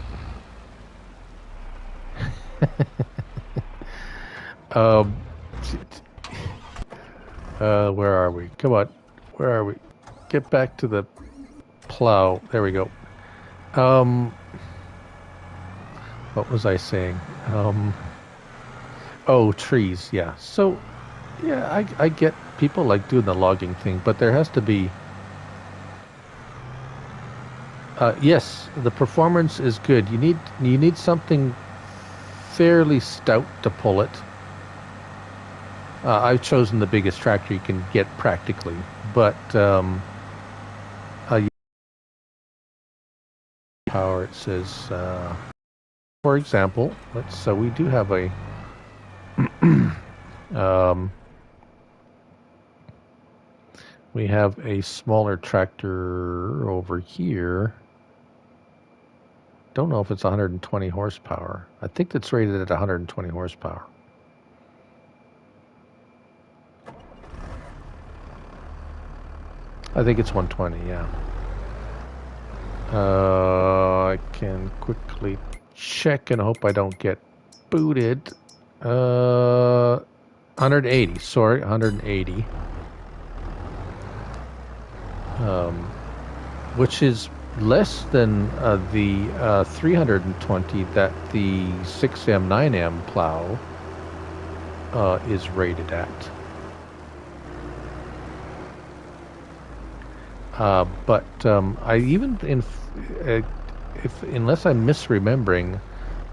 um, where are we? Come on, where are we? Get back to the plow. There we go. What was I saying? Oh, trees. Yeah. So, yeah, I get people like doing the logging thing, but there has to be. Yes, the performance is good. You need something fairly stout to pull it. I've chosen the biggest tractor you can get practically, but power, it says, for example, we do have a We have a smaller tractor over here. Don't know if it's 120 horsepower. I think it's rated at 120 horsepower. I think it's 120, yeah. I can quickly check and hope I don't get booted. 180, sorry, 180. Which is less than the 320 that the 6M 9M plow is rated at. But I even unless I'm misremembering,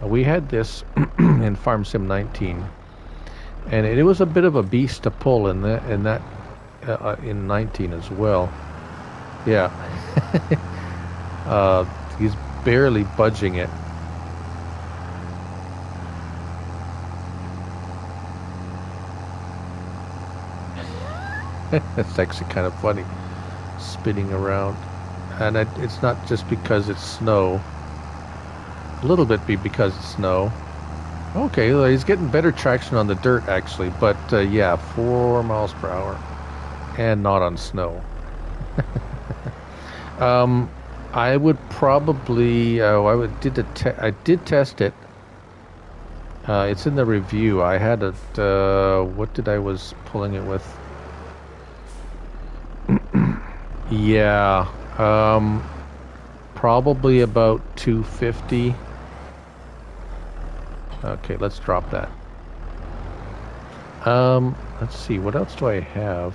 we had this in Farm Sim 19, and it was a bit of a beast to pull in in 19 as well. Yeah, he's barely budging it. That's actually kind of funny, spinning around. And it's not just because it's snow. A little bit because it's snow. Okay, well, he's getting better traction on the dirt, actually. But, yeah, 4 miles per hour. And not on snow. I would probably... I did test it. It's in the review. I had it... what did I was pulling it with? Yeah... probably about 250. Okay, let's drop that. Let's see, what else do I have?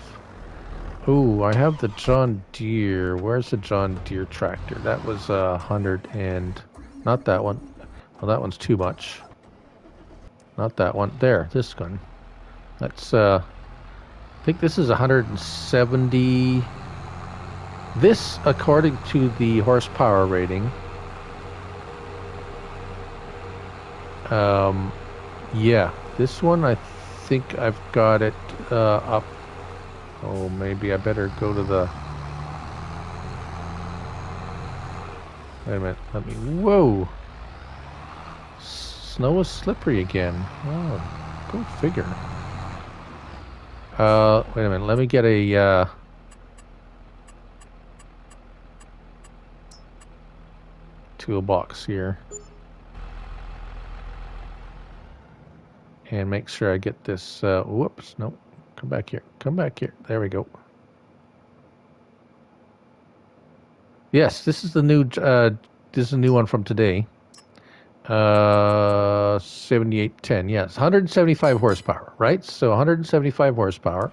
Ooh, I have the John Deere. Where's the John Deere tractor? That was 100 and... Not that one. Well, that one's too much. Not that one. There, this one. Let's, I think this is 170... This, according to the horsepower rating, yeah, this one I think I've got it up. Oh, maybe I better go to the... Wait a minute, let me... Whoa! Snow is slippery again. Oh, go figure. Wait a minute, let me get a... toolbox here and make sure I get this whoops, nope, come back here, there we go. Yes, this is the new one from today. 7810, yes, 175 horsepower, right? So 175 horsepower.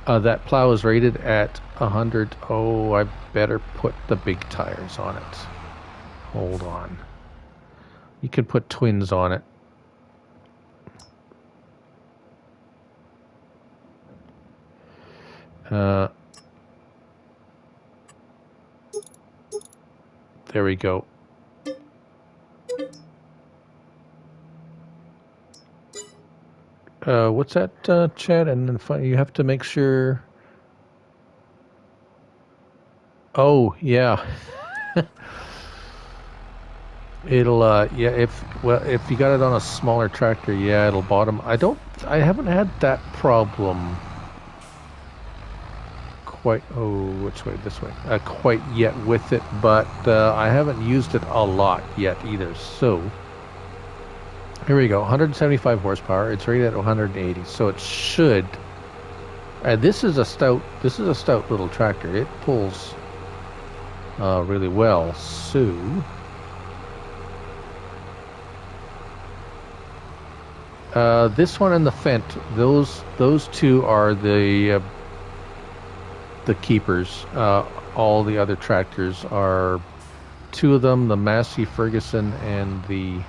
That plow is rated at 100. Oh, I better put the big tires on it. Hold on. You can put twins on it. There we go. What's that, Chad? And then you have to make sure... Oh, yeah. It'll, yeah, if you got it on a smaller tractor, yeah, it'll bottom. I haven't had that problem quite, oh, which way? This way. Quite yet with it, but I haven't used it a lot yet either, so... Here we go, 175 horsepower. It's rated at 180, so it should. This is a stout little tractor. It pulls really well. So this one and the Fent, those two are the keepers. All the other tractors are two of them, the Massey Ferguson and the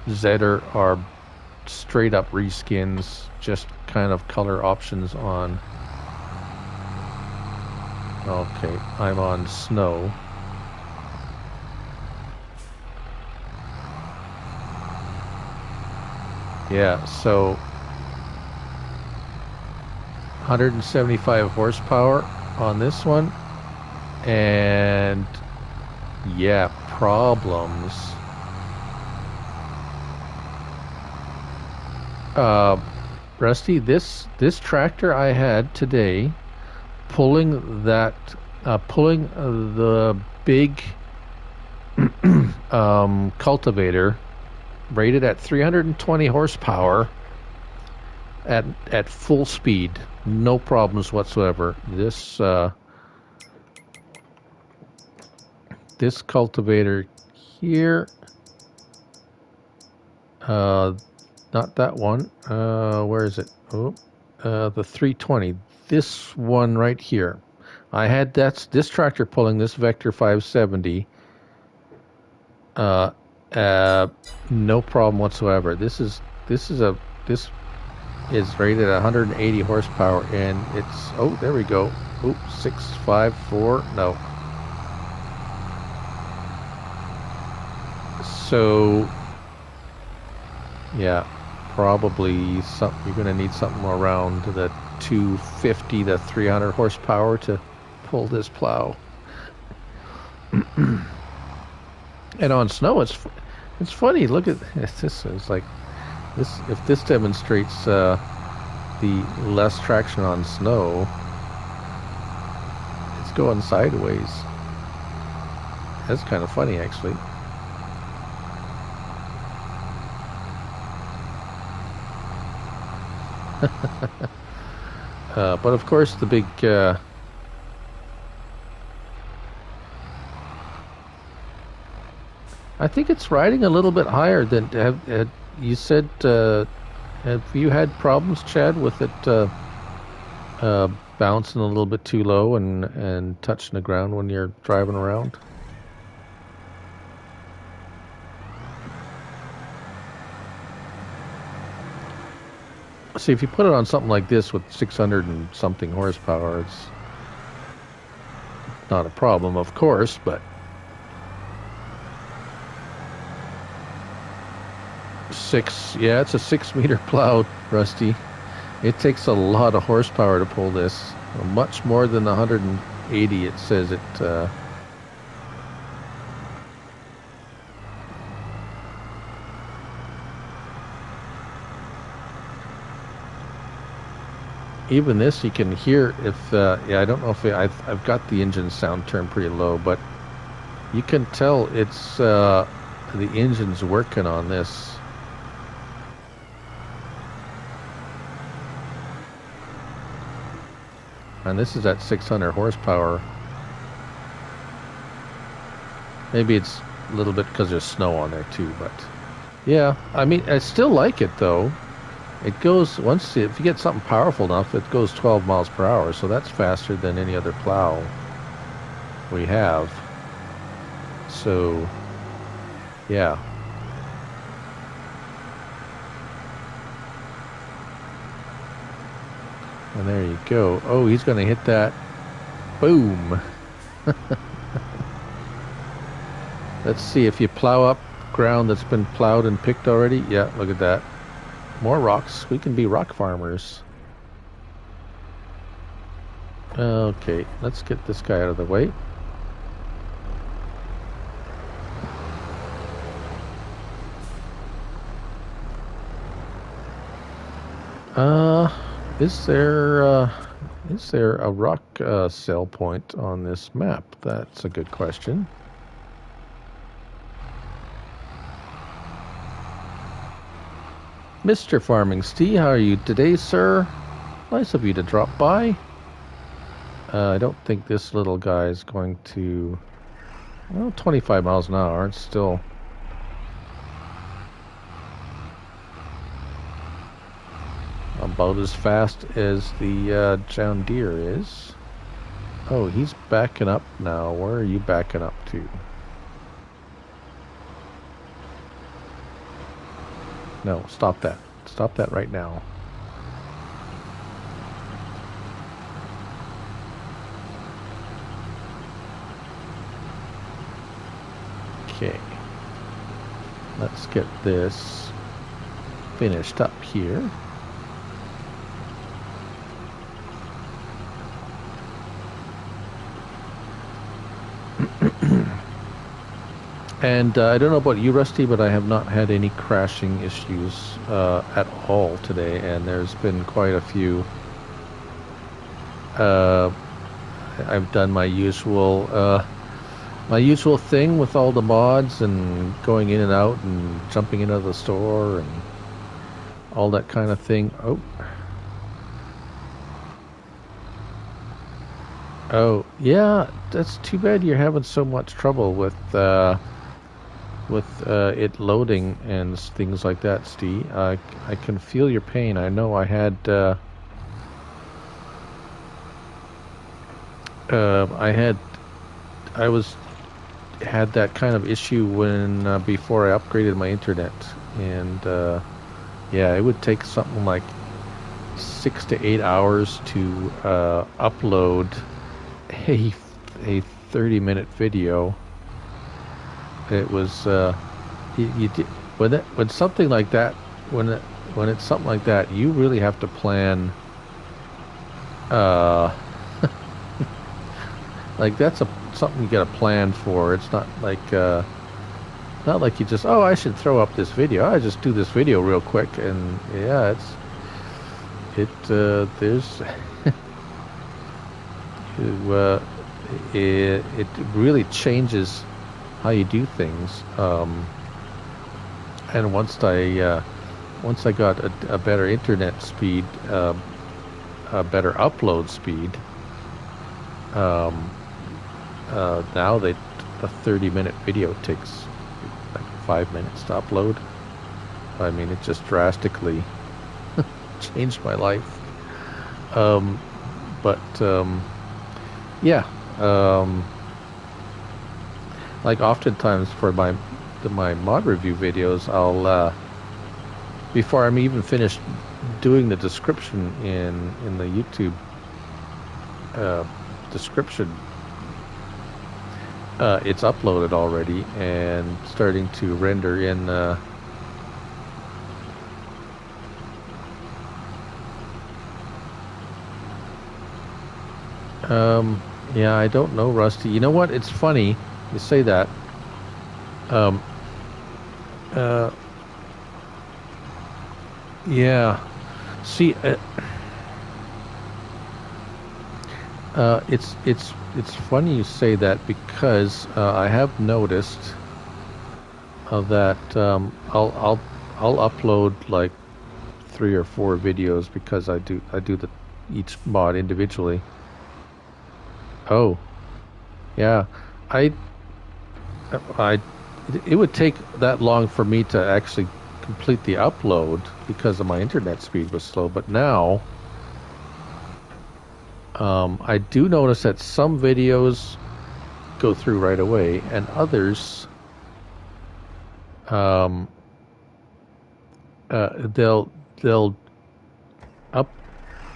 Zedder, are straight up reskins, just kind of color options on. Okay, I'm on snow. Yeah, so 175 horsepower on this one, and yeah, problems. Rusty, this tractor I had today, pulling the big cultivator, rated at 320 horsepower, at full speed, no problems whatsoever. This cultivator here, not that one. Where is it? Oh, the 320. This one right here. I had this tractor pulling this Vector 570. No problem whatsoever. This is rated at 180 horsepower, and it's, oh, there we go. Oops, 654. No. So yeah, probably you're going to need something around the 250 to 300 horsepower to pull this plow. And on snow, it's funny. Look at this. It's like this. If this demonstrates the less traction on snow, it's going sideways. That's kind of funny, actually. But of course, the big I think it's riding a little bit higher than you said. Have you had problems, Chad, with it bouncing a little bit too low and touching the ground when you're driving around? See, if you put it on something like this with 600 and something horsepower, it's not a problem, of course, but it's a 6-meter plow, Rusty. It takes a lot of horsepower to pull this, much more than the 180 it says it. Even this, you can hear if yeah, I don't know if I've got the engine sound turned pretty low, but you can tell it's the engine's working on this. And this is at 600 horsepower. Maybe it's a little bit because there's snow on there too, but yeah, I mean, I still like it though. It goes, if you get something powerful enough, it goes 12 miles per hour, so that's faster than any other plow we have. So, yeah. And there you go. Oh, he's going to hit that. Boom. Let's see if you plow up ground that's been plowed and picked already. Yeah, look at that. More rocks. We can be rock farmers. Okay, let's get this guy out of the way. Is there a rock sell point on this map? That's a good question. Mr. Farming Steve, how are you today, sir? Nice of you to drop by. I don't think this little guy is going to... Well, 25 miles an hour. It's still... about as fast as the John Deere is. Oh, he's backing up now. Where are you backing up to? No, stop that. Stop that right now. Okay. Let's get this finished up here. And I don't know about you, Rusty, but I have not had any crashing issues at all today, and there's been quite a few. Uh, I've done my usual thing with all the mods and going in and out and jumping into the store and all that kind of thing. Oh, yeah. That's too bad you're having so much trouble with it loading and things like that, Steve. I can feel your pain. I know I had I had I was had that kind of issue when before I upgraded my internet, and yeah, it would take something like 6 to 8 hours to upload a 30-minute video. It was you did, when something like that when it's something like that, you really have to plan. Uh, like that's something you got to plan for. It's not like you just, oh, I should throw up this video. I just do this video real quick, and yeah, there's uh, it really changes how you do things. And once I got a better internet speed, a better upload speed, now a 30-minute video takes like 5 minutes to upload. I mean, it just drastically changed my life. But yeah, like oftentimes for my mod review videos, I'll before I'm even finished doing the description in the YouTube description, it's uploaded already and starting to render in yeah, I don't know, Rusty. You know what? It's funny you say that. Um, uh, yeah. See, it's funny you say that because I have noticed that I'll upload like 3 or 4 videos because I do each mod individually. Oh, yeah. I it would take that long for me to actually complete the upload because of my internet speed was slow. But now, I do notice that some videos go through right away, and others, they'll up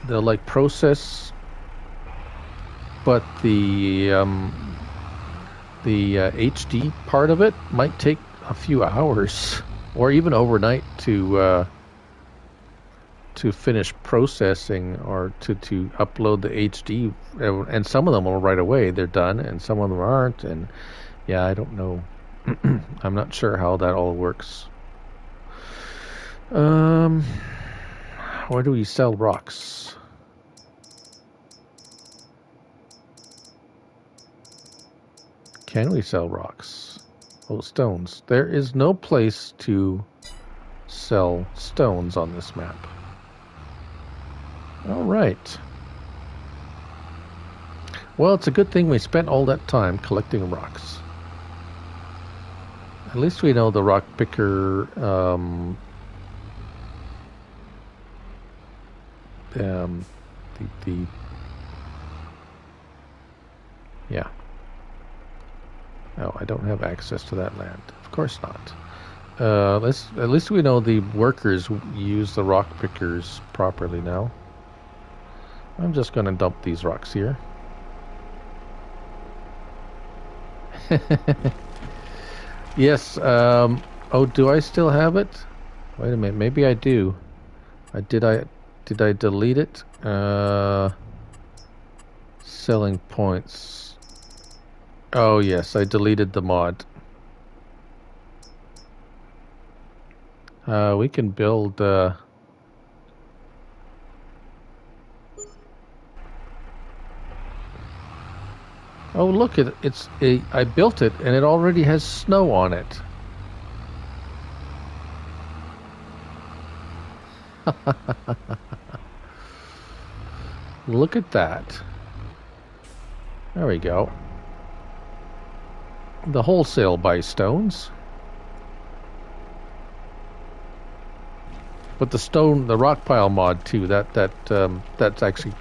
they'll like process, but the HD part of it might take a few hours or even overnight to finish processing or to upload the HD, and some of them will right away, they're done, and some of them aren't, and yeah, I don't know. I'm not sure how that all works. Where do we sell rocks? Can we sell rocks? Oh, stones. There is no place to sell stones on this map. All right. Well, it's a good thing we spent all that time collecting rocks. At least we know the rock picker yeah. Oh, I don't have access to that land. Of course not. At least we know the workers use the rock pickers properly now. I'm just going to dump these rocks here. Yes. Oh, do I still have it? Wait a minute. Maybe I do. Did I delete it? Selling points. Oh yes, I deleted the mod. We can build. Oh, look! I built it, and it already has snow on it. Look at that. There we go. The wholesale buy stones. But the rock pile mod too. That's actually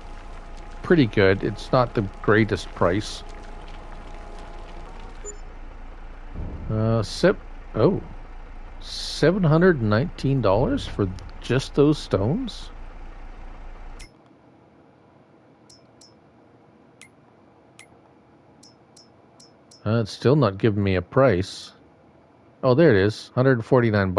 pretty good. It's not the greatest price. Sip. Oh, $719 for just those stones. It's still not giving me a price. Oh, there it is. $149.